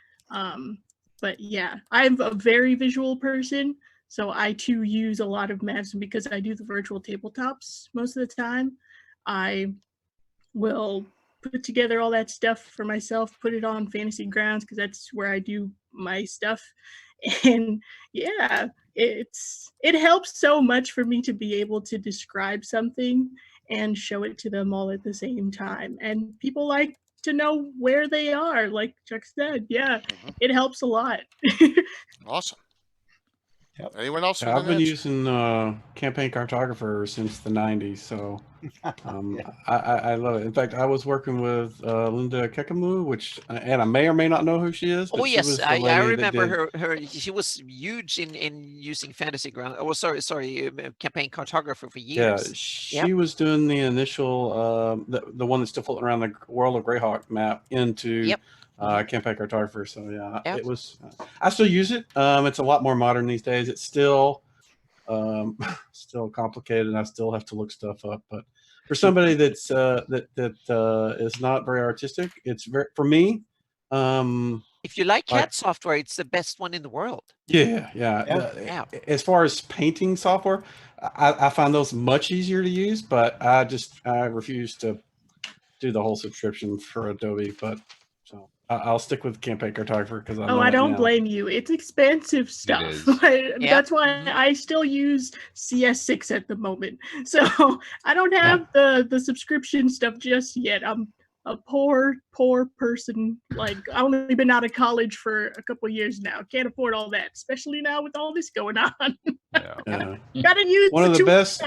S5: But yeah, I'm a very visual person, so I too use a lot of maps, and because I do the virtual tabletops most of the time, I will put together all that stuff for myself, put it on Fantasy Grounds, because that's where I do my stuff. And yeah, it helps so much for me to be able to describe something and show it to them all at the same time. And people like to know where they are, like Chuck said. Yeah, it helps a lot.
S2: Awesome.
S8: Yep.
S2: Anyone else?
S4: I've been using Campaign Cartographer since the 90s, so I love it. In fact, I was working with Linda Kekamu, which Anna may or may not know who she is.
S6: Oh
S4: she
S6: yes,
S4: was the
S6: I
S4: lady
S6: remember her. She was huge in using Fantasy Ground. Oh, sorry, Campaign Cartographer for years.
S4: Yeah, she was doing the initial, the one that's still floating around the World of Greyhawk map into Campaign Cartographer. So yeah, it was. I still use it. It's a lot more modern these days. It's still still complicated, and I still have to look stuff up. But for somebody that's is not very artistic, it's very, for me.
S6: If you like CAD software, it's the best one in the world.
S4: Yeah. As far as painting software, I find those much easier to use, but I refuse to do the whole subscription for Adobe. But so I'll stick with Campaign Cartographer because I
S5: don't blame you. It's expensive stuff. That's why I still use CS6 at the moment. So I don't have the subscription stuff just yet. I'm a poor person. Like, I've only been out of college for a couple of years now. Can't afford all that, especially now with all this going on. Gotta use
S4: one of the best.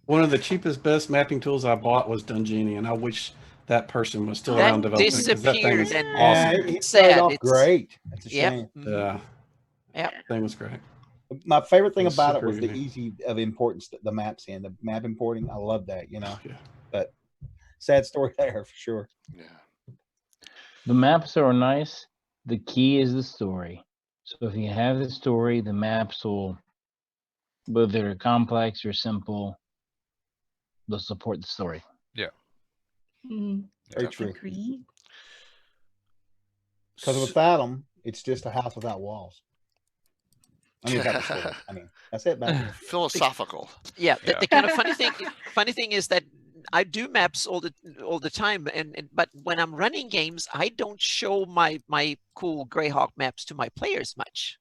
S4: One of the cheapest, best mapping tools I bought was Dungini, and I wish that person was still around developing. That thing was awesome.
S8: It started off great. That's a shame.
S4: Yeah. Thing was great.
S8: My favorite thing about it was the easy of importance, the maps and the map importing. I love that, But sad story there for sure.
S2: Yeah.
S9: The maps are nice. The key is the story. So if you have the story, the maps will, whether they're complex or simple, they'll support the story.
S7: Yeah.
S5: Mm,
S8: Very true.
S5: agree.
S8: Because without them, it's just a house without walls. I mean, without the story. I mean, that's it. Back.
S2: Philosophical.
S6: Yeah,
S7: Yeah.
S6: the kind of funny thing is that I do maps all the time, and but when I'm running games, I don't show my cool Greyhawk maps to my players much.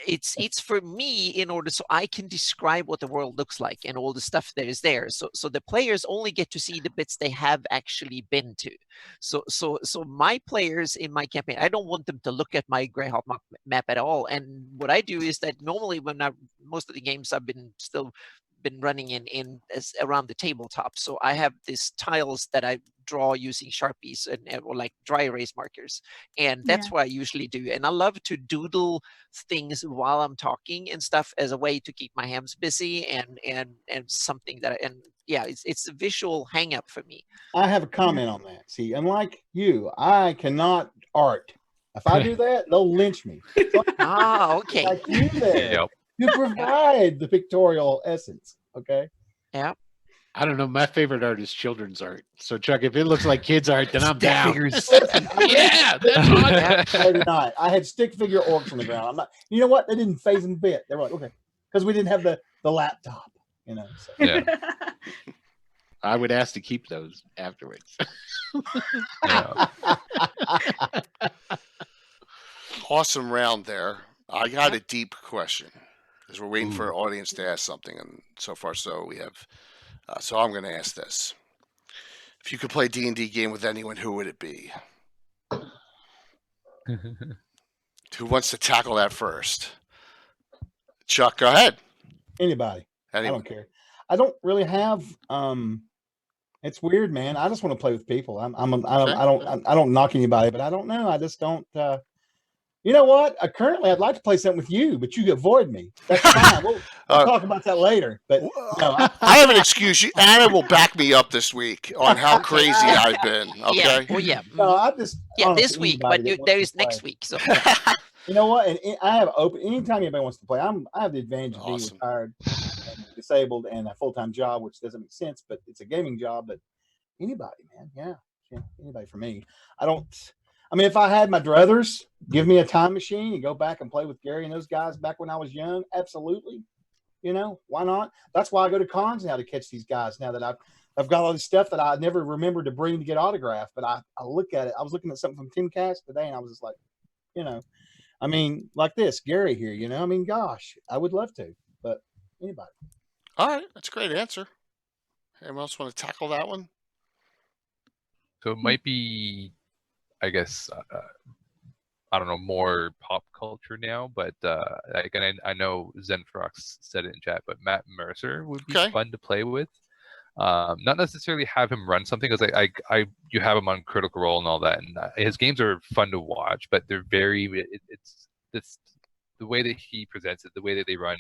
S6: It's for me in order so I can describe what the world looks like and all the stuff that is there. So the players only get to see the bits they have actually been to. So my players in my campaign, I don't want them to look at my Greyhawk map at all. And what I do is that normally when most of the games I've been running in around the tabletop. So I have these tiles that I draw using Sharpies or like dry erase markers. And that's what I usually do. And I love to doodle things while I'm talking and stuff as a way to keep my hands busy and something that, it's a visual hang up for me.
S8: I have a comment on that. See, unlike you, I cannot art. If I do that, they'll lynch me. So
S6: okay.
S8: like you there.
S7: Yep.
S8: You provide the pictorial essence. Okay.
S6: Yeah.
S3: I don't know. My favorite art is children's art. So Chuck, if it looks like kids art, then I'm down.
S8: Listen,
S3: Yeah, that's awesome.
S8: Friday night, I had stick figure orcs on the ground. I'm not. You know what? They didn't phase them a bit. They were like, okay, because we didn't have the laptop. You know. So.
S7: Yeah.
S3: I would ask to keep those afterwards.
S7: Yeah.
S2: Awesome round there. I got a deep question because we're waiting for our audience to ask something, and so far, so we have. So I'm going to ask this: if you could play D&D game with anyone, who would it be? Who wants to tackle that first? Chuck, go ahead.
S8: Anybody.
S2: Anyone.
S8: I don't care. I don't really have. It's weird, man. I just want to play with people. I don't knock anybody, but I don't know. I just don't. You know what? Currently, I'd like to play something with you, but you avoid me. That's fine. We'll talk about that later. But no,
S2: I have an excuse. Anna will back me up this week on how crazy I've been. Okay.
S6: Yeah. Well, yeah.
S8: no, I just
S6: This week, but there is next week. So.
S8: You know what? And I have open anytime anybody wants to play. I have the advantage of being retired, and disabled, and a full-time job, which doesn't make sense, but it's a gaming job. But anybody, man, yeah, anybody for me. I mean, if I had my druthers, give me a time machine and go back and play with Gary and those guys back when I was young. Absolutely. You know, why not? That's why I go to cons now to catch these guys. Now that I've got all this stuff that I never remembered to bring to get autographed, but I look at it. I was looking at something from Timcast today, and I was just like, you know, I mean, like this, Gary here, you know, I mean, gosh, I would love to, but anybody.
S2: All right. That's a great answer. Anyone else want to tackle that one?
S7: So it might be, I guess, I don't know, more pop culture now, but I know Zenfrox said it in chat, but Matt Mercer would be fun to play with. Not necessarily have him run something, because you have him on Critical Role and all that, and his games are fun to watch, but they're it's the way that he presents it, the way that they run.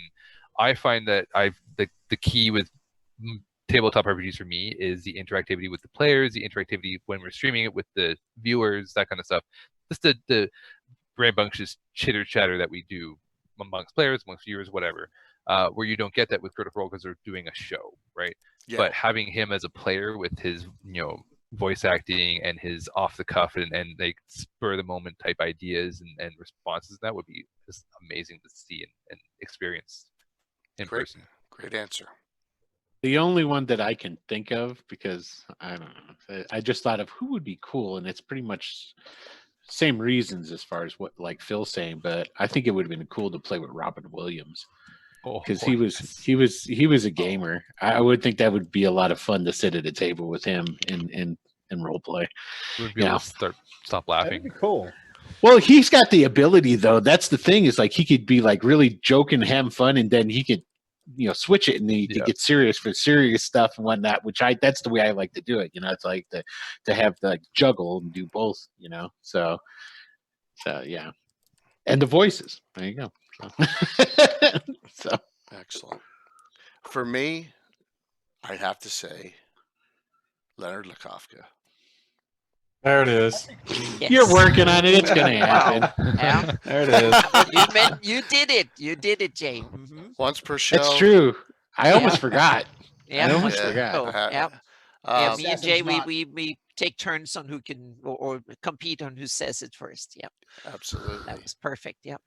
S7: I find that the key with tabletop RPGs for me is the interactivity with the players, the interactivity when we're streaming it with the viewers, that kind of stuff. Just the rambunctious chitter chatter that we do amongst players, amongst viewers, whatever, where you don't get that with Critical Role because they're doing a show, right? Yeah. But having him as a player with his, voice acting and his off the cuff and like spur of the moment type ideas and responses, that would be just amazing to see and experience in person.
S2: Great answer.
S3: The only one that I can think of, because I don't know, I just thought of who would be cool, and it's pretty much same reasons as far as what like Phil's saying, but I think it would have been cool to play with Robin Williams, because he was a gamer. I would think that would be a lot of fun to sit at a table with him and role play.
S7: Would be able to stop laughing.
S8: That'd be cool.
S3: Well, he's got the ability though. That's the thing, is like he could be like really joking, having fun, and then he could switch it and he get serious for serious stuff and whatnot, which that's the way I like to do it. It's like to have the juggle and do both, so yeah. And the voices, there you go. So
S2: excellent. For me, I'd have to say Leonard Lakofka.
S4: There it is.
S6: Yes.
S3: You're working on it. It's going to happen.
S6: Yeah.
S4: There it is.
S6: You did it. You did it, Jay. Mm-hmm.
S2: Once per show.
S3: That's true. I almost
S6: Yeah.
S3: forgot.
S6: Yeah.
S3: I almost
S6: once
S3: forgot.
S6: per show. Yeah.
S2: Um,
S6: Me and Jay,
S8: Assassin's
S6: we take turns on who can or compete on who says it first. Yep.
S2: Absolutely.
S6: That was perfect. Yep.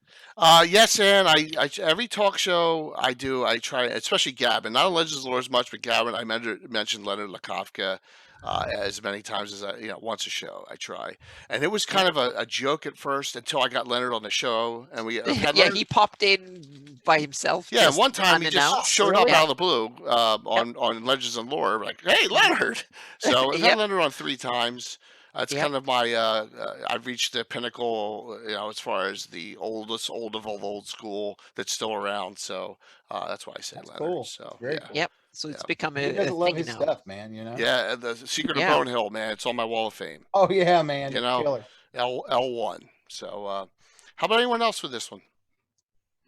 S2: Yes, and I every talk show I do, I try, especially Gabbin. Not on Legends of Lore as much, but Gabbin. I mentioned Leonard Lakofka as many times as once a show. I try, and it was kind of a joke at first until I got Leonard on the show, and we had
S6: Yeah,
S2: Leonard,
S6: he popped in by himself.
S2: yeah,
S6: just
S2: one time he just
S6: unannounced.
S2: showed up
S6: Yeah.
S2: out of the blue on Legends and Lore, like, "Hey, Leonard!" So I've had
S6: Yep.
S2: Leonard on 3 times. It's
S6: Yep.
S2: kind of my I've reached the pinnacle, as far as the old of old school that's still around. So that's why I say
S8: That's
S2: Leonard.
S8: cool.
S2: So
S8: Very
S2: yeah,
S8: cool.
S6: Yep. So it's
S2: Yeah.
S6: become
S8: Who
S6: a
S8: doesn't love
S6: thing
S8: his
S6: now.
S8: stuff, man? You know.
S2: yeah. The Secret
S6: Yeah.
S2: of Bonehill, man, it's on my wall of fame.
S8: Oh yeah, man.
S2: You know,
S8: Killer.
S2: L1. So how about anyone else with this one?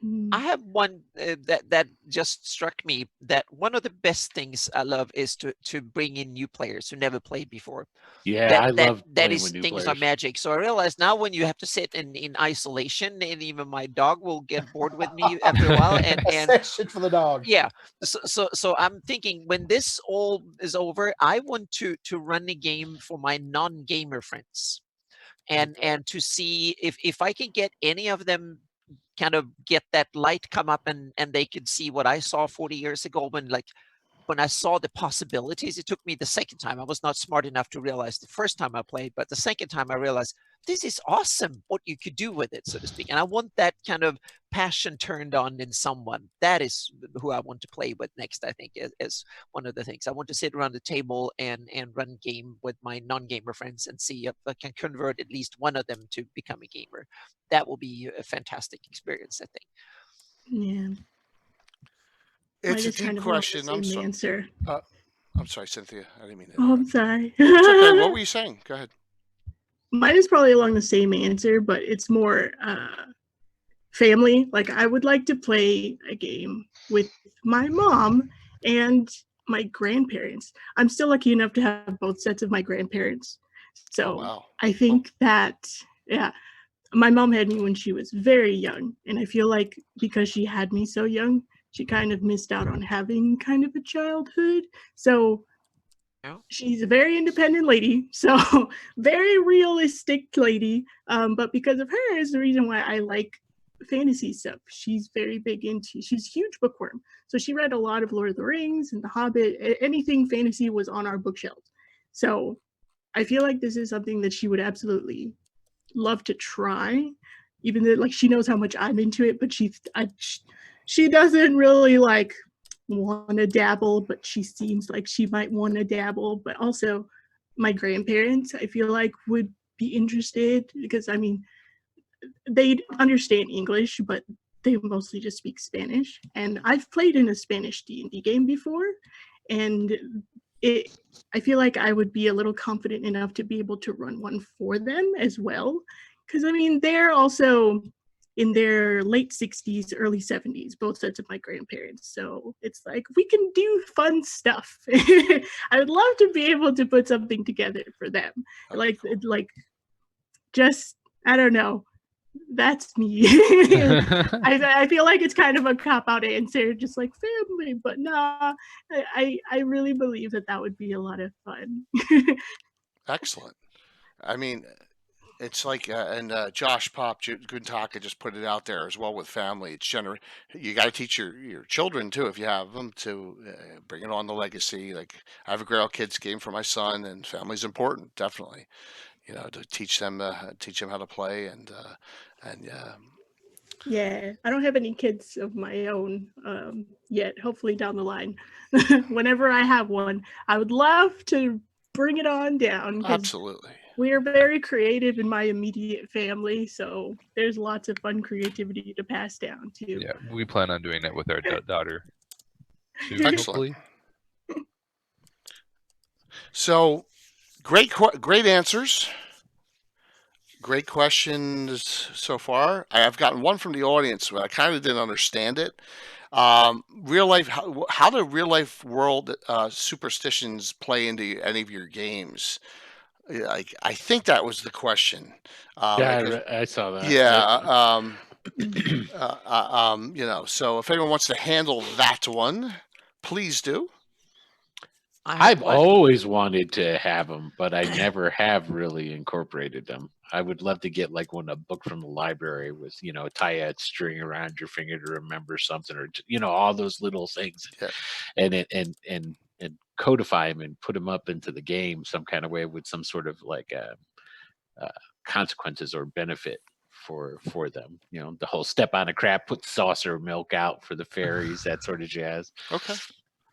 S5: Mm.
S6: I have one that just struck me, that one of the best things I love is to bring in new players who never played before.
S3: Yeah, I love
S6: that
S3: playing
S6: is
S3: with new
S6: things
S3: players.
S6: are magic. So I realize now when you have to sit in isolation, and even my dog will get bored with me after a while.
S8: A
S6: And
S8: section for the dog.
S6: yeah, so I'm thinking when this all is over, I want to run a game for my non-gamer friends, and to see if I can get any of them kind of get that light come up, and they could see what I saw 40 years ago when I saw the possibilities. It took me the second time. I was not smart enough to realize the first time I played, but the second time I realized this is awesome what you could do with it, so to speak. And I want that kind of passion turned on in someone. That is who I want to play with next, I think, is one of the things. I want to sit around the table and run game with my non-gamer friends and see if I can convert at least one of them to become a gamer. That will be a fantastic experience, I think.
S5: Yeah.
S2: It's
S5: Mine
S2: a
S5: is kind
S2: deep
S5: of along the
S2: question. I'm
S5: same
S2: sorry.
S5: answer.
S2: I'm sorry, Cynthia. I didn't mean to.
S5: Oh, I'm
S2: interrupt.
S5: sorry.
S2: It's okay. What were you saying? Go ahead.
S5: Mine is probably along the same answer, but it's more family. Like, I would like to play a game with my mom and my grandparents. I'm still lucky enough to have both sets of my grandparents. So
S2: Wow.
S5: I think that, yeah, my mom had me when she was very young. And I feel like because she had me so young, she kind of missed out on having kind of a childhood. So she's a very independent lady, so very realistic lady. But because of her is the reason why I like fantasy stuff. She's very big into, she's a huge bookworm. So she read a lot of Lord of the Rings and The Hobbit. Anything fantasy was on our bookshelves. So I feel like this is something that she would absolutely love to try, even though like she knows how much I'm into it, but she doesn't really like want to dabble, but she seems like she might want to dabble. But also my grandparents, I feel like, would be interested, because I mean, they understand English, but they mostly just speak Spanish. And I've played in a Spanish D&D game before, and I feel like I would be a little confident enough to be able to run one for them as well. Because I mean, they're also in their late 60s, early 70s, both sets of my grandparents. So it's like, we can do fun stuff. I would love to be able to put something together for them. Like just, I don't know. That's me. I feel like it's kind of a cop-out answer, just like family, but nah, I really believe that would be a lot of fun.
S2: Excellent. I mean, it's like, and Josh Pop Guntaka just put it out there as well with family. It's you got to teach your children too, if you have them, to bring it on the legacy. Like, I have a Grail Kids game for my son, and family's important, definitely. You know, to teach them how to play, and
S5: yeah, I don't have any kids of my own yet. Hopefully down the line, whenever I have one, I would love to bring it on down.
S2: Absolutely.
S5: We are very creative in my immediate family, so there's lots of fun creativity to pass down too.
S7: Yeah, we plan on doing that with our daughter too,
S2: Excellent.
S7: hopefully.
S2: So, great answers. Great questions so far. I've gotten one from the audience, but I kind of didn't understand it. Real life, how do real life world superstitions play into any of your games? Like, I think that was the question.
S3: I saw that.
S2: Yeah. So if anyone wants to handle that one, please do.
S3: I've always wanted to have them, but I never have really incorporated them. I would love to get like a book from the library with, tie a string around your finger to remember something, or all those little things, and codify them and put them up into the game some kind of way with some sort of like consequences or benefit for them. The whole step on a crab, put the saucer of milk out for the fairies, that sort of jazz.
S2: Okay.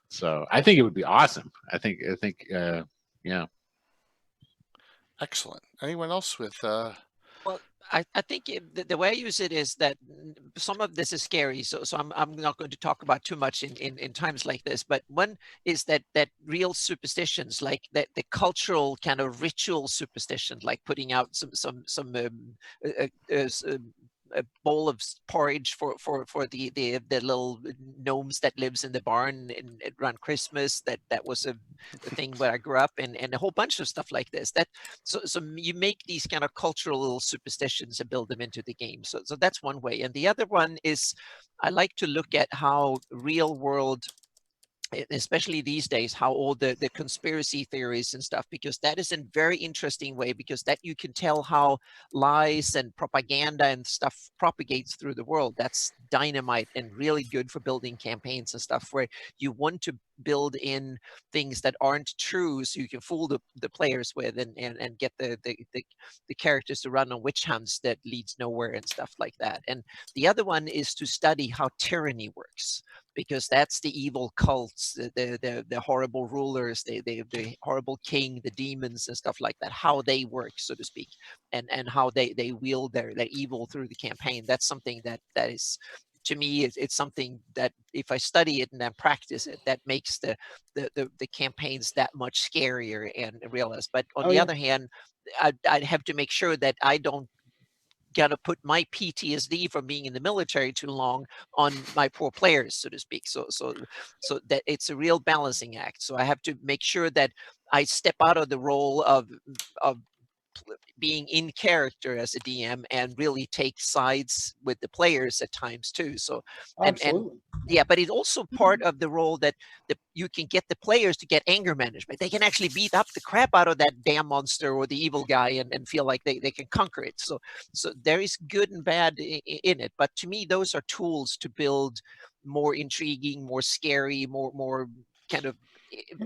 S3: So I think it would be awesome. I think, yeah.
S2: Excellent. Anyone else with?
S6: Well, I think the way I use it is that some of this is scary, so I'm not going to talk about too much in times like this. But one is that real superstitions, like the cultural kind of ritual superstition, like putting out some a bowl of porridge for the little gnomes that lives in the barn around Christmas. That was a thing where I grew up, and a whole bunch of stuff like this. So you make these kind of cultural superstitions and build them into the game. So that's one way. And the other one is I like to look at how real world, especially these days, how all the conspiracy theories and stuff, because that is a very interesting way, because that you can tell how lies and propaganda and stuff propagates through the world. That's dynamite and really good for building campaigns and stuff, where you want to build in things that aren't true, so you can fool the players with and get the characters to run on witch hunts that leads nowhere and stuff like that. And the other one is to study how tyranny works, because that's the evil cults, the horrible rulers, the horrible king, the demons and stuff like that, how they work, so to speak, and how they wield their evil through the campaign. That's something that is, to me, it's something that if I study it and then practice it, that makes the campaigns that much scarier and realize. But on the other hand, I'd have to make sure that I don't gonna put my PTSD from being in the military too long on my poor players, so to speak. So that it's a real balancing act. So I have to make sure that I step out of the role of being in character as a DM and really take sides with the players at times too. So and yeah, but it's also part of the role that you can get the players to get anger management. They can actually beat up the crap out of that damn monster or the evil guy and feel like they can conquer it. So there is good and bad in it. But to me, those are tools to build more intriguing, more scary, more kind of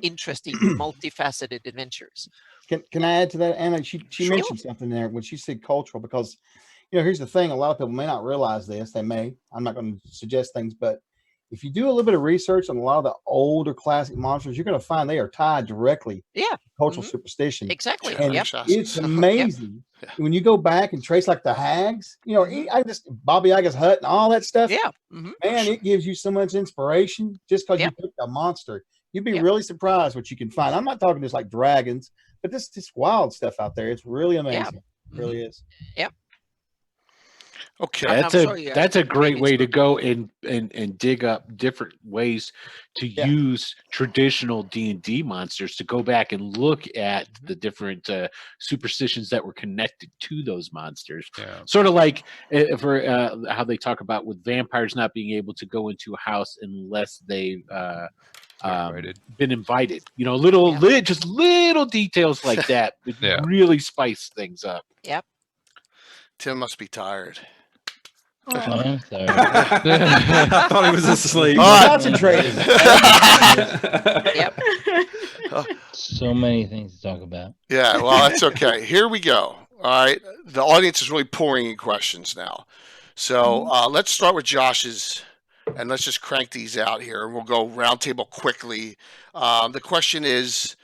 S6: interesting, multifaceted adventures.
S8: Can I add to that, Anna? She mentioned something there when she said cultural, because here's the thing: a lot of people may not realize this. They may. I'm not going to suggest things, but if you do a little bit of research on a lot of the older classic monsters, you're going to find they are tied directly to cultural superstition.
S6: Exactly.
S8: And it's amazing when you go back and trace like the hags. I just Bobby Yaga's hut and all that stuff.
S6: Yeah.
S8: Man, it gives you so much inspiration just because you picked a monster. You'd be really surprised what you can find. I'm not talking just like dragons, but this wild stuff out there. It's really amazing. It really is.
S6: Yep.
S2: Okay.
S3: That's a great way to go and dig up different ways to use traditional D&D monsters, to go back and look at the different superstitions that were connected to those monsters. Sort of like for how they talk about with vampires not being able to go into a house unless they've been invited. Just little details like that that really spice things up.
S6: Yep.
S2: Tim must be tired.
S9: I'm sorry.
S4: I thought he was asleep.
S8: Concentrating.
S6: Yep.
S9: So many things to talk about.
S2: Yeah, well, that's okay. Here we go. All right. The audience is really pouring in questions now. So let's start with Josh's, and let's just crank these out here, and we'll go roundtable quickly. The question is,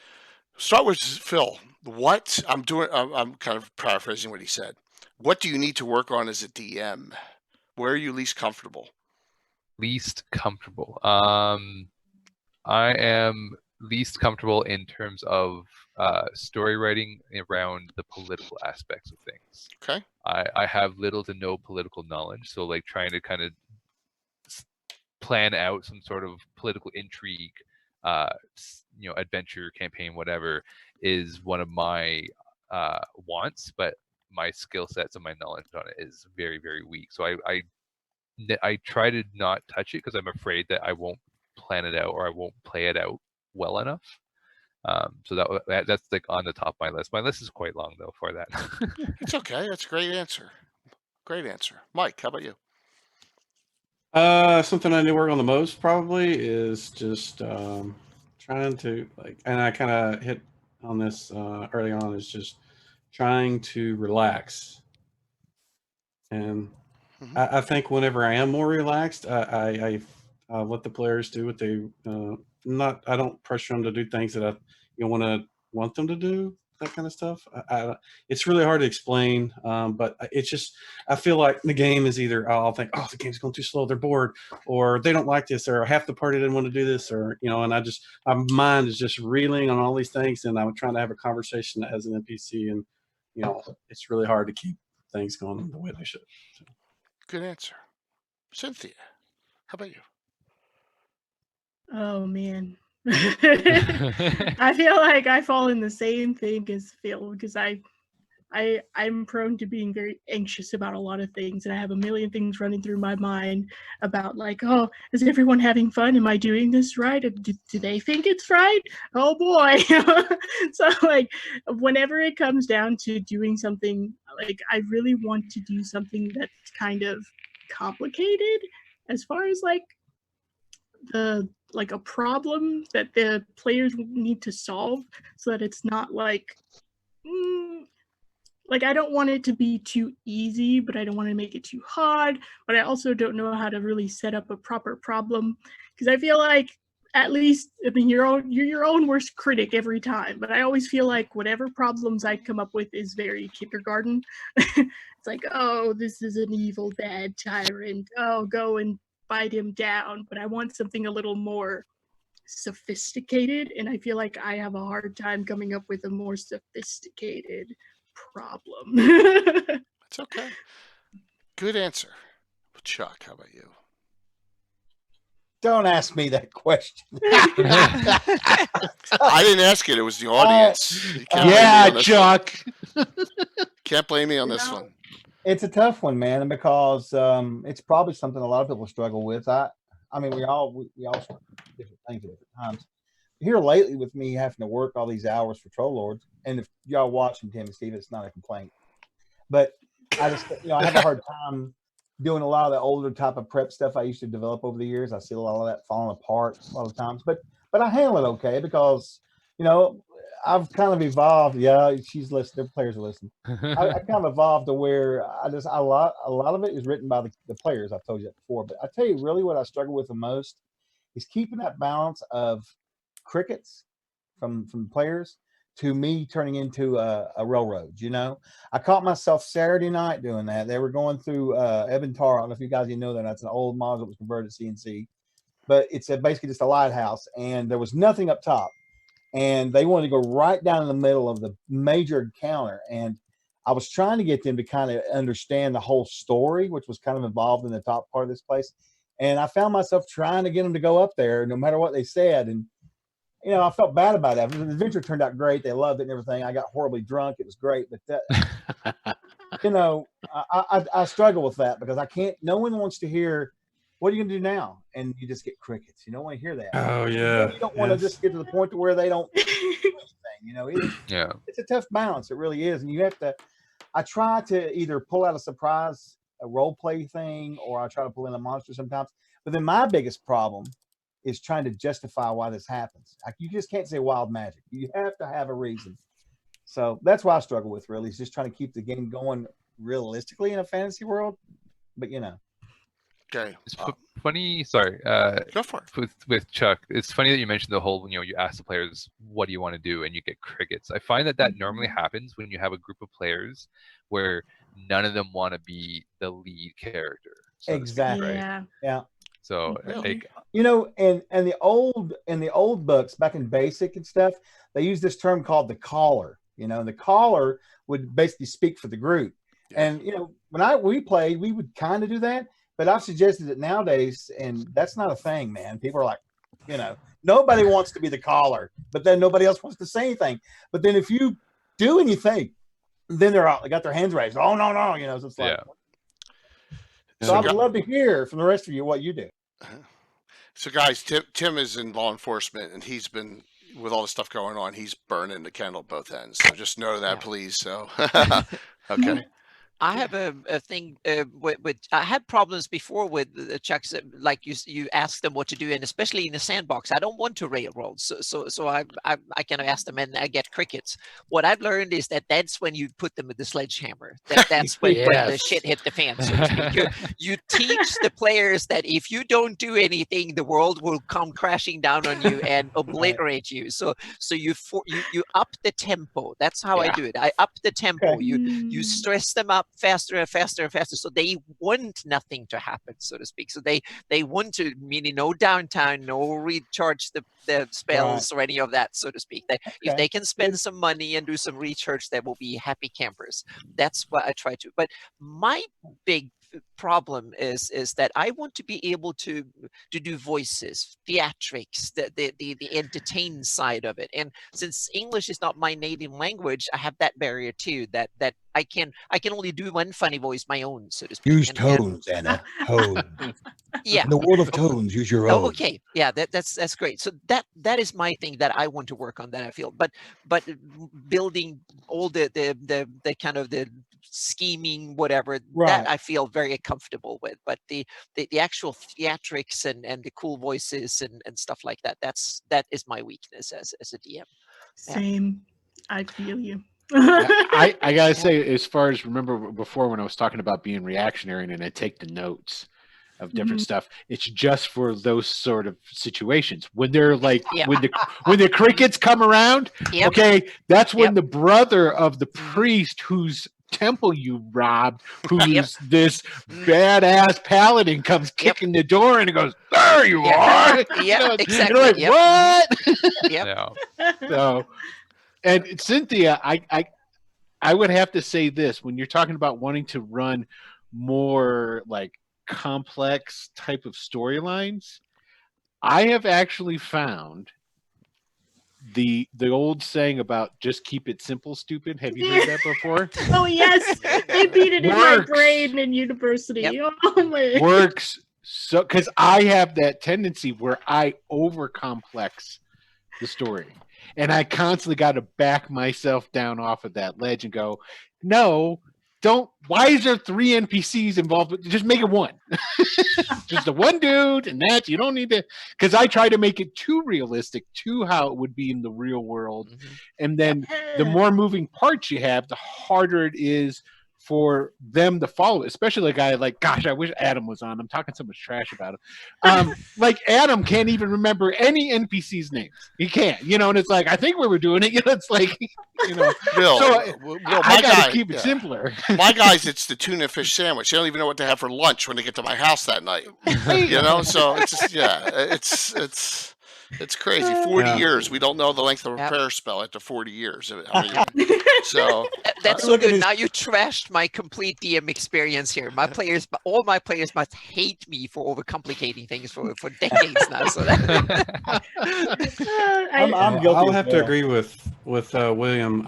S2: start with Phil. I'm kind of paraphrasing what he said. What do you need to work on as a DM? Where are you least comfortable?
S7: Least comfortable. I am least comfortable in terms of story writing around the political aspects of things.
S2: Okay.
S7: I have little to no political knowledge, so like trying to kind of plan out some sort of political intrigue, adventure campaign, whatever, is one of my wants, but my skill sets and my knowledge on it is very, very weak. So I try to not touch it because I'm afraid that I won't plan it out or I won't play it out well enough. So that's like on the top of my list. My list is quite long though for that.
S2: It's okay. That's a great answer. Great answer. Mike, how about you?
S4: Something I need to work on the most probably is just trying to and I kind of hit on this early on, is just trying to relax. And I think whenever I am more relaxed, I let the players do what they I don't pressure them to do things that I want them to do, that kind of stuff. It's really hard to explain, but it's just, I feel like the game is either I'll think, oh, the game's going too slow, they're bored, or they don't like this, or half the party didn't want to do this, or and I just, my mind is just reeling on all these things, and I'm trying to have a conversation as an NPC, and it's really hard to keep things going the way they should. So.
S2: Good answer. Cynthia, how about you?
S5: Oh man. I feel like I fall in the same thing as Phil, because I'm prone to being very anxious about a lot of things, and I have a million things running through my mind about like, oh, is everyone having fun? Am I doing this right? Do they think it's right? Oh boy. So like whenever it comes down to doing something, like I really want to do something that's kind of complicated as far as like a problem that the players need to solve, so that it's not like I don't want it to be too easy, but I don't want to make it too hard, but I also don't know how to really set up a proper problem, because I feel like, at least, I mean, you're your own worst critic every time, but I always feel like whatever problems I come up with is very kindergarten. It's like, oh, this is an evil bad tyrant, oh, go and fight him down, but I want something a little more sophisticated, and I feel like I have a hard time coming up with a more sophisticated problem.
S2: It's okay. Good answer. Chuck, how about you?
S8: Don't ask me that question.
S2: I didn't ask it. It was the audience.
S3: Chuck.
S2: Can't blame me on this one.
S8: It's a tough one, man, because it's probably something a lot of people struggle with. I mean, we all struggle with different things at different times. Here lately, with me having to work all these hours for Troll Lords, and if y'all watching Tim and Steve, it's not a complaint. But I just, I have a hard time doing a lot of the older type of prep stuff I used to develop over the years. I see a lot of that falling apart a lot of times, but I handle it okay because, I've kind of evolved. Yeah, she's listening. The players are listening. I kind of evolved to where a lot of it is written by the players. I've told you that before, but I tell you really what I struggle with the most is keeping that balance of crickets from players to me turning into a railroad. I caught myself Saturday night doing that. They were going through Ebentar. I don't know if you guys know that. That's an old model that was converted to CNC, but it's basically just a lighthouse, and there was nothing up top. And they wanted to go right down in the middle of the major encounter. And I was trying to get them to kind of understand the whole story, which was kind of involved in the top part of this place. And I found myself trying to get them to go up there no matter what they said. And, I felt bad about that. The adventure turned out great. They loved it and everything. I got horribly drunk. It was great. But, I struggle with that because no one wants to hear, what are you going to do now? And you just get crickets. You don't want to hear that.
S4: Oh, yeah.
S8: You don't want to just get to the point to where they don't do anything. It's a tough balance. It really is. And you have to, I try to either pull out a surprise, a role play thing, or I try to pull in a monster sometimes. But then my biggest problem is trying to justify why this happens. You just can't say wild magic. You have to have a reason. So that's what I struggle with, really, is just trying to keep the game going realistically in a fantasy world. But,
S2: Okay.
S7: It's funny. Sorry.
S2: Go for it.
S7: With Chuck, it's funny that you mentioned the whole. You ask the players, "What do you want to do?" and you get crickets. I find that normally happens when you have a group of players where none of them want to be the lead character. So
S8: exactly.
S7: Speak, right?
S5: Yeah.
S7: So
S5: Really?
S8: You know, and the old books back in basic and stuff, they use this term called the caller. You know, and the caller would basically speak for the group.
S2: Yeah.
S8: And you know, when we played, we would kind of do that, but I've suggested it nowadays, and that's not a thing, man. People are like, you know, nobody wants to be the caller, but then nobody else wants to say anything. But then if you do anything, then they got their hands raised. Oh no, you know, so it's like. So I would love to hear from the rest of you what you do.
S2: So guys, Tim is in law enforcement, and he's been, with all the stuff going on, he's burning the candle at both ends. So just know that, please. So, okay.
S6: I have a thing with I had problems before with the checks, like you ask them what to do, and especially in the sandbox. I don't want to railroad, so I kind of ask them, and I get crickets. What I've learned is that's when you put them with the sledgehammer. That's when the shit hit the fan. So to speak. You teach the players that if you don't do anything, the world will come crashing down on you and obliterate you. So you up the tempo. That's how I do it. I up the tempo.
S8: Okay.
S6: You stress them up faster and faster and faster, so they want nothing to happen, so to speak. So they want to, meaning no downtime, no recharge the spells or any of that, so to speak. If they can spend some money and do some research, they will be happy campers. That's what I try to. But my big problem is that I want to be able to do voices, theatrics, the entertain side of it. And since English is not my native language, I have that barrier too, that I can only do one funny voice, my own, so to speak.
S8: Use tones, Anna. Tones.
S6: Yeah.
S8: In the world of tones, use your own.
S6: Oh, okay. Yeah, that's great. So that is my thing that I want to work on, that I feel. But building all the kind of the scheming, whatever, that I feel very comfortable with. But the actual theatrics and the cool voices and stuff like that, that is my weakness as a DM.
S5: Same. I feel you.
S3: I gotta say, as far as, remember before when I was talking about being reactionary and I take the notes of different stuff, it's just for those sort of situations when they're like when the crickets come around. Okay, that's when the brother of the priest whose temple you robbed, who's this badass paladin, comes kicking the door and it goes, there you are.
S6: Yeah, exactly.
S3: You're like, what?
S6: Yep.
S3: So, and Cynthia, I would have to say this, when you're talking about wanting to run more like complex type of storylines, I have actually found the old saying about just keep it simple, stupid. Have you heard that before?
S5: Oh yes, they beat it in my brain in university. Oh my.
S3: Works so, because I have that tendency where I over complex the story, and I constantly got to back myself down off of that ledge and go, no, don't. Why is there 3 NPCs involved? Just make it one. Just the one dude, and that you don't need to. Because I try to make it too realistic to how it would be in the real world, and then the more moving parts you have, the harder it is for them to follow it. Especially a guy like, gosh, I wish Adam was on. I'm talking so much trash about him. Like Adam can't even remember any NPC's names. He can't, and it's like, I think we were doing it. It's like,
S2: Bill,
S3: so
S2: my
S3: I gotta
S2: guy,
S3: keep it simpler.
S2: My guys, it's the tuna fish sandwich. They don't even know what to have for lunch when they get to my house that night. So it's just, it's crazy. 40 years. We don't know the length of a prayer spell after 40 years. So
S6: that's so good. Now you trashed my complete DM experience here. All my players must hate me for overcomplicating things for decades now. So
S8: I'm guilty.
S4: I'll have to agree with William.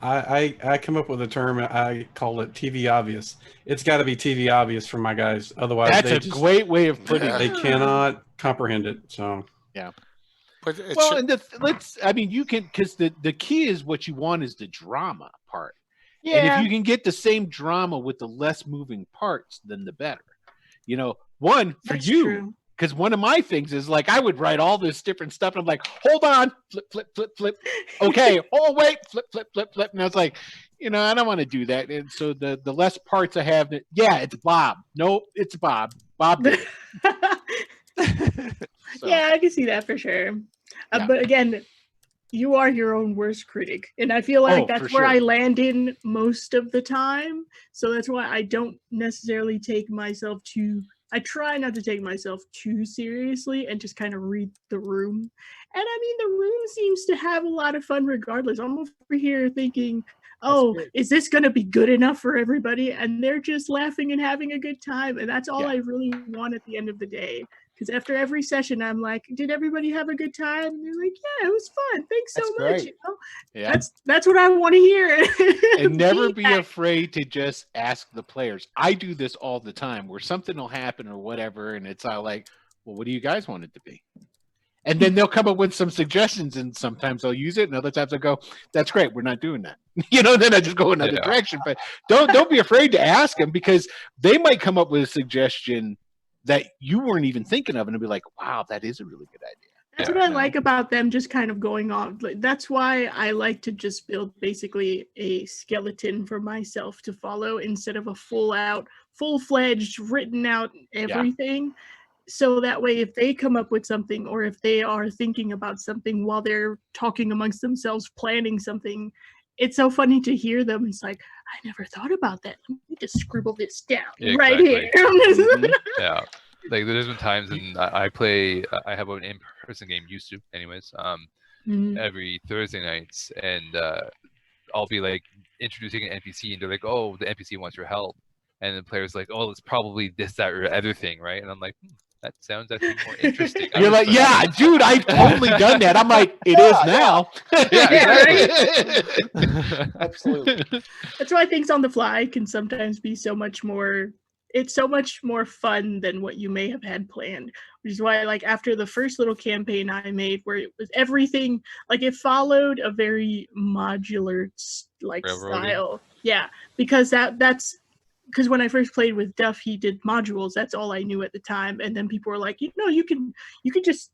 S4: I come up with a term. I call it TV obvious. It's got to be TV obvious for my guys. Otherwise,
S3: that's a great way of putting it.
S4: They cannot comprehend it. So
S3: yeah.
S2: But
S3: you can, because the key is what you want is the drama part.
S5: Yeah.
S3: And if you can get the same drama with the less moving parts, then the better. One for
S5: That's
S3: you,
S5: true.
S3: because one of my things is like I would write all this different stuff, and I'm like, hold on, flip. Okay, oh wait, flip, and I was like, I don't want to do that. And so the less parts I have, it's Bob. No, it's Bob. Bob did it. So.
S5: Yeah, I can see that for sure. But again, you are your own worst critic, and I feel like that's where I land in most of the time. So that's why I don't necessarily take myself too I try not to take myself too seriously and just kind of read the room. And I mean, the room seems to have a lot of fun regardless. I'm over here thinking, oh,
S8: good.
S5: is this going to be good enough for everybody? And they're just laughing and having a good time. And that's all I really want at the end of the day. Because after every session, I'm like, did everybody have a good time? And they're like, yeah, it was fun. Thanks so
S8: That's
S5: much.
S8: great.
S5: You know?
S3: Yeah.
S5: That's what I want to hear.
S3: And never be
S5: Feedback.
S3: afraid to just ask the players. I do this all the time where something will happen or whatever, and it's all like, well, what do you guys want it to be? And then they'll come up with some suggestions, and sometimes I'll use it, and other times I'll go, that's great, we're not doing that. Then I just go another direction. But don't be afraid to ask them, because they might come up with a suggestion that you weren't even thinking of, and it'll be like, wow, that is a really good idea.
S5: That's what I like about them just kind of going on. That's why I like to just build basically a skeleton for myself to follow instead of a full-fledged, written out everything. So that way, if they come up with something or if they are thinking about something while they're talking amongst themselves, planning something, it's so funny to hear them. It's like, I never thought about that. Let me just scribble this down right here.
S7: Yeah. Like there's been times and I have an in-person game, used to anyways, every Thursday nights, and I'll be like introducing an NPC and they're like, oh, the NPC wants your help, and the player's like, oh, it's probably this, that, or other thing, right? And I'm like, that sounds actually more interesting.
S3: You're like, yeah, dude, I've totally done that. I'm like, it is now.
S5: Right?
S8: Absolutely.
S5: That's why things on the fly can sometimes be so much more. It's so much more fun than what you may have had planned, which is why, like, after the first little campaign I made where it was everything, like, it followed a very modular, like, style. Yeah, because that's because when I first played with Duff, he did modules. That's all I knew at the time. And then people were like, you can just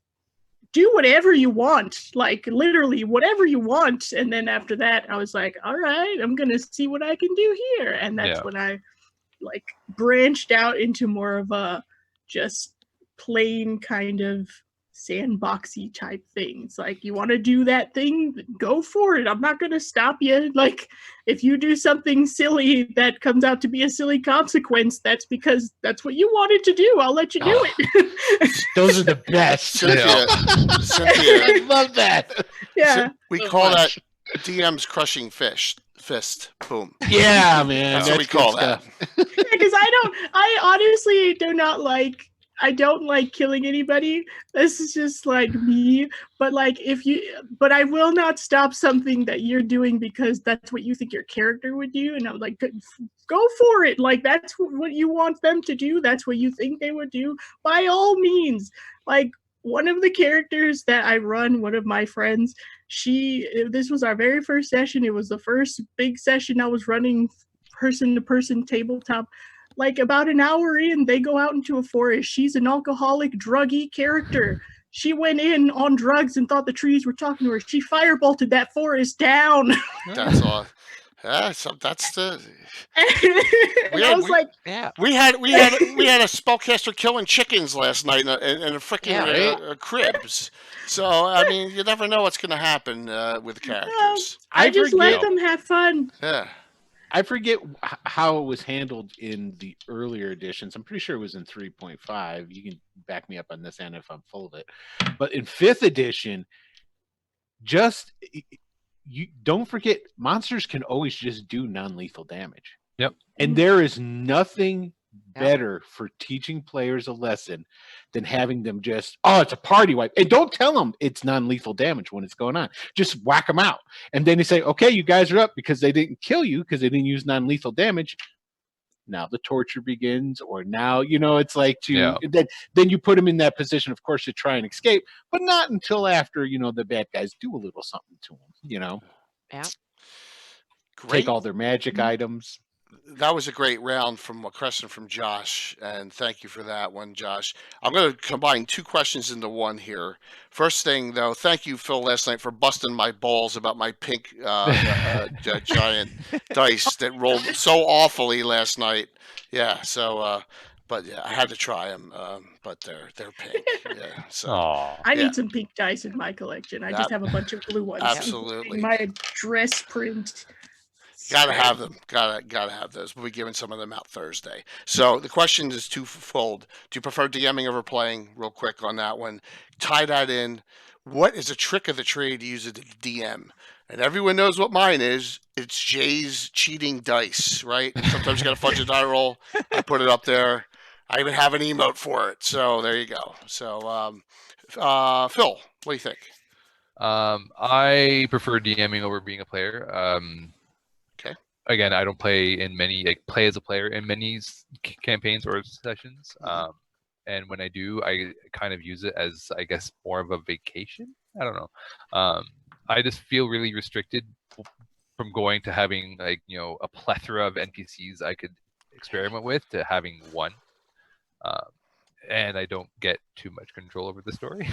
S5: do whatever you want, like literally whatever you want. And then after that, I was like, all right, I'm going to see what I can do here. And that's when I like branched out into more of a just plain kind of sandboxy type things. Like, you want to do that thing, go for it. I'm not going to stop you. Like, if you do something silly that comes out to be a silly consequence, that's because that's what you wanted to do. I'll let you do it.
S3: Those are the best.
S2: Cynthia,
S3: I love that.
S5: Yeah.
S2: We call that DM's crushing fist. Boom.
S3: Yeah, man.
S2: That's what we call that.
S5: Because I honestly do not like, I don't like killing anybody. This is just like me. But like, but I will not stop something that you're doing because that's what you think your character would do. And I'm like, go for it. Like, that's what you want them to do. That's what you think they would do. By all means. Like, one of the characters that I run, one of my friends, this was our very first session. It was the first big session I was running person-to-person tabletop. Like, about an hour in, they go out into a forest. She's an alcoholic, druggy character. She went in on drugs and thought the trees were talking to her. She firebolted that forest down.
S2: That's all. Yeah, so that's the. We had a spellcaster killing chickens last night in a freaking cribs. So I mean, you never know what's going to happen with the characters.
S5: I just let them have fun.
S2: Yeah.
S3: I forget how it was handled in the earlier editions. I'm pretty sure it was in 3.5. You can back me up on this, Anna, if I'm full of it. But in 5th edition, you don't forget, monsters can always just do non-lethal damage.
S7: Yep.
S3: And there is nothing better for teaching players a lesson than having them just, it's a party wipe. And don't tell them it's non-lethal damage when it's going on. Just whack them out. And then you say, okay, you guys are up because they didn't kill you because they didn't use non-lethal damage. Now the torture begins, or now, it's like then you put them in that position, of course, to try and escape, but not until after, the bad guys do a little something to them,
S6: Yeah.
S3: Take all their magic items.
S2: That was a great round from a question from Josh, and thank you for that one, Josh. I'm going to combine two questions into one here. First thing, though, thank you, Phil, last night for busting my balls about my pink giant dice that rolled so awfully last night. Yeah, so, but yeah, I had to try them, but they're pink. Yeah, so
S5: I need some pink dice in my collection. I just have a bunch of blue ones.
S2: Absolutely.
S5: My dress print
S2: Gotta have them. Gotta have those. We'll be giving some of them out Thursday. So the question is twofold. Do you prefer DMing over playing? Real quick on that one. Tie that in. What is a trick of the trade to use it at DM? And everyone knows what mine is. It's Jay's cheating dice, right? Sometimes you got to fudge a die roll. I put it up there. I even have an emote for it. So there you go. So, Phil, what do you think?
S7: I prefer DMing over being a player.
S2: Okay.
S7: Again, I don't play in many, play as a player in many campaigns or sessions. And when I do, I kind of use it as, I guess, more of a vacation. I don't know. I just feel really restricted from going to having a plethora of NPCs I could experiment with to having one. And I don't get too much control over the story.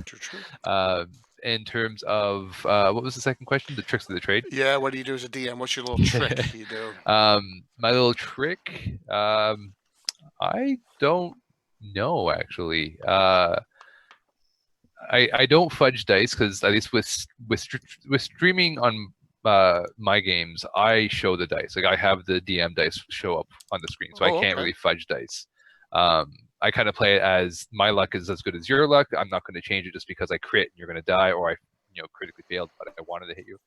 S2: True.
S7: In terms of what was the second question? The tricks of the trade.
S2: Yeah, what do you do as a DM? What's your little trick you do?
S7: My little trick. I don't know actually. I don't fudge dice because at least with streaming on my games, I show the dice. Like I have the DM dice show up on the screen, so I can't really fudge dice. I kind of play it as my luck is as good as your luck. I'm not going to change it just because I crit and you're going to die, or I critically failed, but I wanted to hit you.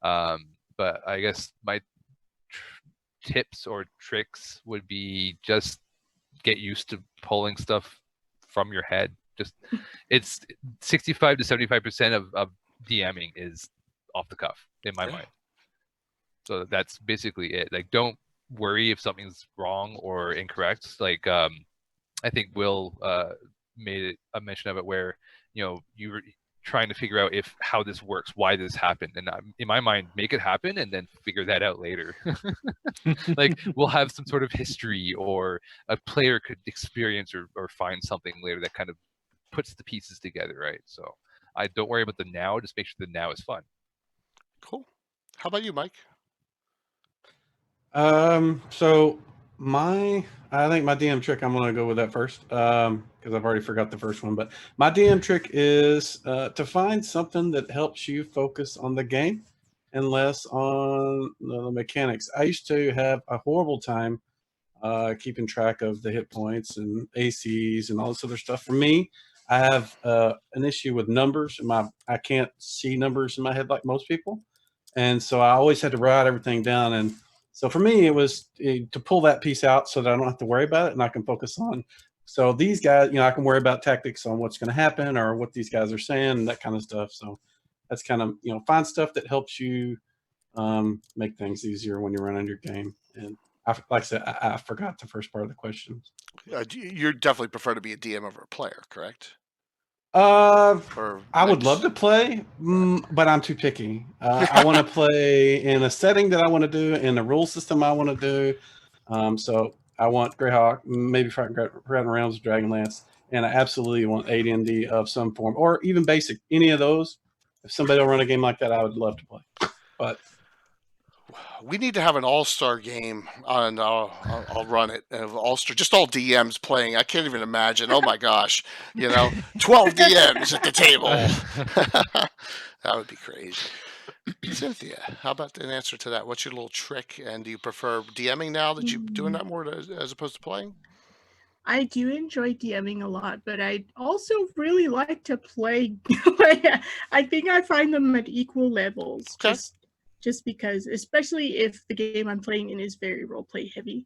S7: But I guess my tips or tricks would be just get used to pulling stuff from your head. Just it's 65 to 75% of DMing is off the cuff in my mind. So that's basically it. Like, don't worry if something's wrong or incorrect. Like, I think Will made a mention of it where you were trying to figure out how this works, why this happened, and in my mind, make it happen and then figure that out later. Like we'll have some sort of history, or a player could experience or find something later that kind of puts the pieces together, right? So I don't worry about the now, just make sure the now is fun.
S2: Cool. How about you, Mike?
S4: So I think my DM trick, I'm gonna go with that first, because I've already forgot the first one. But my DM trick is to find something that helps you focus on the game and less on the mechanics. I used to have a horrible time keeping track of the hit points and ACs and all this other stuff. For me, I have an issue with numbers. I can't see numbers in my head like most people, and so I always had to write everything down. And so for me, it was to pull that piece out so that I don't have to worry about it and I can focus on. So these guys, I can worry about tactics on what's going to happen or what these guys are saying and that kind of stuff. So that's kind of, find stuff that helps you make things easier when you're running your game. And like I said, I forgot the first part of the question.
S2: You definitely prefer to be a DM over a player, correct?
S4: I would love to play, but I'm too picky. I want to play in a setting that I want to do, in a rule system I want to do. So I want Greyhawk, maybe Forgotten Realms, Dragonlance, and I absolutely want AD&D of some form, or even basic. Any of those. If somebody will run a game like that, I would love to play. But
S2: we need to have an all-star game, and I'll run it. All-star, just all DMs playing. I can't even imagine. Oh my gosh, 12 DMs at the table. That would be crazy. Cynthia, how about an answer to that? What's your little trick? And do you prefer DMing now that you're doing that more as opposed to playing?
S5: I do enjoy DMing a lot, but I also really like to play. I think I find them at equal levels.
S2: Okay.
S5: Just because, especially if the game I'm playing in is very roleplay heavy.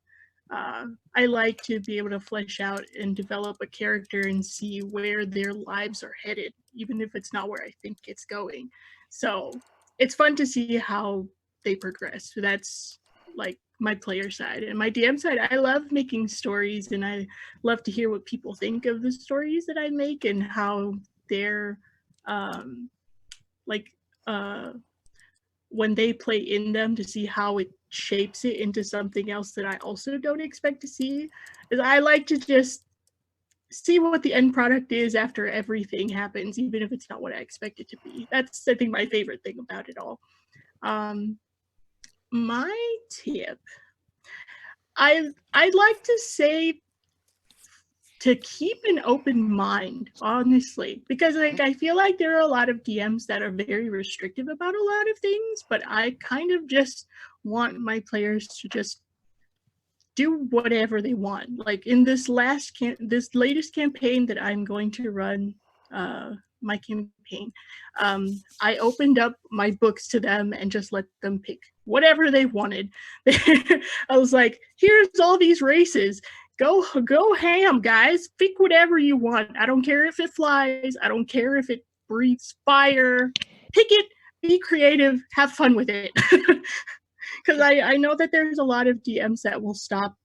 S5: I like to be able to flesh out and develop a character and see where their lives are headed, even if it's not where I think it's going. So it's fun to see how they progress. So that's like my player side. And my DM side, I love making stories, and I love to hear what people think of the stories that I make and how they're when they play in them, to see how it shapes it into something else that I also don't expect to see. I like to just see what the end product is after everything happens, even if it's not what I expect it to be. That's, I think, my favorite thing about it all. My tip, I'd like to say to keep an open mind, honestly, because I feel like there are a lot of DMs that are very restrictive about a lot of things, but I kind of just want my players to just do whatever they want. Like in this latest campaign that I'm going to run, my campaign, I opened up my books to them and just let them pick whatever they wanted. I was like, here's all these races. Go ham, guys. Pick whatever you want. I don't care if it flies. I don't care if it breathes fire. Pick it. Be creative. Have fun with it. Because I know that there's a lot of DMs that will stop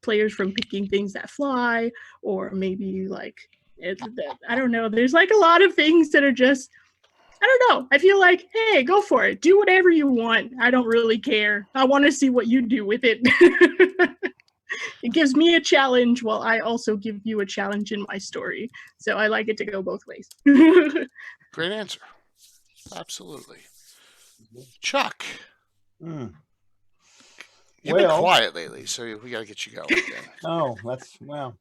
S5: players from picking things that fly, or maybe like, I don't know. There's like a lot of things that are just, I don't know. I feel like, hey, go for it. Do whatever you want. I don't really care. I want to see what you do with it. It gives me a challenge while I also give you a challenge in my story. So I like it to go both ways.
S2: Great answer. Absolutely. Chuck. You've been quiet lately, so we got to get you going again.
S8: Oh, that's well.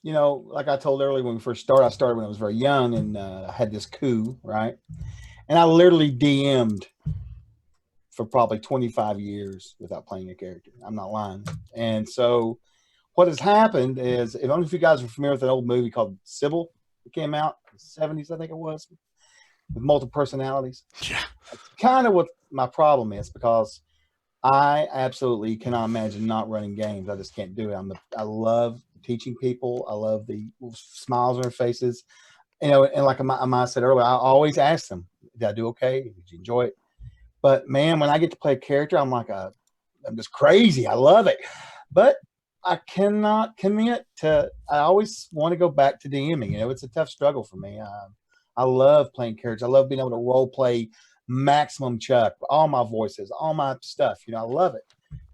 S8: You know, like I told earlier when we first started, I started when I was very young and I had this coup, right? And I literally DM'd for probably 25 years without playing a character. I'm not lying. And so what has happened is, I don't know if you guys are familiar with an old movie called Sybil. It came out in the 70s, I think it was, with multiple personalities.
S2: Yeah.
S8: That's kind of what my problem is, because I absolutely cannot imagine not running games. I just can't do it. I love teaching people. I love the smiles on their faces. You know, and like I said earlier, I always ask them, did I do okay? Did you enjoy it? But man, when I get to play a character, I'm just crazy. I love it. But I cannot commit to, I always want to go back to DMing. You know, it's a tough struggle for me. I love playing characters. I love being able to role play maximum Chuck, all my voices, all my stuff. You know, I love it.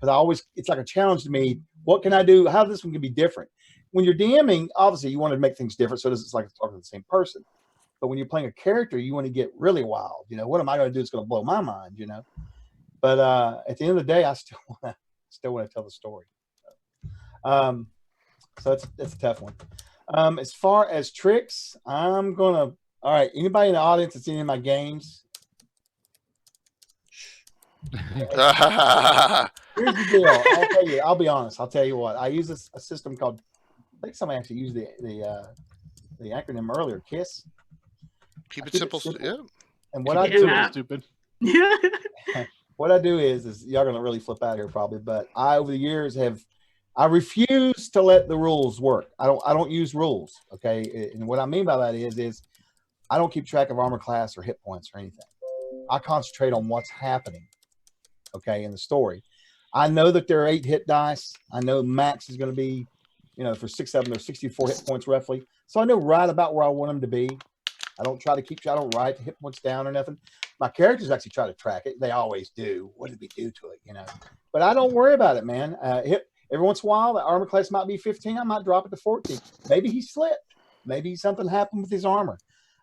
S8: Because it's like a challenge to me. What can I do? How this one can be different? When you're DMing, obviously you want to make things different so it's like talking to the same person. But when you're playing a character, you want to get really wild. You know, what am I going to do that's going to blow my mind, you know? But at the end of the day, I still want to tell the story. So it's a tough one. As far as tricks, all right, anybody in the audience that's seen any of my games? Here's the deal. I'll be honest. I'll tell you what. I use a system called, I think somebody actually used the acronym earlier, KISS.
S2: Keep it simple. Yeah.
S8: And what I do is stupid. What I do is y'all gonna really flip out here probably, but I over the years I refuse to let the rules work. I don't use rules. Okay. And what I mean by that is I don't keep track of armor class or hit points or anything. I concentrate on what's happening. Okay, in the story. I know that there are 8 hit dice. I know max is going to be, you know, for 6 of them, there's 64 hit points roughly. So I know right about where I want them to be. I don't write the hit points down or nothing. My characters actually try to track it. They always do. What did we do to it, you know? But I don't worry about it, man. Every once in a while, the armor class might be 15. I might drop it to 14. Maybe he slipped. Maybe something happened with his armor.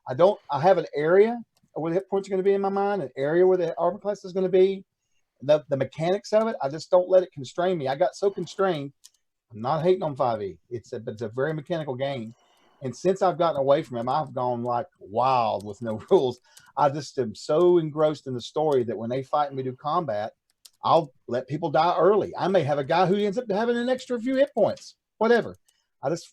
S8: I have an area where the hit points are going to be in my mind, an area where the armor class is going to be. The mechanics of it, I just don't let it constrain me. I got so constrained. I'm not hating on 5e. It's a very mechanical game. And since I've gotten away from him, I've gone like wild with no rules. I just am so engrossed in the story that when they fight and we do combat, I'll let people die early. I may have a guy who ends up having an extra few hit points, whatever.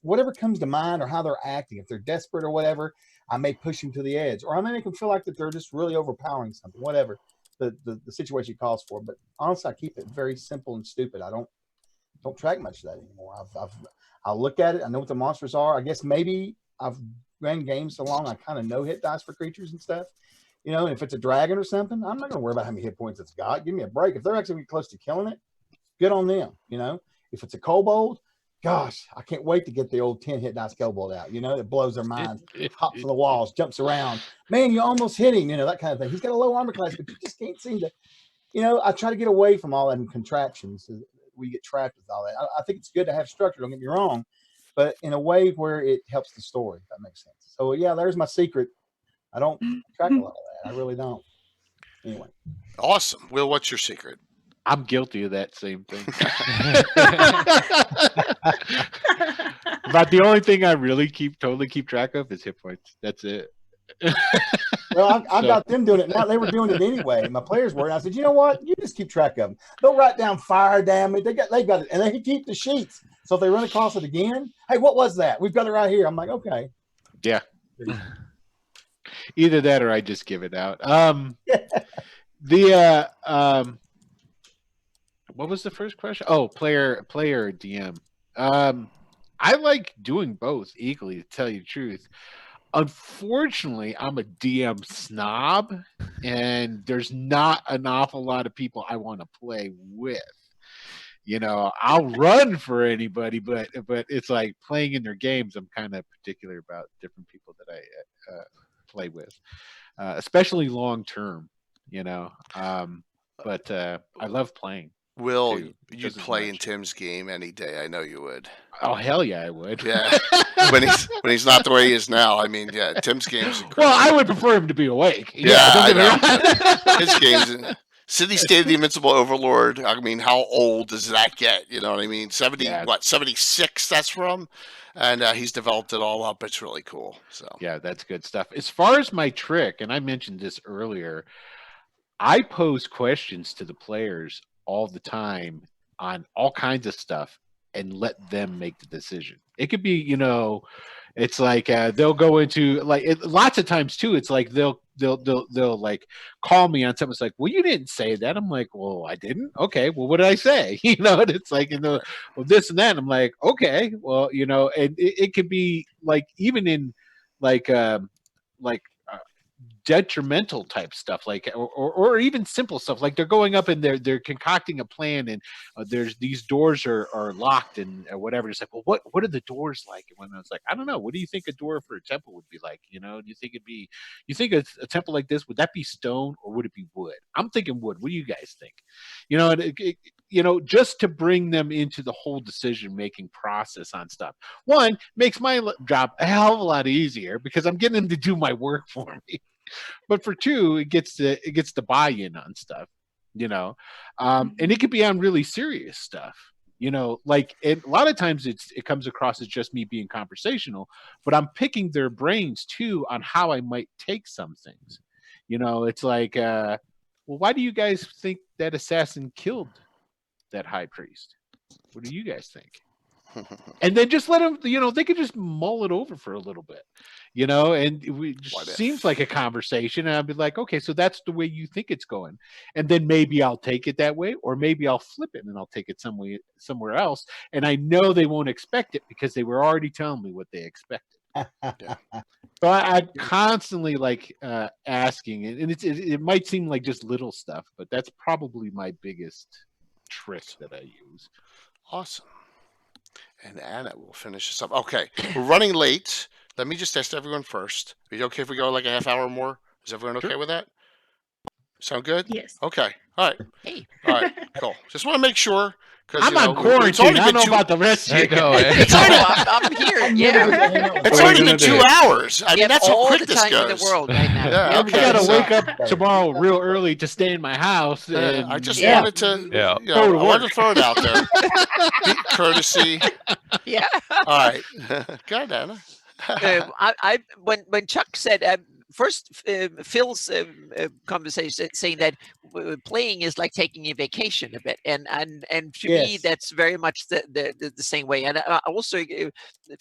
S8: Whatever comes to mind or how they're acting. If they're desperate or whatever, I may push them to the edge, or I may make them feel like that they're just really overpowering something, whatever the situation calls for. But honestly, I keep it very simple and stupid. I don't track much of that anymore. I'll look at it. I know what the monsters are. I guess maybe I've ran games so long I kind of know hit dice for creatures and stuff. You know, and if it's a dragon or something, I'm not going to worry about how many hit points it's got. Give me a break. If they're actually close to killing it, good on them. You know, if it's a kobold, gosh, I can't wait to get the old 10 hit dice kobold out. You know, it blows their minds. Hops on the walls, jumps around. Man, you almost hit him. You know, that kind of thing. He's got a low armor class, but you just can't seem to. You know, I try to get away from all that contractions. We get trapped with all that. I think it's good to have structure. Don't get me wrong, but in a way where it helps the story. If that makes sense. So yeah, there's my secret. I don't track a lot of that. I really don't. Anyway.
S2: Awesome. Will, what's your secret?
S3: I'm guilty of that same thing. But the only thing I really totally keep track of is hit points. That's it.
S8: Well, I
S3: So-
S8: got them doing it now. They were doing it anyway. My players were. And I said, you know what? You just keep track of them. They'll write down fire damage. They got it, and they keep the sheets. So if they run across it again, hey, what was that? We've got it right here. I'm like, okay.
S3: Yeah. Either that or I just give it out. What was the first question? Oh, player or DM. I like doing both equally, to tell you the truth. Unfortunately, I'm a DM snob, and there's not an awful lot of people I want to play with. You know, I'll run for anybody, but it's like playing in their games. I'm kind of particular about different people that I play with, especially long term. You know, but I love playing.
S2: Will,
S3: too,
S2: you'd
S3: just as
S2: play in
S3: much.
S2: Tim's game any day. I know you would.
S3: Oh hell yeah, I would.
S2: Yeah. when he's not the way he is now. I mean, yeah, Tim's game's incredible.
S3: Well, I would prefer him to be awake.
S2: Yeah,
S3: don't get me
S2: I
S3: wrong.
S2: His game's City State of the Invincible Overlord. I mean, how old does that get? You know what I mean? 76 that's from? And he's developed it all up. It's really cool. So
S3: Yeah, that's good stuff. As far as my trick, and I mentioned this earlier, I pose questions to the players all the time on all kinds of stuff and let them make the decision. It could be, you know, it's like they'll go into like lots of times too. It's like they'll like call me on something. It's like, well, you didn't say that. I'm like, well, I didn't. Okay, well, what did I say? You know, and it's like, well, this and that. And I'm like, okay, well, you know, and it could be like even in like detrimental type stuff, like or even simple stuff, like they're going up and they're concocting a plan, and there's these doors are locked and whatever. It's like, well, what are the doors like? And when I was like, I don't know, what do you think a door for a temple would be like? You know, do you think a temple like this, would that be stone or would it be wood? I'm thinking wood. What do you guys think? You know, and you know, just to bring them into the whole decision making process on stuff. One, makes my job a hell of a lot easier because I'm getting them to do my work for me. But for two, it gets the buy-in on stuff, you know, and it could be on really serious stuff, you know, like a lot of times it comes across as just me being conversational, but I'm picking their brains too on how I might take some things. You know, it's like, well, why do you guys think that assassin killed that high priest? What do you guys think? And then just let them, you know, they could just mull it over for a little bit, you know, and it seems like a conversation. And I'll be like, okay, so that's the way you think it's going. And then maybe I'll take it that way, or maybe I'll flip it and I'll take it somewhere else. And I know they won't expect it because they were already telling me what they expected. So I'm constantly like asking, and it might seem like just little stuff, but that's probably my biggest trick that I use.
S2: awesome. And Anna will finish this up. Okay, we're running late. Let me just test everyone first. Are you okay if we go like a half hour more? Is everyone okay with that? Sound good?
S5: Yes.
S2: Okay. All right.
S6: Hey.
S2: All right. Cool. Just want to make sure.
S3: I'm on quarantine. I don't know about the rest of you.
S2: It's already,
S6: I'm here. Yeah.
S2: it's already been 2 hours. I mean, that's how
S6: all
S2: quick
S6: the
S2: this
S6: time in
S2: goes.
S6: the world right now.
S2: Yeah,
S3: I
S2: okay,
S3: gotta
S2: so-
S3: wake up tomorrow real early to stay in my house. And
S2: I just
S6: Yeah.
S2: wanted to,
S7: Yeah.
S2: you know, I wanted to throw it out there. Courtesy.
S6: Yeah.
S2: All right. Go ahead, Anna.
S6: When Chuck said first Phil's conversation saying that playing is like taking a vacation a bit, and to me
S8: Yes.
S6: that's very much the same way. And I also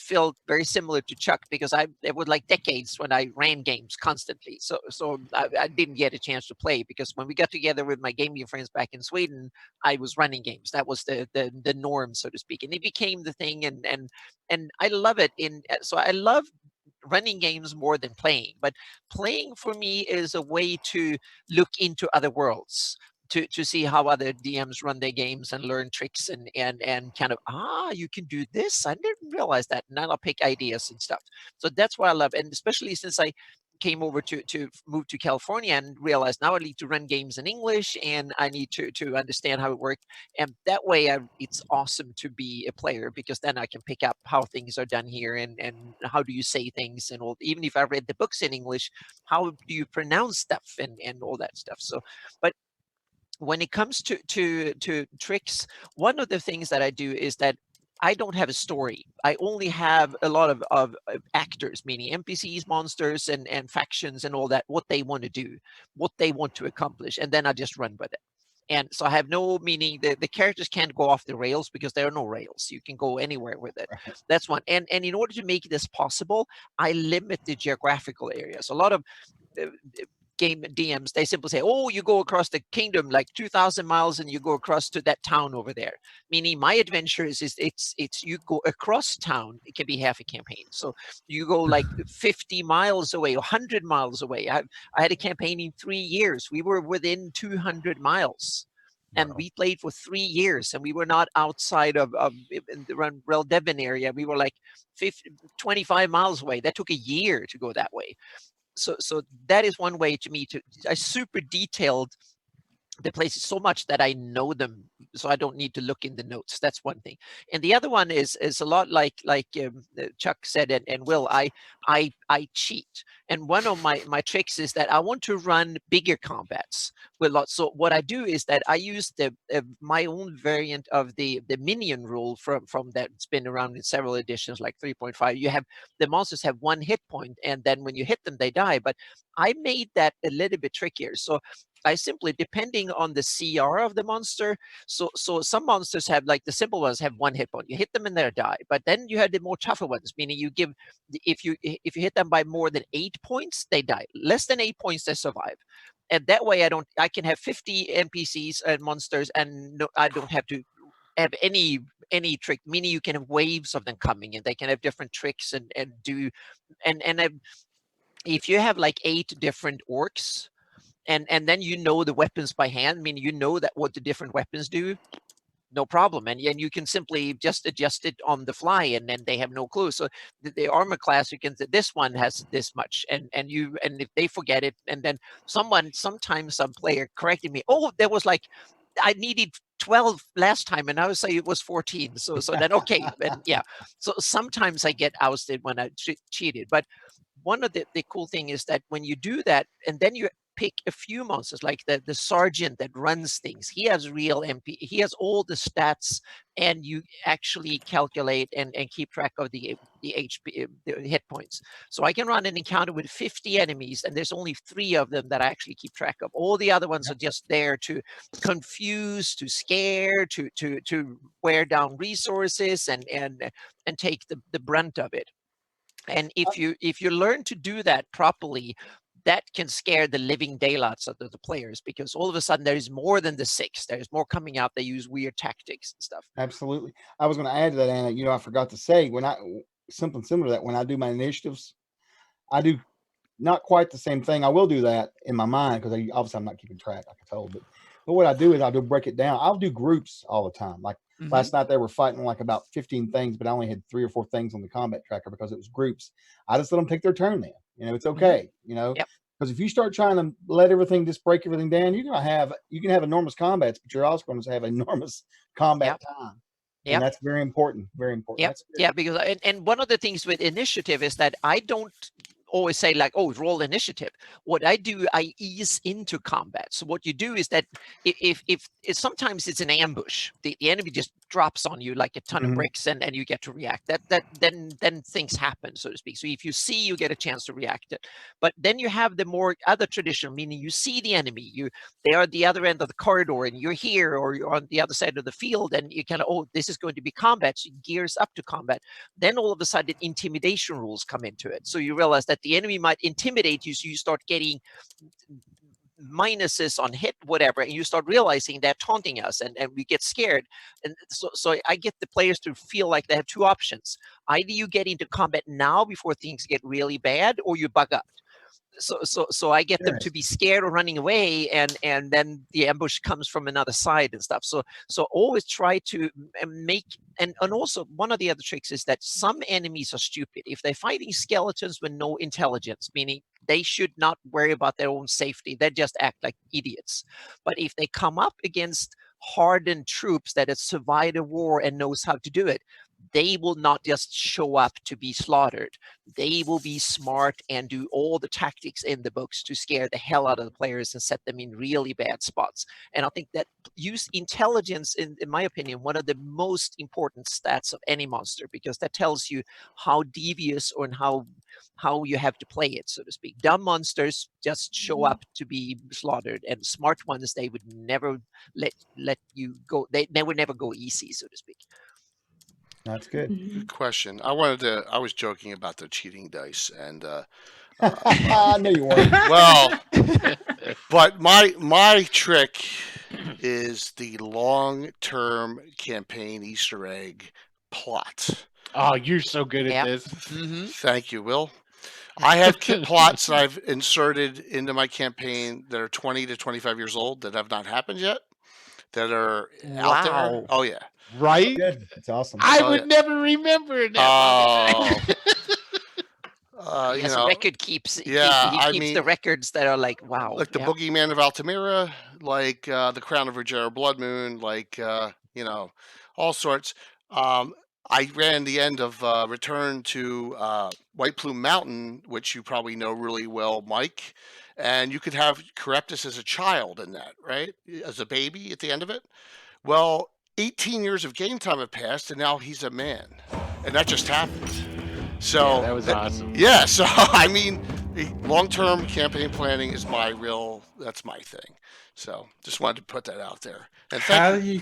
S6: feel very similar to Chuck because there were like decades when I ran games constantly, so I didn't get a chance to play because when we got together with my gaming friends back in Sweden, I was running games. That was the norm, so to speak, and it became the thing, and I love it. So I love running games more than playing, but playing for me is a way to look into other worlds, to see how other DMs run their games and learn tricks and kind of, you can do this, I didn't realize that, and then I'll pick ideas and stuff. So that's what I love, and especially since I came over to move to California and realized now I need to run games in English and I need to understand how it works. And that way it's awesome to be a player because then I can pick up how things are done here and how do you say things and all. Even if I read the books in English, how do you pronounce stuff and all that stuff. So, but when it comes to tricks, one of the things that I do is that I don't have a story. I only have a lot of actors, meaning NPCs, monsters, and factions and all that, what they want to do, what they want to accomplish, and then I just run with it. And so I have no meaning. The characters can't go off the rails because there are no rails. You can go anywhere with it. That's one. And in order to make this possible, I limit the geographical areas. A lot of game DMs, they simply say, oh, you go across the kingdom like 2,000 miles and you go across to that town over there. Meaning my adventure is it's you go across town. It can be half a campaign. So you go like 50 miles away, 100 miles away. I had a campaign in 3 years. We were within 200 miles. And we played for 3 years, and we were not outside of in the Rel Devon area. We were like 25 miles away. That took a year to go that way. So that is one way to me I super detailed the places so much that I know them, so I don't need to look in the notes. That's one thing. And the other one is a lot like Chuck said, and Will, I cheat. And one of my tricks is that I want to run bigger combats with lots. So what I do is that I use my own variant of the minion rule from that. It's been around in several editions, like 3.5. You have the monsters have 1 hit point, and then when you hit them, they die. But I made that a little bit trickier. So I simply, depending on the CR of the monster, so some monsters have, like the simple ones have 1 hit point. You hit them and they die. But then you have the more tougher ones, meaning you give, if you hit them by more than 8 points, they die. Less than 8 points, they survive. And that way I can have 50 NPCs and monsters, and I don't have to have any trick, meaning you can have waves of them coming, and they can have different tricks and if you have like 8 different orcs, and then you know the weapons by hand, meaning you know that what the different weapons do, no problem. And you can simply just adjust it on the fly, and then they have no clue. So the armor class, you can say this one has this much, and if they forget it, and then sometimes some player corrected me, oh, there was like, I needed 12 last time, and I would say it was 14. So then, okay. And yeah, so sometimes I get ousted when I cheated. But one of the cool thing is that when you do that, and then you pick a few monsters, like the sergeant that runs things, he has real MP, he has all the stats, and you actually calculate and keep track of the HP, the hit points. So I can run an encounter with 50 enemies, and there's only 3 of them that I actually keep track of. All the other ones are just there to confuse, to scare, to wear down resources, and take the brunt of it. And if you learn to do that properly, that can scare the living daylights of the players, because all of a sudden there is more than the 6. There's more coming out. They use weird tactics and stuff.
S8: Absolutely. I was going to add to that, Anna. I forgot to say, something similar to that, when I do my initiatives, I do not quite the same thing. I will do that in my mind, because obviously I'm not keeping track, like I told. But what I do is I'll break it down. I'll do groups all the time. Like last night, they were fighting like about 15 things, but I only had 3 or 4 things on the combat tracker because it was groups. I just let them take their turn then. It's okay. Because if you start trying to let everything, just break everything down, you can have enormous combats, but you're also going to have enormous combat time. And that's very important. Very important.
S6: Yeah, because and one of the things with initiative is that I don't always say like, oh, roll initiative. What I do, I ease into combat. So what you do is that if sometimes it's an ambush, the enemy just drops on you like a ton of bricks, and you get to react. Then things happen, so to speak. So if you see, you get a chance to react it. But then you have the more other traditional, meaning you see the enemy, they are at the other end of the corridor, and you're here, or you're on the other side of the field, and you kind of, oh, this is going to be combat. So you gears up to combat. Then all of a sudden intimidation rules come into it. So you realize that the enemy might intimidate you, so you start getting minuses on hit, whatever, and you start realizing they're taunting us, and we get scared. And so I get the players to feel like they have 2 options. Either you get into combat now before things get really bad, or you bug up. So I get them to be scared or running away, and then the ambush comes from another side and stuff. So always try to make, and also one of the other tricks is that some enemies are stupid. If they're fighting skeletons with no intelligence, meaning they should not worry about their own safety, they just act like idiots. But if they come up against hardened troops that have survived a war and knows how to do it, they will not just show up to be slaughtered. They will be smart and do all the tactics in the books to scare the hell out of the players and set them in really bad spots. And I think that use intelligence, in my opinion, one of the most important stats of any monster, because that tells you how devious or how you have to play it, so to speak. Dumb monsters just show up to be slaughtered, and smart ones, they would never let you go. They would never go easy, so to speak.
S8: That's good.
S2: Good question. I was joking about the cheating dice, and
S8: No, you weren't.
S2: well, but my trick is the long-term campaign Easter egg plot.
S3: Oh, you're so good at
S6: Yep.
S3: this.
S2: Thank you, Will. I have plots that I've inserted into my campaign that are 20 to 25 years old that have not happened yet, that are out there.
S6: Wow.
S2: Oh yeah.
S3: Right?
S8: Good. That's awesome.
S3: I
S2: Oh,
S3: would
S2: yeah.
S3: never remember that.
S2: You
S6: Yes,
S2: know,
S6: record keeps.
S2: yeah,
S6: He
S2: I
S6: keeps
S2: mean,
S6: the records that are like, wow.
S2: like the
S6: yeah.
S2: Boogeyman of Altamira, like the Crown of Rogero Blood Moon, like you know, all sorts. I ran the end of Return to White Plume Mountain, which you probably know really well, Mike. And you could have Charybdis as a child in that, right? As a baby at the end of it. Well, 18 years of game time have passed, and now he's a man, and that just happened. So
S3: Yeah, that was awesome.
S2: Yeah, so I mean, long-term campaign planning is that's my thing. So just wanted to put that out there. And
S4: How do you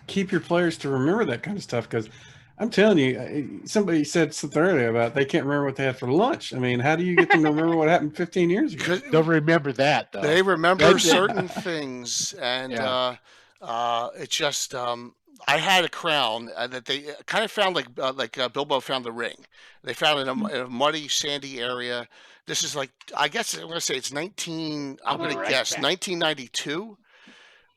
S4: keep your players to remember that kind of stuff? Because I'm telling you, somebody said something earlier about they can't remember what they had for lunch. I mean, how do you get them to remember what happened 15 years ago?
S3: Don't remember that, though.
S2: They remember
S3: That's it.
S2: certain things, and it's just I had a crown that they kind of found like Bilbo found the ring. They found it in a muddy, sandy area. This is like, I guess I'm going to say it's 1992.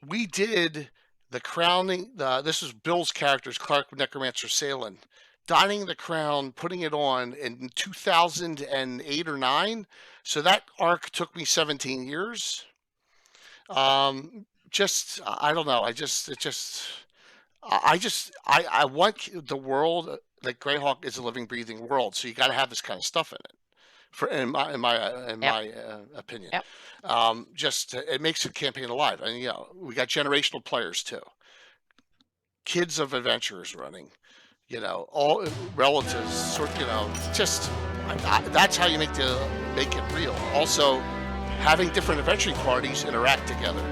S2: We did the crowning. This is Bill's characters, Clark Necromancer Salen, donning the crown, putting it on in 2008 or 9. So that arc took me 17 years. I don't know. I want the world, like Greyhawk is a living, breathing world. So you got to have this kind of stuff in it. In my opinion, it makes the campaign alive. And we got generational players too. Kids of adventurers running, all relatives, that's how you make it real. Also, having different adventuring parties interact together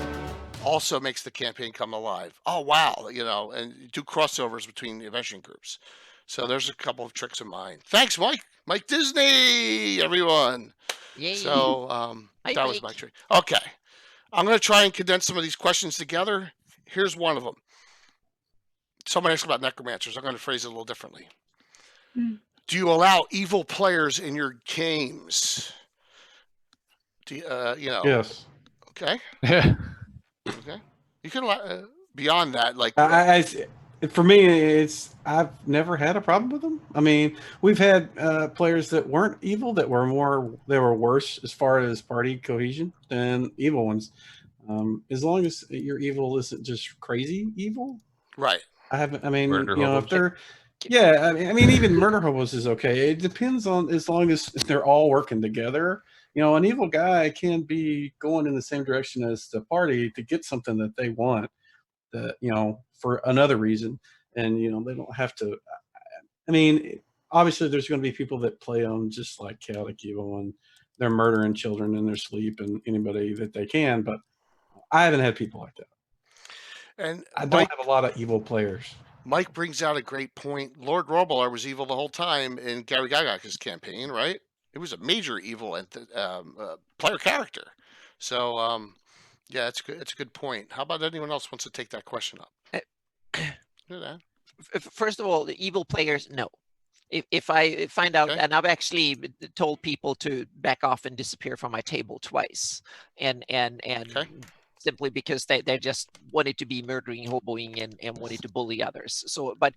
S2: also makes the campaign come alive. Oh wow, and do crossovers between the adventuring groups. So there's a couple of tricks of mine. Thanks, Mike. Mike Disney, everyone.
S6: Yay.
S2: So that was my trick. Okay, I'm going to try and condense some of these questions together. Here's one of them. Someone asked about necromancers. I'm going to phrase it a little differently. Do you allow evil players in your games?
S4: Yes.
S2: Okay. Okay. You can allow beyond that, like.
S4: For me, I've never had a problem with them. I mean, we've had players that weren't evil that were worse as far as party cohesion than evil ones. As long as your evil isn't just crazy evil,
S2: right?
S4: If they're, even murder hobos is okay. It depends on, as long as they're all working together. An evil guy can be going in the same direction as the party to get something that they want, that for another reason, and they don't have to. Obviously there's going to be people that play on just like chaotic evil, and they're murdering children in their sleep and anybody that they can, but I haven't had people like that.
S2: And
S4: I don't have a lot of evil players.
S2: Mike brings out a great point. Lord Rorbler was evil the whole time in Gary Gygax's campaign, right? It was a major evil and player character. So yeah, it's good. It's a good point. How about anyone else wants to take that question up?
S6: First of all, the evil players, no. If I find out, and I've actually told people to back off and disappear from my table twice, and simply because they just wanted to be murdering, hoboing, and wanted to bully others. So, but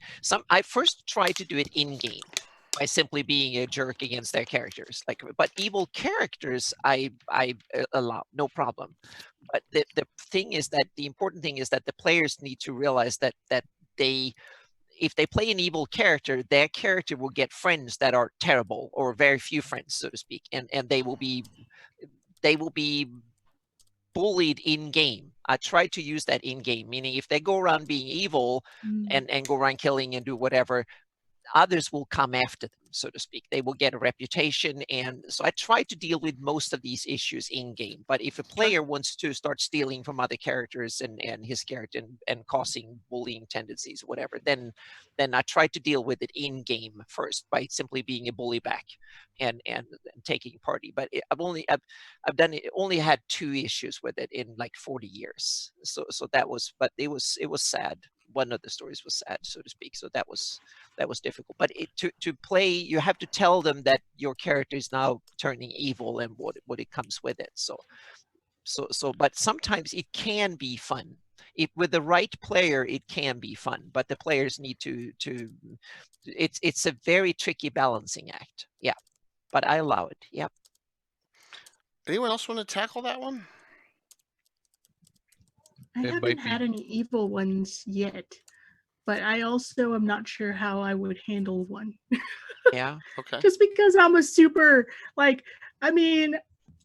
S6: I first try to do it in game by simply being a jerk against their characters. But evil characters, I allow, no problem. But the important thing is that the players need to realize that they if they play an evil character, their character will get friends that are terrible or very few friends, so to speak, and they will be bullied in game. I try to use that in game, meaning if they go around being evil and go around killing and do whatever, others will come after them, so to speak. They will get a reputation. And so I try to deal with most of these issues in game. But if a player wants to start stealing from other characters and his character and causing bullying tendencies, whatever, then I try to deal with it in game first by simply being a bully back and taking party. But I've done it, only had 2 issues with it in like 40 years. So that was, but it was sad. One of the stories was sad, so to speak. So that was difficult. But to play, you have to tell them that your character is now turning evil and what it comes with it. So but sometimes it can be fun. With the right player, it can be fun. But the players need to. It's a very tricky balancing act. Yeah, but I allow it. Yeah.
S2: Anyone else want to tackle that one?
S5: I haven't had any evil ones yet, but I also am not sure how I would handle one.
S6: Yeah.
S2: Okay.
S5: Just because I'm a super, like, I mean,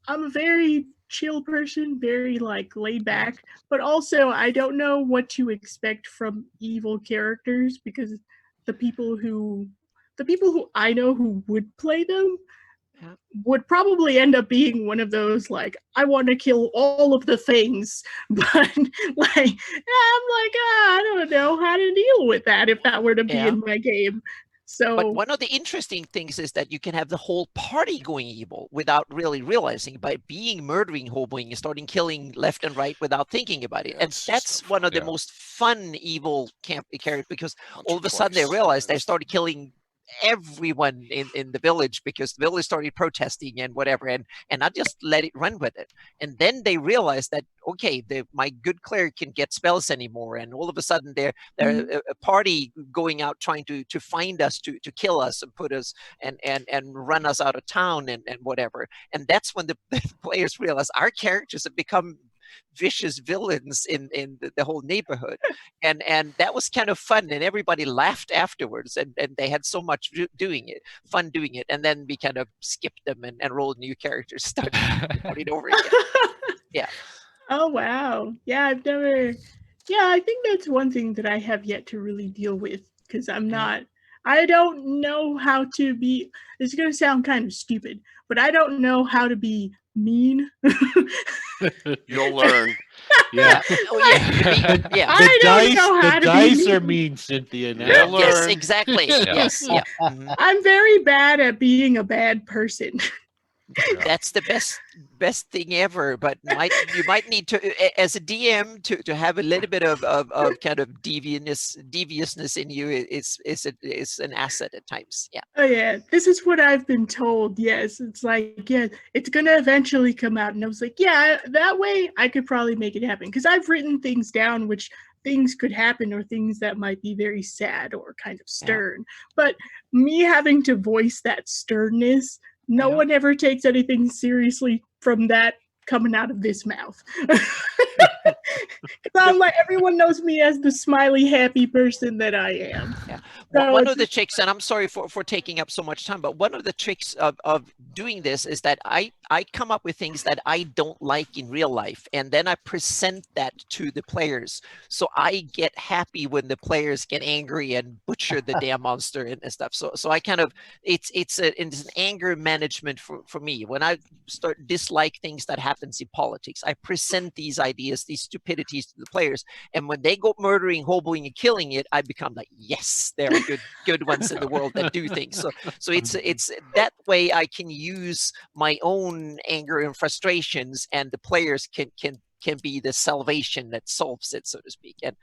S5: I'm a very chill person, very like laid back, but also I don't know what to expect from evil characters because the people who I know who would play them would probably end up being one of those like, I want to kill all of the things, but like, I'm like, I don't know how to deal with that if that were to be in my game. So,
S6: but one of the interesting things is that you can have the whole party going evil without really realizing, by being murdering, hoboing, and starting killing left and right without thinking about it. And that's one of the most fun evil characters, because all of a sudden they realized they started killing everyone in the village because the village started protesting and whatever, and I just let it run with it. And then they realized that, okay, my good cleric can get spells anymore, and all of a sudden they're a party going out trying to find us, to kill us and put us and run us out of town and whatever. And that's when the players realize our characters have become vicious villains in the whole neighborhood, and that was kind of fun, and everybody laughed afterwards, and they had so much fun doing it. And then we kind of skipped them and rolled new characters, started over again. Yeah.
S5: Oh wow. Yeah, I think that's one thing that I have yet to really deal with, because I don't know how to be, it's going to sound kind of stupid, but I don't know how to be mean.
S2: You'll learn.
S3: Yeah.
S5: The
S3: dice are mean, Cynthia. Now.
S6: Yes, exactly. Yes. Yeah.
S5: I'm very bad at being a bad person.
S6: That's the best thing ever, but you might need to, as a DM, to have a little bit of kind of deviousness in you. It's an asset at times. Yeah.
S5: Oh yeah, this is what I've been told. Yes, it's like, yeah, it's gonna eventually come out, and I was like, yeah, that way I could probably make it happen, because I've written things down which things could happen, or things that might be very sad or kind of stern. But me having to voice that sternness, no one ever takes anything seriously from that coming out of this mouth. I'm like, everyone knows me as the smiley, happy person that I am.
S6: Yeah.
S5: So
S6: one of the tricks, and I'm sorry for taking up so much time, but one of the tricks of doing this is that I come up with things that I don't like in real life, and then I present that to the players. So I get happy when the players get angry and butcher the damn monster and stuff. So I kind of, it's an anger management for me. When I start dislike things that happens in politics, I present these ideas, these stupidities to the players, and when they go murdering, hoboing, and killing it, I become like, yes, there are good ones in the world that do things. So it's that way I can use my own anger and frustrations, and the players can be the salvation that solves it, so to speak. And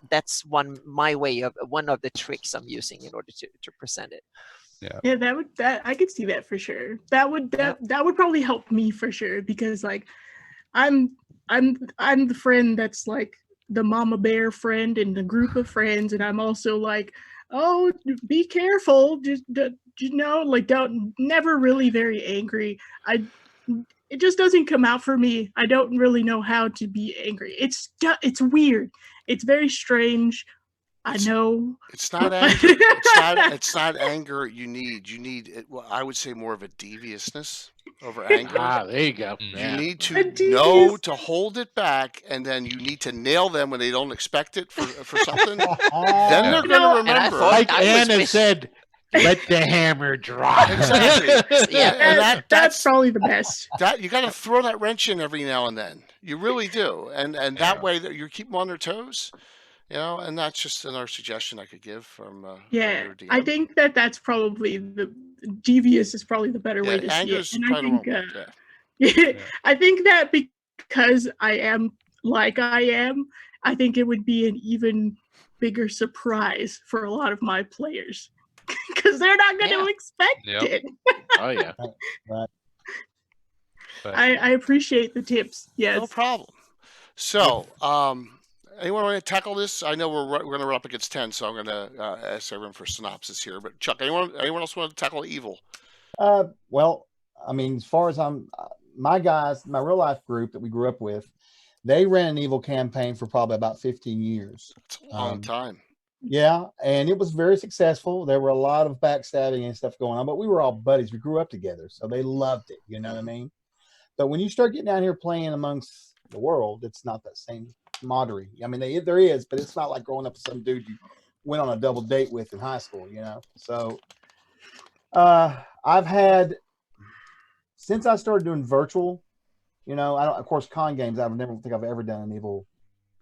S6: that's one of the tricks I'm using in order to present it.
S5: Yeah, that I could see that for sure. That would probably help me for sure, because like I'm the friend that's like the mama bear friend in the group of friends, and I'm also like, oh, be careful, just like, don't, never really very angry. It just doesn't come out for me. I don't really know how to be angry. It's weird. It's very strange. I know.
S2: It's not anger. It's not anger you need. You need it, well, I would say more of a deviousness over anger.
S3: There you go.
S7: Mm.
S2: You need
S5: A
S2: to know
S5: devious-
S2: to hold it back, and then you need to nail them when they don't expect it for something. Then they're
S5: You
S2: going
S5: know,
S2: to
S5: and
S6: I
S2: remember.
S6: thought-
S3: Like
S6: I was
S3: Anna
S6: wish-
S3: said, let the hammer drop.
S2: Exactly.
S6: Yeah.
S2: And
S5: that's
S2: that's
S5: probably the best.
S2: that you got to throw that wrench in every now and then. You really do, and
S7: Yeah.
S2: that way that you keep them on their toes. And that's just another suggestion I could give from
S5: Yeah,
S2: your DM.
S5: I think that's probably the devious is probably the better way to see
S2: anger
S5: it.
S2: is
S5: And I
S2: probably the
S5: think,
S2: wrong word. Yeah.
S5: I think that because I am like I am, I think it would be an even bigger surprise for a lot of my players because they're not going to
S6: Yeah.
S5: expect
S7: Yep.
S5: it.
S3: Oh yeah.
S7: But
S5: I appreciate the tips. Yes.
S2: No problem. So, anyone want to tackle this? I know we're going to run up against 10, so I'm going to ask everyone for synopsis here. But Chuck, anyone else want to tackle evil?
S8: Well, I mean, as far as my guys, my real life group that we grew up with, they ran an evil campaign for probably about 15 years.
S2: It's a long time.
S8: Yeah, and it was very successful. There were a lot of backstabbing and stuff going on, but we were all buddies. We grew up together, so they loved it. You know what I mean? But when you start getting down here playing amongst the world, it's not that same camaraderie. I mean, there is, but it's not like growing up with some dude you went on a double date with in high school. So I've had, since I started doing virtual, of course, con games, I never think I've ever done an evil.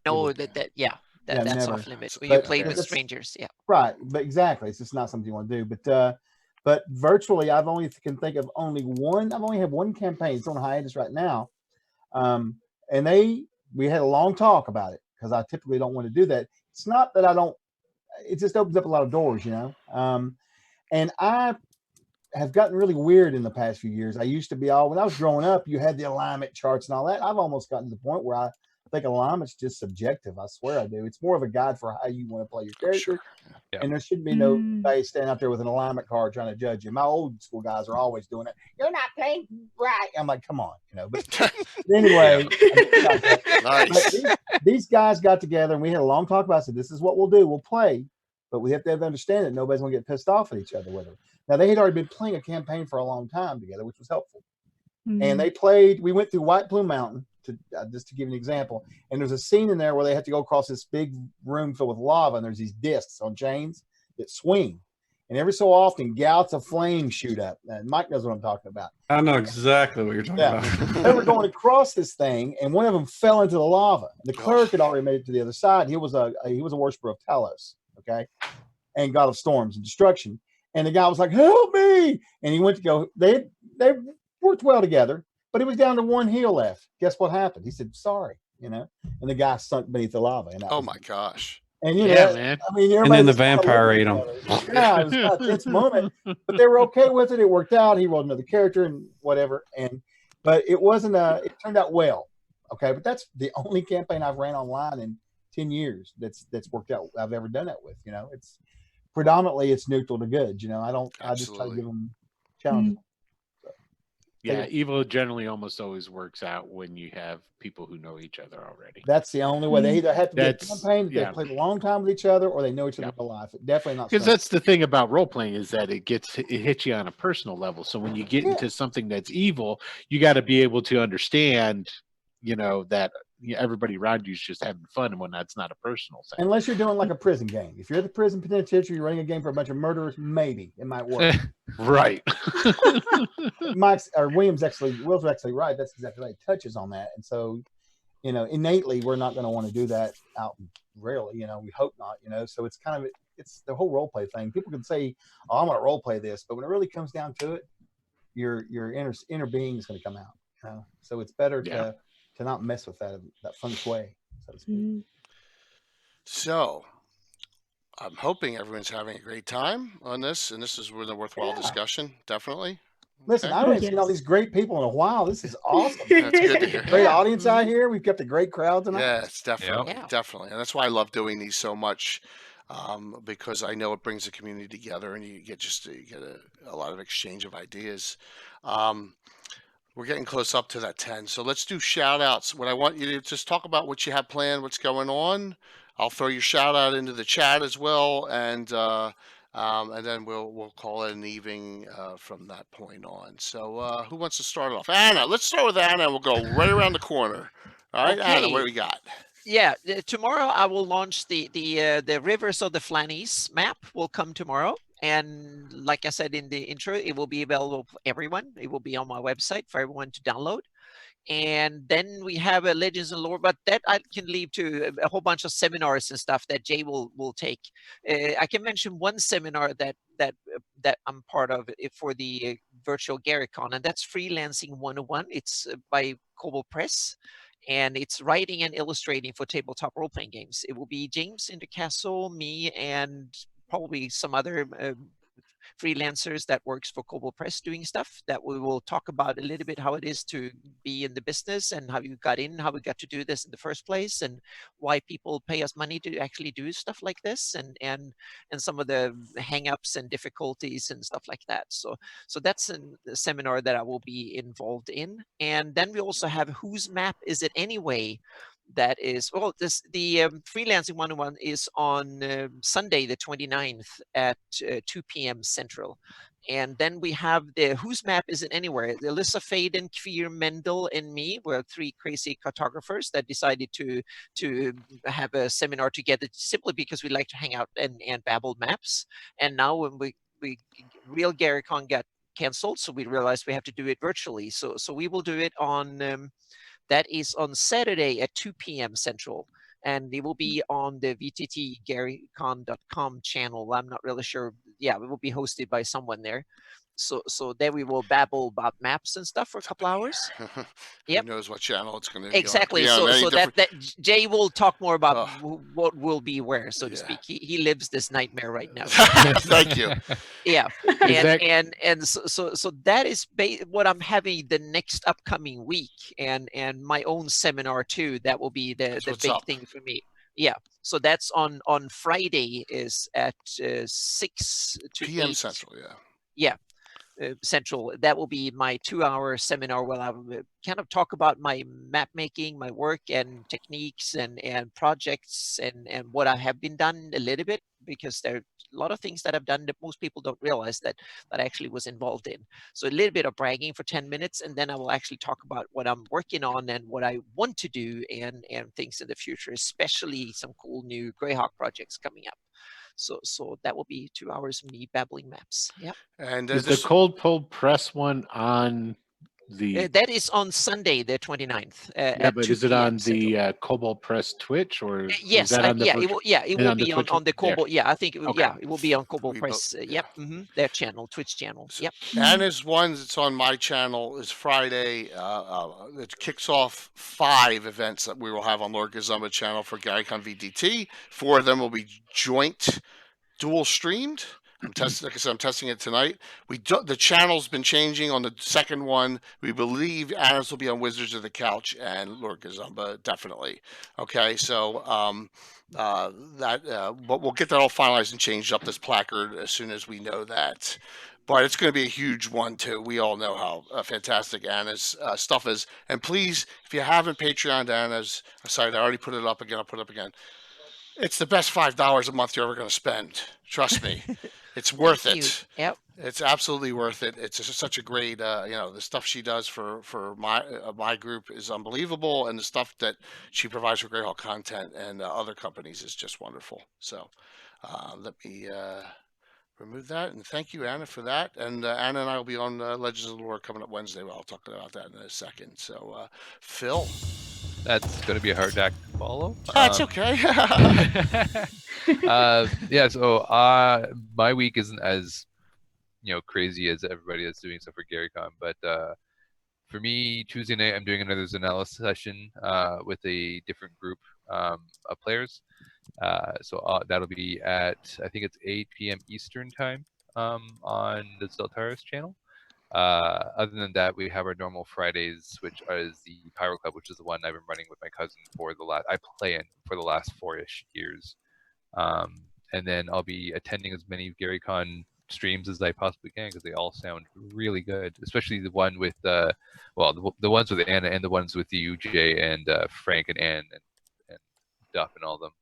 S6: No,
S8: evil game.
S6: that's
S8: never.
S6: off limits. When you
S8: But-
S6: played
S8: but
S6: with
S8: that's-
S6: strangers, yeah.
S8: Right, but exactly, it's just not something you want to do. But virtually, I've only can think of only one. I've only had one campaign. It's on hiatus right now, and we had a long talk about it because I typically don't want to do that. It's not that I don't. It just opens up a lot of doors, and I have gotten really weird in the past few years. I used to be when I was growing up, you had the alignment charts and all that. I've almost gotten to the point where I think alignment's just subjective. I swear I do. It's more of a guide for how you want to play your character.
S2: Sure.
S7: Yeah.
S8: And there shouldn't be nobody standing out there with an alignment card trying to judge you. My old school guys are always doing it. You're not playing right. I'm like, come on, But anyway,
S2: Nice.
S8: but these guys got together and we had a long talk about it. I said, this is what we'll do. We'll play, but we have to understand that nobody's going to get pissed off at each other with it. Now, they had already been playing a campaign for a long time together, which was helpful. And they played, we went through White Plume Mountain, just to give you an example. And there's a scene in there where they have to go across this big room filled with lava, and there's these discs on chains that swing. And every so often, gouts of flame shoot up. And Mike knows what I'm talking about.
S4: I know exactly what you're talking about.
S8: They were going across this thing, and one of them fell into the lava. The cleric had already made it to the other side. He was a worshiper of Talos, okay, and god of storms and destruction. And the guy was like, "Help me!" And he went to go. They worked well together, but he was down to one heel left. Guess what happened? He said, "Sorry," And the guy sunk beneath the lava. And
S2: Oh my gosh.
S8: And
S3: man.
S8: I mean,
S4: And then the
S8: everybody just kinda
S4: vampire
S8: looked
S4: ate
S8: at
S4: him.
S8: each other. Yeah, it was kind of a tense moment, but they were okay with it. It worked out. He rolled another character and whatever. But it wasn't it turned out well. Okay. But that's the only campaign I've ran online in 10 years that's worked out. I've ever done that with, it's predominantly it's neutral to good. I just try to give them challenges.
S3: Yeah, evil generally almost always works out when you have people who know each other already.
S8: That's the only way. They either have to be a
S3: That's-
S8: campaign that
S3: yeah.
S8: they've played a long time with each other, or they know each other in real life. Definitely not.
S3: Because
S8: strangers.
S3: that's the thing about role playing is that it hits you on a personal level. So when you get into something that's evil, you got to be able to understand, that everybody around you is just having fun and whatnot. It's not a personal thing.
S8: Unless you're doing like a prison game. If you're at the prison penitentiary, you're running a game for a bunch of murderers, maybe it might work.
S3: Right.
S8: Will's actually right. That's exactly right. It touches on that. And so, innately, we're not going to want to do that out rarely, we hope not, so it's kind of, it's the whole role play thing. People can say, oh, I'm going to role play this, but when it really comes down to it, your inner being is going to come out, so it's better to not mess with that feng shui, so to speak.
S2: So I'm hoping everyone's having a great time on this, and this is really a worthwhile discussion, definitely.
S8: Listen,
S2: Okay.
S8: I haven't seen all these great people in a while. This is awesome.
S2: That's good to hear.
S8: Great audience out here. We've got a great crowd tonight.
S2: Yeah, it's definitely,
S6: Yeah.
S2: definitely, and that's why I love doing these so much, because I know it brings the community together, and you get a lot of exchange of ideas. We're getting close up to that 10, so let's do shout outs. What I want you to just talk about what you have planned, what's going on. I'll throw your shout out into the chat as well, and then we'll call it an evening from that point on. So who wants to start off? Anna. Let's start with Anna. We'll go right around the corner. All right, Anna, what do we got?
S6: Yeah, tomorrow I will launch the Rivers of the Flannies map. Will come tomorrow, and like I said in the intro, it will be available for everyone. It will be on my website for everyone to download. And then we have a Legends and Lore, but that I can leave to a whole bunch of seminars and stuff that Jay will take. I can mention one seminar that I'm part of for the virtual GaryCon, and that's Freelancing 101. It's by Cobalt Press, and it's writing and illustrating for tabletop role-playing games. It will be James in the Castle, me, and probably some other freelancers that works for Cobalt Press doing stuff that we will talk about a little bit how it is to be in the business and how you got in, how we got to do this in the first place, and why people pay us money to actually do stuff like this, and some of the hang-ups and difficulties and stuff like that. So that's a seminar that I will be involved in. And then we also have Whose Map Is It Anyway? That is, well, the Freelancing 101 is on Sunday the 29th at 2 p.m. Central. And then we have the Whose Map Is It Anywhere? Alyssa Faden, Kveer, Mendel, and me. We're three crazy cartographers that decided to have a seminar together simply because we like to hang out and babble maps. And now when we real GaryCon got canceled, so we realized we have to do it virtually. So we will do it on that is on Saturday at 2 p.m. Central, and it will be on the vttgarycon.com channel. I'm not really sure. Yeah, it will be hosted by someone there. So there we will babble about maps and stuff for a couple hours.
S2: Yep. Who knows what channel it's going to be
S6: exactly.
S2: on.
S6: So that Jay will talk more about what will be where, so to speak. He lives this nightmare right now.
S2: Thank you.
S6: Yeah, and so that is what I'm having the next upcoming week, and my own seminar too. That will be the big thing for me. Yeah, so that's on Friday is at 6 to
S2: p.m.
S6: 8
S2: Central.
S6: Yeah. Central. That will be my 2-hour seminar where I will kind of talk about my map making, my work and techniques and projects and what I have been done a little bit, because there are a lot of things that I've done that most people don't realize that I actually was involved in. So a little bit of bragging for 10 minutes, and then I will actually talk about what I'm working on and what I want to do and things in the future, especially some cool new Greyhawk projects coming up. So that will be 2 hours of me babbling maps. Yep.
S3: And is the Cold Pull Press one on the?
S6: That is on Sunday, the 29th.
S3: Yeah, but is it on
S6: Central.
S3: the Cobalt Press Twitch or?
S6: Yes,
S3: is that on the
S6: it will be on the Cobalt.
S3: There.
S6: Yeah, I think it will,
S3: okay.
S6: it will be on Cobalt Press. Yep, their channel, Twitch channel. Yep.
S2: Anna's one that's on my channel is Friday. It kicks off 5 events that we will have on Lord Gazumba channel for GaryCon VDT. 4 of them will be joint dual streamed. I'm testing, like I said, I'm testing it tonight. The channel's been changing on the second one. We believe Anna's will be on Wizards of the Couch and Lord Gazumba, definitely. Okay, so but we'll get that all finalized and changed up, this placard, as soon as we know that. But it's going to be a huge one too. We all know how fantastic Anna's stuff is. And please, if you haven't Patreoned Anna's site, I already put it up again. I'll put it up again. It's the best $5 a month you're ever going to spend. Trust me. It's worth it.
S6: Yep.
S2: It's absolutely worth it. It's just such a great, the stuff she does for my group is unbelievable, and the stuff that she provides for Greyhawk content and other companies is just wonderful. So let me remove that, and thank you, Anna, for that. And Anna and I will be on Legends of the Lore coming up Wednesday. Well, I'll talk about that in a second. So Phil.
S7: That's going to be a hard act to follow.
S2: That's okay.
S7: Yeah, so my week isn't as crazy as everybody that's doing stuff for GaryCon, but for me, Tuesday night I'm doing another Zanella session with a different group of players. So that'll be at, I think it's 8 p.m. Eastern time on the Zeltaris channel. Other than that, we have our normal Fridays, which is the Pyro Club, which is the one I've been running with my cousin for the last 4-ish years. And then I'll be attending as many GaryCon streams as I possibly can, because they all sound really good, especially the one with the ones with Anna and the ones with the UJ and Frank and Ann and Duff and all of them.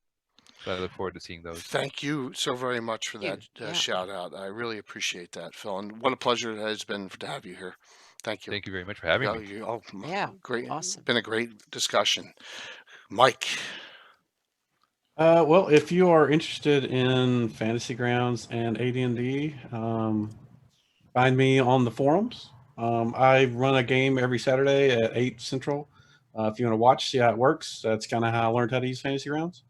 S7: So I look forward to seeing those.
S2: Thank you so very much for that shout out. I really appreciate that, Phil. And what a pleasure it has been to have you here. Thank you.
S7: Thank you very much for having me.
S2: Great.
S6: Awesome.
S2: Been a great discussion. Mike.
S4: Well, if you are interested in Fantasy Grounds and AD&D, find me on the forums. I run a game every Saturday at 8 Central. If you want to watch, see how it works, that's kind of how I learned how to use Fantasy Grounds.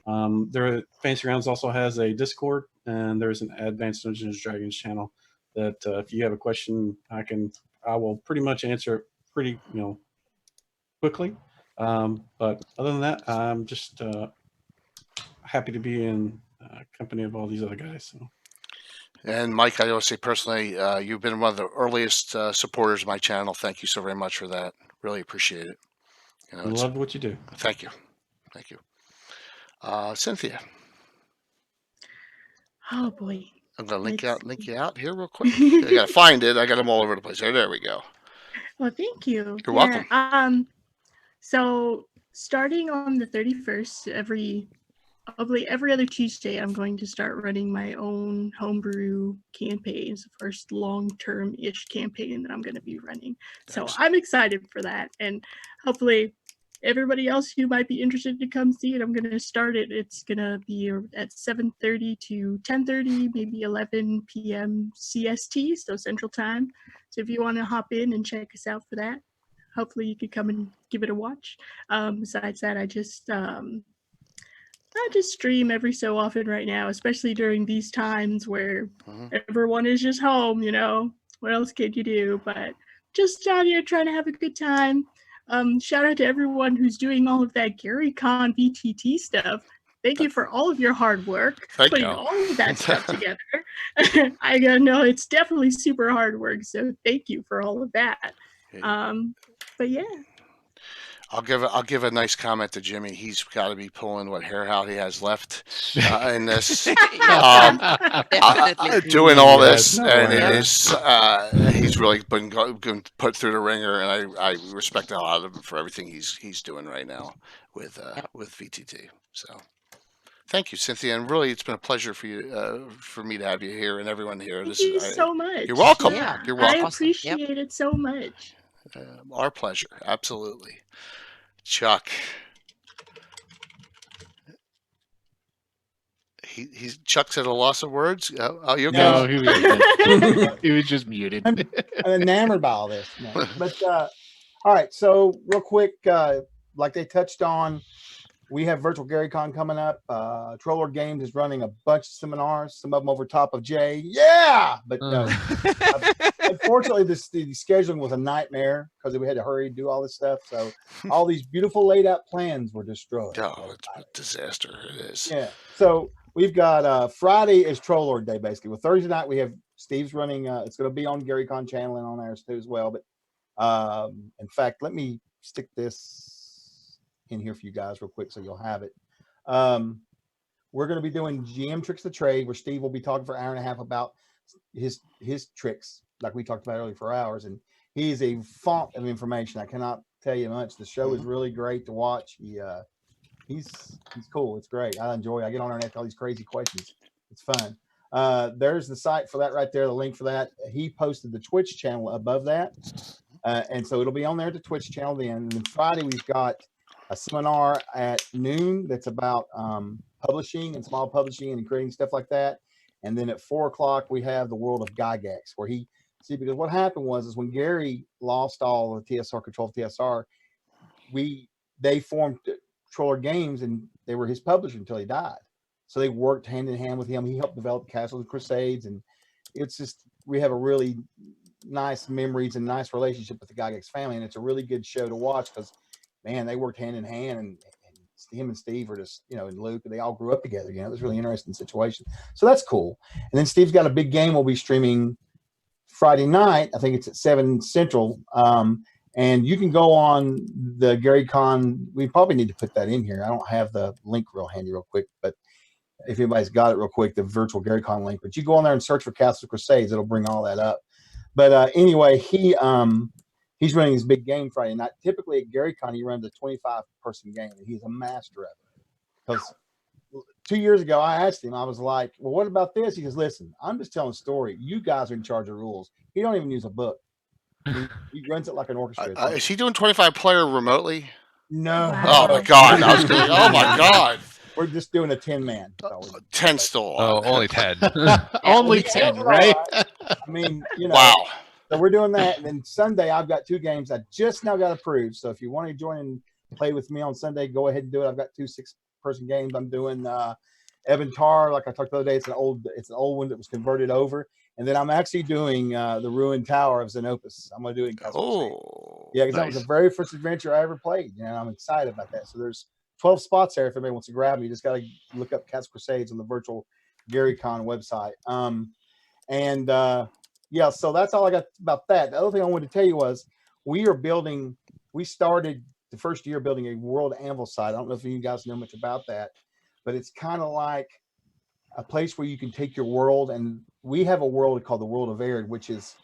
S4: Fantasy Grounds also has a Discord, and there's an Advanced Dungeons & Dragons channel that if you have a question, I will pretty much answer it pretty quickly. But other than that, I'm just happy to be in company of all these other guys. So.
S2: And Mike, I always say personally, you've been one of the earliest supporters of my channel. Thank you so very much for that. Really appreciate it.
S4: I love what you do.
S2: Thank you. Thank you. Cynthia.
S5: Oh boy.
S2: I'm gonna link you out here real quick. I gotta find it. I got them all over the place. There we go.
S5: Well, thank you.
S2: You're welcome.
S5: So starting on the 31st, probably every other Tuesday, I'm going to start running my own homebrew campaigns, the first long-term-ish campaign that I'm going to be running. So I'm excited for that, and hopefully everybody else who might be interested to come see it, I'm going to start it. It's going to be at 7:30 to 10:30, maybe 11 p.m. CST, so Central Time. So if you want to hop in and check us out for that, hopefully you could come and give it a watch. Besides that, I just stream every so often right now, especially during these times where everyone is just home, what else could you do? But just out here trying to have a good time. Shout out to everyone who's doing all of that GaryCon VTT stuff. Thank you for all of your hard work putting all of that stuff together. I know it's definitely super hard work, so thank you for all of that. But yeah.
S2: I'll give a nice comment to Jimmy. He's got to be pulling what hair out he has left in this. Doing all this, and it is he's really been put through the ringer, and I respect a lot of him for everything he's doing right now with VTT. So thank you, Cynthia, and really it's been a pleasure for you for me to have you here and everyone here.
S5: Thank you so much.
S2: You're welcome.
S5: Yeah,
S2: You're welcome.
S5: I appreciate it so much.
S2: Our pleasure, absolutely. Chuck. Chuck's at a loss of words. Oh, you okay?
S3: No, he was just muted.
S8: I'm enamored by all this. No. But all right, so real quick, like they touched on, we have virtual GaryCon coming up. Trollord Games is running a bunch of seminars, some of them over top of Jay. Yeah, but no. Unfortunately, the scheduling was a nightmare because we had to hurry to do all this stuff. So all these beautiful laid out plans were destroyed.
S2: Oh, it's a disaster. It is.
S8: Yeah. So we've got Friday is Trollord Day, basically. Well, Thursday night we have Steve's running. It's going to be on GaryCon channel and on ours too as well. But in fact, let me stick this in here for you guys real quick so you'll have it. We're going to be doing GM Tricks of the Trade, where Steve will be talking for an hour and a half about his tricks, like we talked about earlier, for hours. And he is a font of information. I cannot tell you much. The show is really great to watch. He's cool. It's great. I enjoy it. I get on there and ask all these crazy questions. It's fun. There's the site for that right there, the link for that. He posted the Twitch channel above that. And so it'll be on there at the Twitch channel then. And then Friday we've got a seminar at noon that's about publishing and small publishing and creating stuff like that. And then at 4 o'clock we have the World of Gygax, where because what happened was when Gary lost all the TSR control of TSR, they formed Trollord Games and they were his publisher until he died. So they worked hand in hand with him. He helped develop Castles and Crusades, and it's just we have a really nice memories and nice relationship with the Gygax family, and it's a really good show to watch because man, they worked hand in hand, and him and Steve were just, and Luke, and they all grew up together. It was a really interesting situation. So that's cool. And then Steve's got a big game we'll be streaming Friday night. I think it's at 7 Central. And you can go on the GaryCon. We probably need to put that in here. I don't have the link real handy real quick, but if anybody's got it real quick, the virtual GaryCon link. But you go on there and search for Castles Crusades. It'll bring all that up. But anyway, he's running his big game Friday night. Typically at GaryCon, he runs a 25-person game, and he's a master of it. Because 2 years ago, I asked him, I was like, well, what about this? He goes, listen, I'm just telling a story. You guys are in charge of rules. He don't even use a book. He runs it like an orchestra.
S2: Is he doing 25 player remotely?
S8: No.
S2: Oh my God! I was going. Oh my God!
S8: We're just doing a 10-man.
S2: 10 still.
S7: Oh, only 10.
S3: Only 10, right?
S8: I mean, you know.
S2: Wow.
S8: So we're doing that, and then Sunday I've got 2 games I just now got approved. So if you want to join and play with me on Sunday, go ahead and do it. I've got 2 6-person games. I'm doing Evantar, like I talked the other day. It's an old one that was converted over, and then I'm actually doing the Ruined Tower of Xenopus. I'm going to do it in
S2: Oh,
S8: yeah, because that was the very first adventure I ever played. You know, I'm excited about that. So there's 12 spots there. If anybody wants to grab me, you just got to look up Cats Crusades on the virtual GaryCon website. Yeah, so that's all I got about that. The other thing I wanted to tell you was we started the first year building a World Anvil site. I don't know if you guys know much about that, but it's kind of like a place where you can take your world, and we have a world called the World of Arid, which is,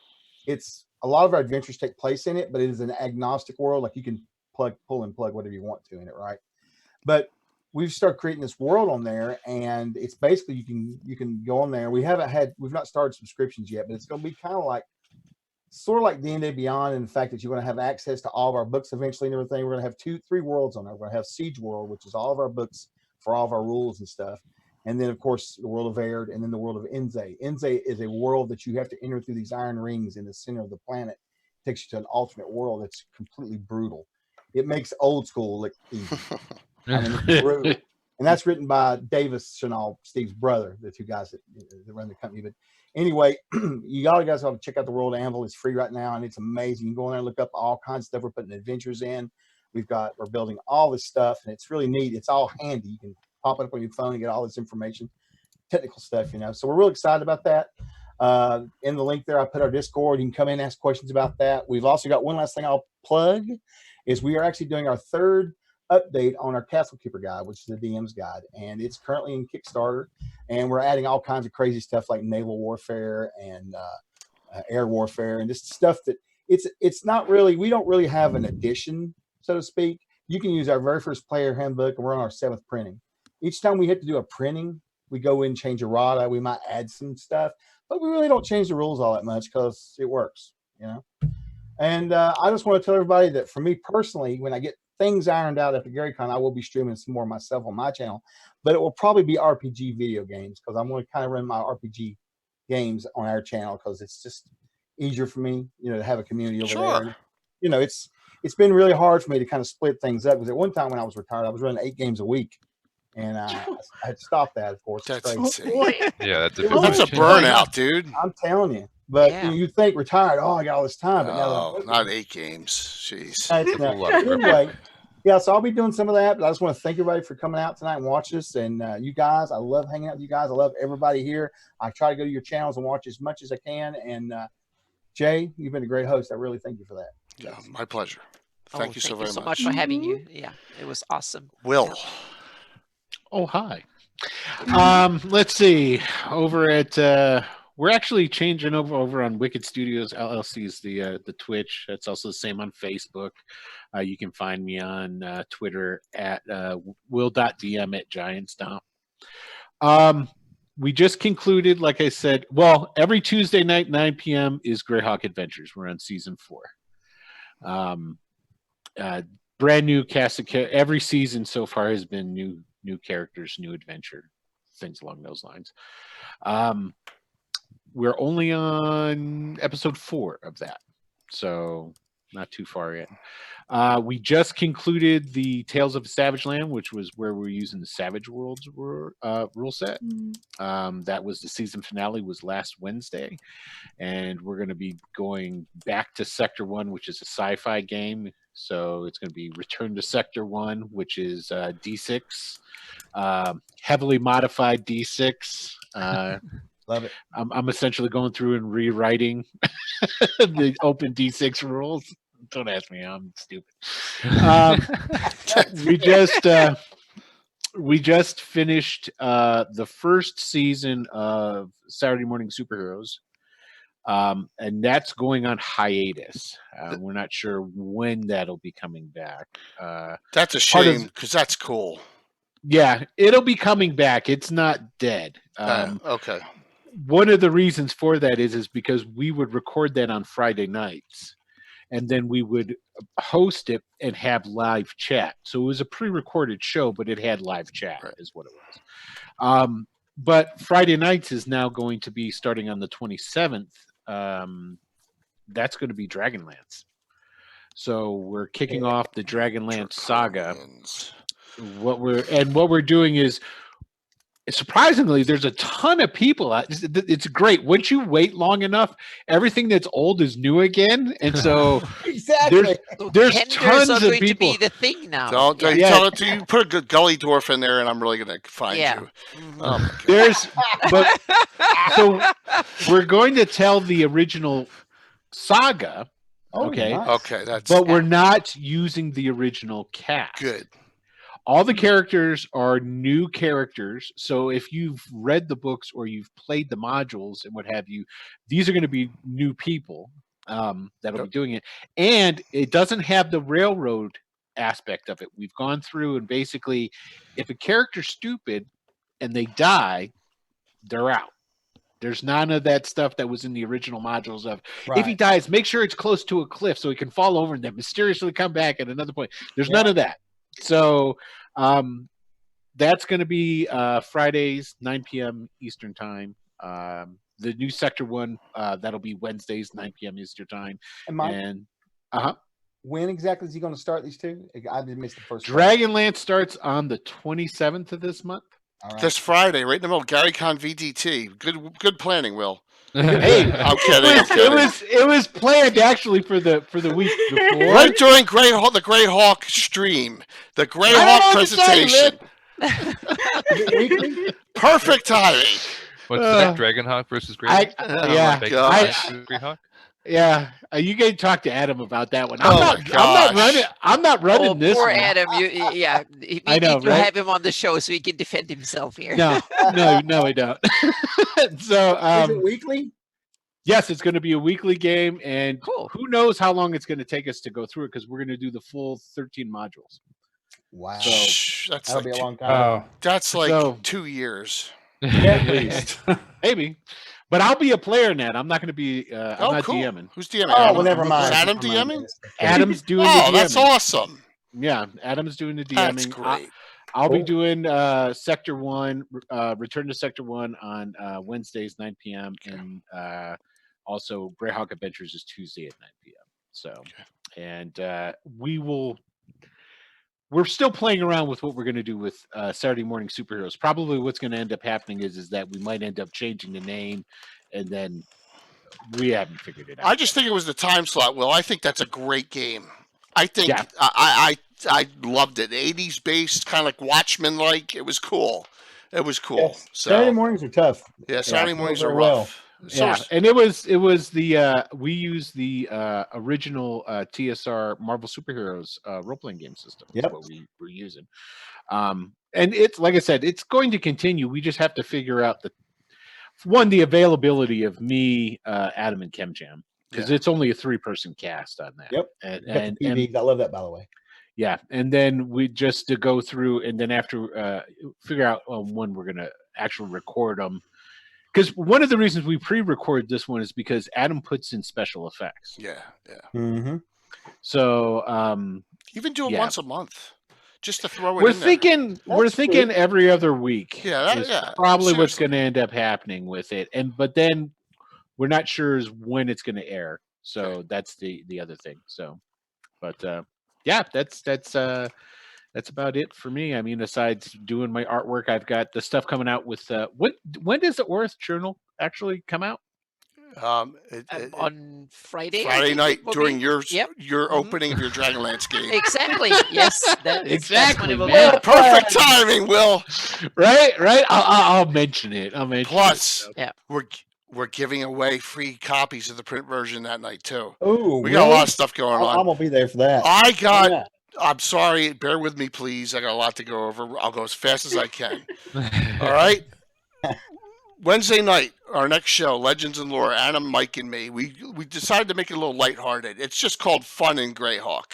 S8: it's a lot of our adventures take place in it, but it is an agnostic world. Like you can pull and plug whatever you want to in it, right? But we've started creating this world on there, and it's basically you can go on there. We've not started subscriptions yet, but it's going to be kind of like sort of like D&D Beyond, in the fact that you're going to have access to all of our books eventually and everything. We're going to have 3 worlds on there. We're going to have Siege World, which is all of our books for all of our rules and stuff, and then of course the World of Arid, and then the World of Enze. Enze is a world that you have to enter through these iron rings in the center of the planet. It takes you to an alternate world that's completely brutal. It makes old school look easy. I mean, it's brutal. And that's written by Davis Chanel, Steve's brother, the 2 guys that run the company. But anyway, you all guys ought to check out the World Anvil. It's free right now, and it's amazing. You can go in there and look up all kinds of stuff. We're putting adventures in. We're building all this stuff, and it's really neat. It's all handy. You can pop it up on your phone and get all this information, technical stuff, you know. So we're real excited about that. In the link there, I put our Discord. You can come in and ask questions about that. We've also got one last thing I'll plug, is we are actually doing our 3rd update on our Castle Keeper guide, which is the DM's guide, and it's currently in Kickstarter, and we're adding all kinds of crazy stuff like naval warfare and air warfare, and just stuff that it's not really, we don't really have an edition, so to speak. You can use our very first player handbook, and we're on our 7th printing. Each time we have to do a printing, we go in and change errata. We might add some stuff, but we really don't change the rules all that much because it works, you know. And I just want to tell everybody that for me personally, when I get things ironed out after GaryCon, I will be streaming some more myself on my channel, but it will probably be RPG video games, because I'm going to kind of run my RPG games on our channel because it's just easier for me, you know, to have a community over there. And, you know, it's been really hard for me to kind of split things up, because at one time when I was retired, I was running 8 games a week, and I had to stop that, of course.
S2: That's
S6: insane.
S7: Yeah, that's
S2: a burnout, dude.
S8: I'm telling you. But you know, you think retired, I got all this time. But
S2: no, not 8 games. Jeez.
S8: Anyway, yeah, so I'll be doing some of that. But I just want to thank everybody for coming out tonight and watching us. And you guys, I love hanging out with you guys. I love everybody here. I try to go to your channels and watch as much as I can. And Jay, you've been a great host. I really thank you for that.
S2: Yeah, my pleasure. Thank you so very much.
S6: Thank you so much for having you. Yeah, it was awesome.
S2: Will.
S3: Oh, hi. Let's see. Over at we're actually changing over on Wicked Studios LLC's the Twitch. That's also the same on Facebook. You can find me on Twitter at will.dm at Giant Stomp. We just concluded, like I said, well, every Tuesday night, 9 p.m. is Greyhawk Adventures. We're on season 4. Brand new cast of every season so far has been new characters, new adventure, things along those lines. We're only on episode 4 of that, so not too far yet. We just concluded the Tales of Savage Land, which was where we're using the Savage Worlds rule set. That was the season finale, was last Wednesday, and we're going to be going back to Sector 1, which is a sci-fi game. So it's going to be Return to Sector 1, which is D6, heavily modified D6.
S8: Love it.
S3: I'm essentially going through and rewriting the open D6 rules. Don't ask me, I'm stupid. We just finished the first season of Saturday Morning Superheroes, and that's going on hiatus. We're not sure when that'll be coming back.
S2: That's a shame, because that's cool.
S3: Yeah, it'll be coming back. It's not dead.
S2: Okay.
S3: One of the reasons for that is because we would record that on Friday nights, and then we would host it and have live chat. So it was a pre-recorded show, but it had live chat,
S2: Right.
S3: is what it was. But Friday nights is now going to be starting on the 27th. That's going to be Dragonlance. So we're kicking off the Dragonlance saga. What we're doing is, surprisingly, there's a ton of people. It's great. Once you wait long enough, everything that's old is new again, and so
S8: Exactly.
S3: there's
S6: Tenders
S3: tons
S6: are
S3: of
S6: going
S3: people.
S6: to be the thing now.
S2: Don't
S3: Yeah.
S2: tell it to you. Put a good gully dwarf in there, and I'm really gonna find
S6: Yeah.
S2: you.
S6: Mhm.
S2: Oh my God.
S3: But so we're going to tell the original saga, okay?
S8: Nice.
S2: Okay, that's
S3: But we're not using the original cast.
S2: good.
S3: All the characters are new characters. So if you've read the books or you've played the modules and what have you, these are going to be new people that'll be doing it. And it doesn't have the railroad aspect of it. We've gone through and basically, if a character's stupid and they die, they're out. There's none of that stuff that was in the original modules of if he dies, make sure it's close to a cliff so he can fall over and then mysteriously come back at another point. There's none of that. So that's going to be Fridays, 9 p.m. Eastern time. The new Sector 1, that'll be Wednesdays, 9 p.m. Eastern time.
S8: And Mike, when exactly is he going to start these two? I did miss the first.
S3: Dragonlance starts on the 27th of this month.
S8: All right.
S2: This Friday, right in the middle, GaryCon VDT. Good planning, Will.
S3: Hey,
S2: I'm kidding.
S3: it was planned actually for the week before.
S2: Right during the Greyhawk stream, the Greyhawk presentation. Perfect timing.
S7: What's that? Dragonhawk versus Greyhawk? Greyhawk?
S3: Yeah, you can talk to Adam about that one.
S2: Oh
S3: I'm not running this
S6: poor
S3: one.
S6: Adam. We
S3: I know,
S6: need to
S3: right?
S6: have him on the show so he can defend himself here.
S3: No, I don't. So,
S8: is it weekly?
S3: Yes, it's going to be a weekly game, and
S6: Cool.
S3: who knows how long it's going to take us to go through it because we're going to do the full 13 modules.
S8: Wow.
S2: So,
S8: That'll be a long time.
S2: That's like
S3: So-
S2: 2 years.
S4: At least.
S3: Maybe. But I'll be a player in that. I'm not going to be. I'm not
S2: cool.
S3: DMing.
S2: Who's DMing?
S8: Oh,
S2: Adam?
S8: well, never mind.
S2: Is Adam
S8: Never mind.
S2: DMing?
S3: Adam's doing the
S2: Oh,
S3: DMing.
S2: that's awesome.
S3: Yeah, Adam's doing the DMing.
S2: That's great.
S3: I'll be doing Sector 1, Return to Sector 1 on Wednesdays, 9 p.m. And also Greyhawk Adventures is Tuesday at 9 p.m. So, and we're still playing around with what we're going to do with Saturday Morning Superheroes. Probably what's going to end up happening is that we might end up changing the name, and then we haven't figured it out.
S2: I just think it was the time slot, Will. I think that's a great game. I think
S3: Yeah.
S2: I loved it. 80s based, kind of like Watchmen-like. It was cool. It was cool.
S8: Yes.
S2: So
S8: Saturday mornings are tough.
S2: yeah, Saturday mornings are
S8: very well.
S2: rough. So
S3: Yeah, and it was the we used the original TSR Marvel Superheroes role playing game system. Is
S8: Yep.
S3: what we were using, and it's like I said, it's going to continue. We just have to figure out the availability of me, Adam, and KemJam because it's only a 3-person cast on that.
S8: Yep.
S3: and
S8: PVs. I love that, by the way.
S3: yeah, and then we just to go through and then after figure out when we're gonna actually record them. Because one of the reasons we pre-record this one is because Adam puts in special effects.
S2: yeah.
S8: Mm-hmm.
S3: So
S2: Even do it
S3: Yeah.
S2: once a month, just to throw it
S3: we're
S2: in there.
S3: thinking every other week.
S2: Yeah,
S3: is
S2: yeah,
S3: probably what's
S2: seriously.
S3: going to end up happening with it. But then we're not sure is when it's going to air. So that's the other thing. So, but yeah, that's about it for me. I mean, besides doing my artwork, I've got the stuff coming out with when does the Orth Journal actually come out?
S6: On Friday. I
S2: Friday
S6: think
S2: night
S6: it will
S2: during
S6: be.
S2: your
S6: Yep.
S2: opening of your Dragonlance game.
S6: Exactly. Yes. That's
S3: Exactly,
S6: when it will
S3: man.
S6: be.
S2: Perfect timing, Will.
S3: Right. I'll mention it.
S2: Plus,
S6: Yeah.
S2: we're giving away free copies of the print version that night too.
S8: Oh,
S2: We got a lot of stuff going
S8: I'm
S2: on.
S8: gonna be there for that.
S2: I'm sorry. Bear with me, please. I got a lot to go over. I'll go as fast as I can. All right. Wednesday night, our next show, Legends and Lore, Adam, Mike, and me. We decided to make it a little lighthearted. It's just called Fun in Greyhawk.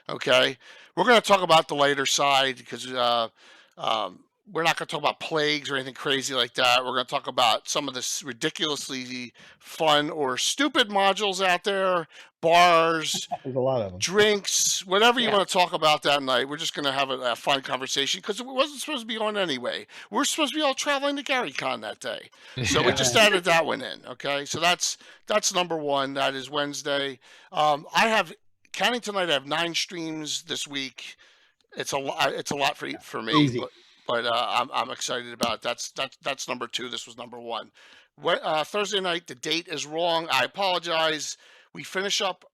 S2: Okay. We're going to talk about the lighter side because We're not going to talk about plagues or anything crazy like that. We're going to talk about some of the ridiculously fun or stupid modules out there, bars,
S8: There's a lot of them.
S2: drinks, whatever you
S6: Yeah.
S2: want to talk about that night. We're just going to have a fun conversation because it wasn't supposed to be on anyway. We're supposed to be all traveling to GaryCon that day. So we just added that one in. Okay. So that's number one. That is Wednesday. Counting tonight, I have 9 streams this week. It's a lot for me.
S8: Easy.
S2: But I'm excited about it. That's number 2. This was number 1. Thursday night, the date is wrong. I apologize. We finish up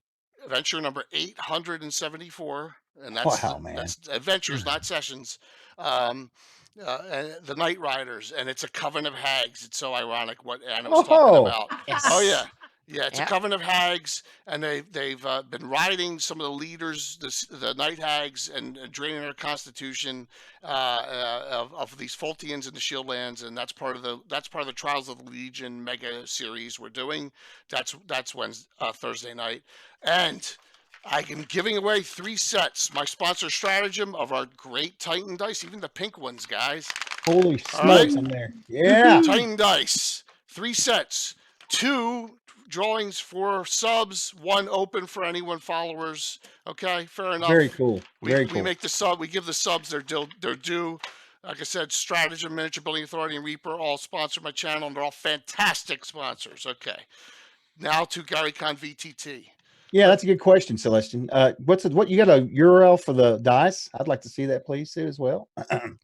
S2: adventure number 874, and that's that's adventures, not sessions. And the Night Riders, and it's a Coven of Hags. It's so ironic what Anna was talking about.
S6: Yes.
S2: Oh yeah. Yeah, it's
S6: Yeah.
S2: a Coven of Hags, and they've been riding some of the leaders, the Night Hags, and draining their constitution of these Fultians in the Shieldlands, and that's part of the Trials of the Legion mega series we're doing. That's Thursday night, and I am giving away 3 sets. My sponsor Stratagem of our great Titan dice, even the pink ones, guys.
S8: Holy smokes, I'm there. Yeah.
S2: Titan dice, 3 sets, 2 drawings for subs, 1 open for anyone followers. Okay, fair enough.
S8: Very cool. Very cool.
S2: We make we give the subs their due. Like I said, Stratagem, Miniature Building Authority, and Reaper all sponsor my channel, and they're all fantastic sponsors. Okay, now to GaryCon VTT.
S8: Yeah, that's a good question, Celestin. What you got a URL for the dice? I'd like to see that, please, Sid, as well.
S2: I'm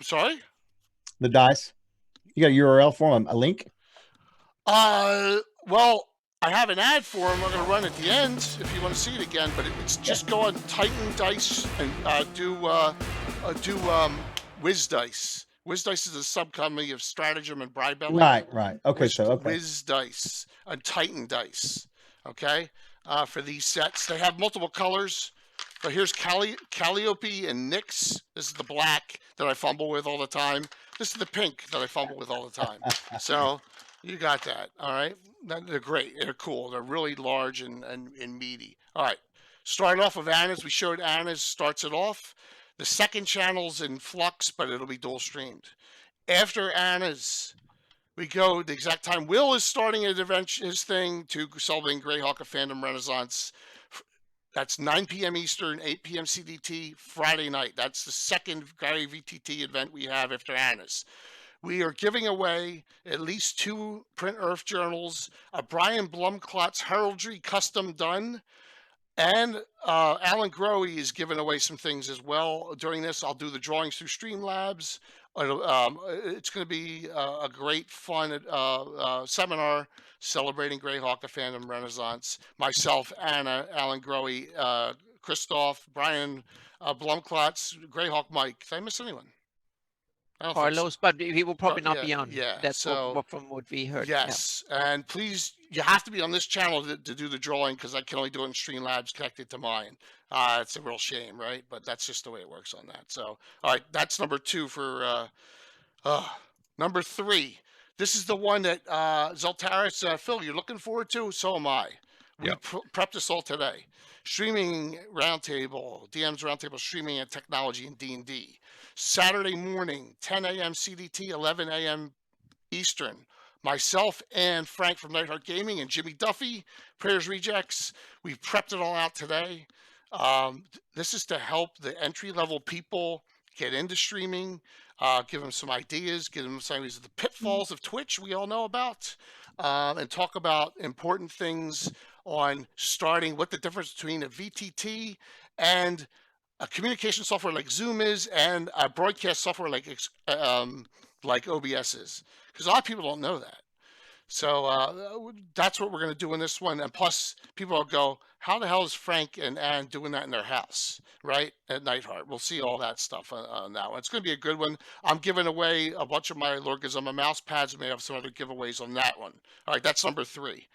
S2: sorry.
S8: The dice. You got a URL for them? A link?
S2: Well, I have an ad for them. I'm going to run at the end if you want to see it again. But it's just go on Titan Dice and do Wiz Dice. Wiz Dice is a subcompany of Stratagem and Brybelly.
S8: Right. Okay,
S2: Wiz Dice and Titan Dice. Okay, for these sets, they have multiple colors. But here's Calliope and Nyx. This is the black that I fumble with all the time. This is the pink that I fumble with all the time. So you got that. All right. They're great. They're cool. They're really large and meaty. All right. Starting off with Anna's. We showed Anna's. Starts it off. The second channel's in flux, but it'll be dual streamed. After Anna's, we go the exact time. Will is starting his thing to celebrating Greyhawk of Fandom Renaissance. That's 9 p.m. Eastern, 8 p.m. CDT, Friday night. That's the second Gary VTT event we have after Anna's. We are giving away at least 2 Print Earth journals, a Brian Blumklot's Heraldry custom done, and Alan Grohe is giving away some things as well. During this, I'll do the drawings through Streamlabs. It's going to be a great, fun seminar celebrating Greyhawk, the Fandom Renaissance. Myself, Anna, Alan Grohe, Christoph, Brian Blumklotz, Greyhawk Mike. Did I miss anyone?
S6: Carlos, but he will probably not be on.
S2: Yeah,
S6: that's
S2: so,
S6: from what we heard.
S2: Yes, and please, you have to be on this channel to do the drawing because I can only do it in Streamlabs connected to mine. It's a real shame, right? But that's just the way it works on that. So, all right, that's number 2 for number 3. This is the one that Zoltaris, Phil, you're looking forward to. So am I. We prepped this all today. Streaming Roundtable, DM's Roundtable, streaming and technology in D&D. Saturday morning, 10 a.m. CDT, 11 a.m. Eastern. Myself and Frank from Nightheart Gaming and Jimmy Duffy, Prayers Rejects. We've prepped it all out today. This is to help the entry-level people get into streaming, give them some ideas, give them some of the pitfalls of Twitch we all know about, and talk about important things on starting, what the difference between a VTT and a communication software like Zoom is, and a broadcast software like OBS is, because a lot of people don't know that. So that's what we're going to do in this one. And plus, people will go, how the hell is Frank and Ann doing that in their house, right, at Nightheart? We'll see all that stuff on that one. It's going to be a good one. I'm giving away a bunch of my Lorgazama mouse pads. We may have some other giveaways on that one. All right, that's number 3.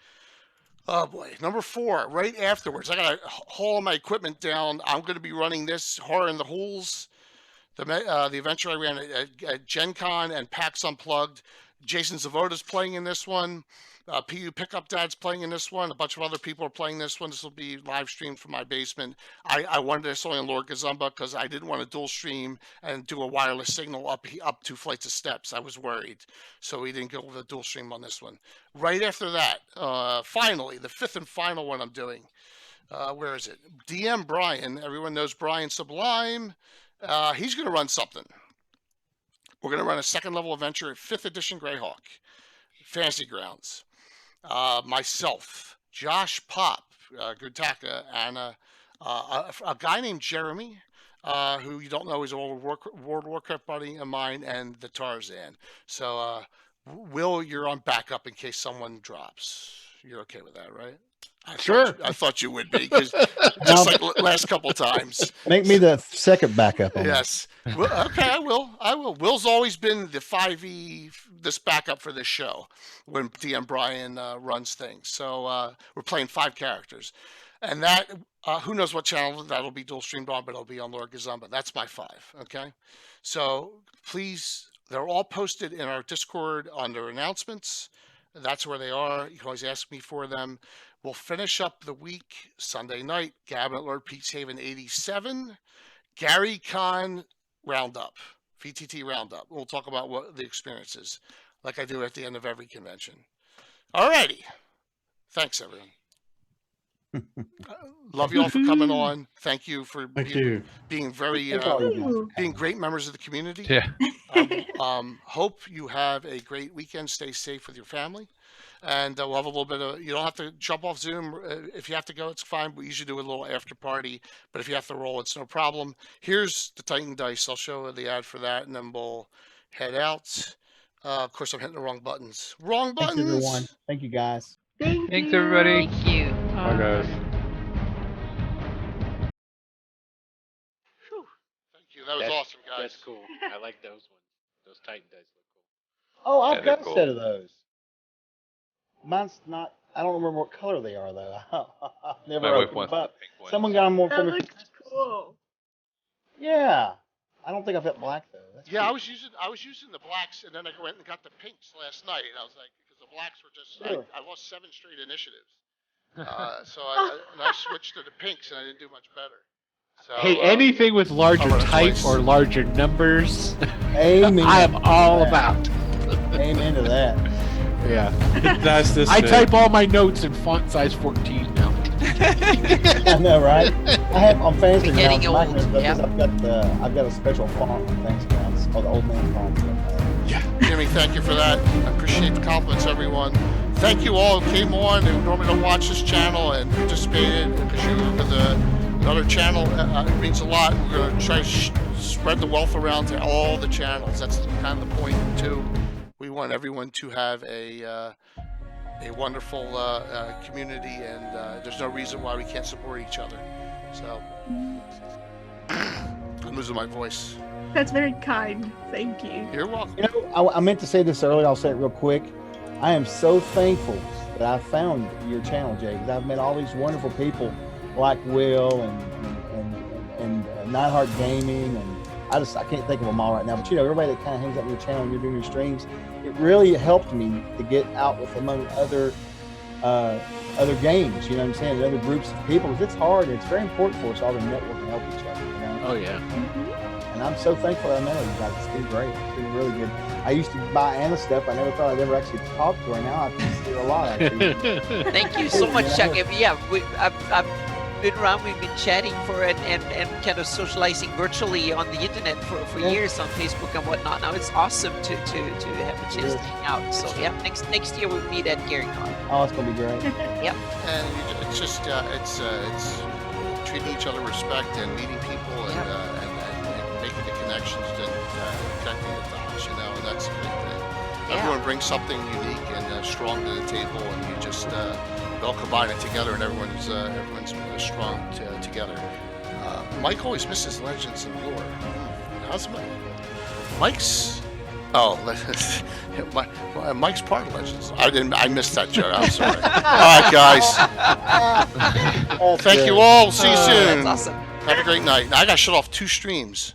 S2: Oh boy, number 4, right afterwards. I got to haul my equipment down. I'm going to be running this Horror in the Holes, the adventure I ran at Gen Con and PAX Unplugged. Jason Zavoda's playing in this one. PU Pickup Dad's playing in this one. A bunch of other people are playing this one. This will be live streamed from my basement. I wanted this only on Lord Gazumba because I didn't want to dual stream and do a wireless signal up 2 flights of steps. I was worried. So we didn't go with a dual stream on this one. Right after that, finally, the 5th and final one I'm doing. Where is it? DM Brian. Everyone knows Brian Sublime. He's going to run something. We're going to run a 2nd level adventure at 5th edition Greyhawk. Fantasy Grounds. Myself, Josh Pop, Gutaka, and a guy named Jeremy, who you don't know is an old World of Warcraft buddy of mine, and the Tarzan. So, Will, you're on backup in case someone drops. You're okay with that, right? I thought you would be, because just like last couple times.
S8: Make me the second backup.
S2: Yes. Well, okay, I will. Will's always been the 5e, this backup for this show when DM Brian runs things. So we're playing 5 characters. And that, who knows what channel that'll be dual streamed on, but it'll be on Lord Gazumba. That's my 5, okay? So please, they're all posted in our Discord under announcements. That's where they are. You can always ask me for them. We'll finish up the week Sunday night. Gabbin at Lord Pete's Haven 87. Gary Con Roundup. VTT Roundup. We'll talk about what the experience is, like I do at the end of every convention. All righty. Thanks, everyone. Love you all for coming on. Thank you for being very being great members of the community.
S7: Yeah.
S2: Hope you have a great weekend. Stay safe with your family. And we'll have a little bit of, you don't have to jump off Zoom. If you have to go, it's fine. We usually do a little after party, but if you have to roll, it's no problem. Here's the Titan Dice. I'll show the ad for that, and then we'll head out. Of course, I'm hitting the wrong buttons. Wrong buttons.
S8: Thanks, everyone. Thank you, guys.
S7: Thanks, everybody.
S6: Thank you.
S3: Bye, guys.
S2: Thank you. That was awesome, guys.
S3: That's cool. I like those ones. Those Titan dice look cool.
S8: Oh, I've
S7: Yeah,
S8: got
S7: they're
S8: a set of those. Mine's not. I don't remember what color they are though. I've never
S7: My wife
S8: opened
S7: wants
S8: them
S7: the
S8: up.
S7: pink one.
S8: Someone got them more for
S5: That
S8: me.
S5: looks cool.
S8: Yeah, I don't think I've got black though. That's
S2: Yeah,
S8: cute.
S2: I was using the blacks, and then I went and got the pinks last night. And I was like, because the blacks were just,
S8: Really?
S2: I lost 7 straight initiatives. So I switched to the pinks, and I didn't do much better. So,
S3: Hey, anything with larger
S2: cover
S3: type
S2: twice.
S3: or larger numbers,
S8: Amen.
S3: I am all
S8: to that.
S3: about.
S8: Amen to that.
S3: Yeah.
S4: That's this.
S3: I type all my notes in font size 14 now.
S8: I know, right? I have on Fantasy
S6: We're getting
S8: Grounds.
S6: old,
S8: Because I've got a special font on Fantasy Grounds called the Old Man font.
S2: Jimmy, thank you for that. I appreciate the compliments, everyone. Thank you all who came on, who normally don't watch this channel and participated, because you were with another channel. It means a lot. We're going to try to spread the wealth around to all the channels. That's kind of the point, too. We want everyone to have a wonderful community, and there's no reason why we can't support each other. So, I'm losing my voice.
S5: That's very kind. Thank you.
S2: You're welcome.
S8: You know, I meant to say this earlier. I'll say it real quick. I am so thankful that I found your channel, Jay, because I've met all these wonderful people like Will and Nightheart Gaming, and I can't think of them all right now. But you know, everybody that kind of hangs out on your channel and you're doing your streams, it really helped me to get out with among other games. You know what I'm saying? And other groups of people, because it's hard and it's very important for us all to network and help each other. You know?
S3: Oh, yeah.
S8: And I'm so thankful that I met you guys. It's been great. It's been really good. I used to buy Anna stuff. I never thought I'd ever actually talk to her. Now I see her a lot, actually.
S6: Thank you so much, Chuck. Yeah, I've been around. We've been chatting and kind of socializing virtually on the internet for years on Facebook and whatnot. Now it's awesome to have a chance to hang out. So yeah, next year we'll meet at GaryCon.
S8: Oh, it's gonna be great.
S6: Yep.
S2: And it's just it's treating each other with respect and meeting people and making the connections and connecting the dots. You know, and that's a big thing.
S6: Yeah.
S2: Everyone brings something unique and strong to the table, and you just all combine it together, and everyone's strong together. Mike always misses Legends and Lore. How's Mike's? Oh, Mike's part of Legends. I missed that joke. I'm sorry. All right, guys. Thank you all. See you soon.
S6: That's awesome.
S2: Have a great night. I got to shut off 2 streams.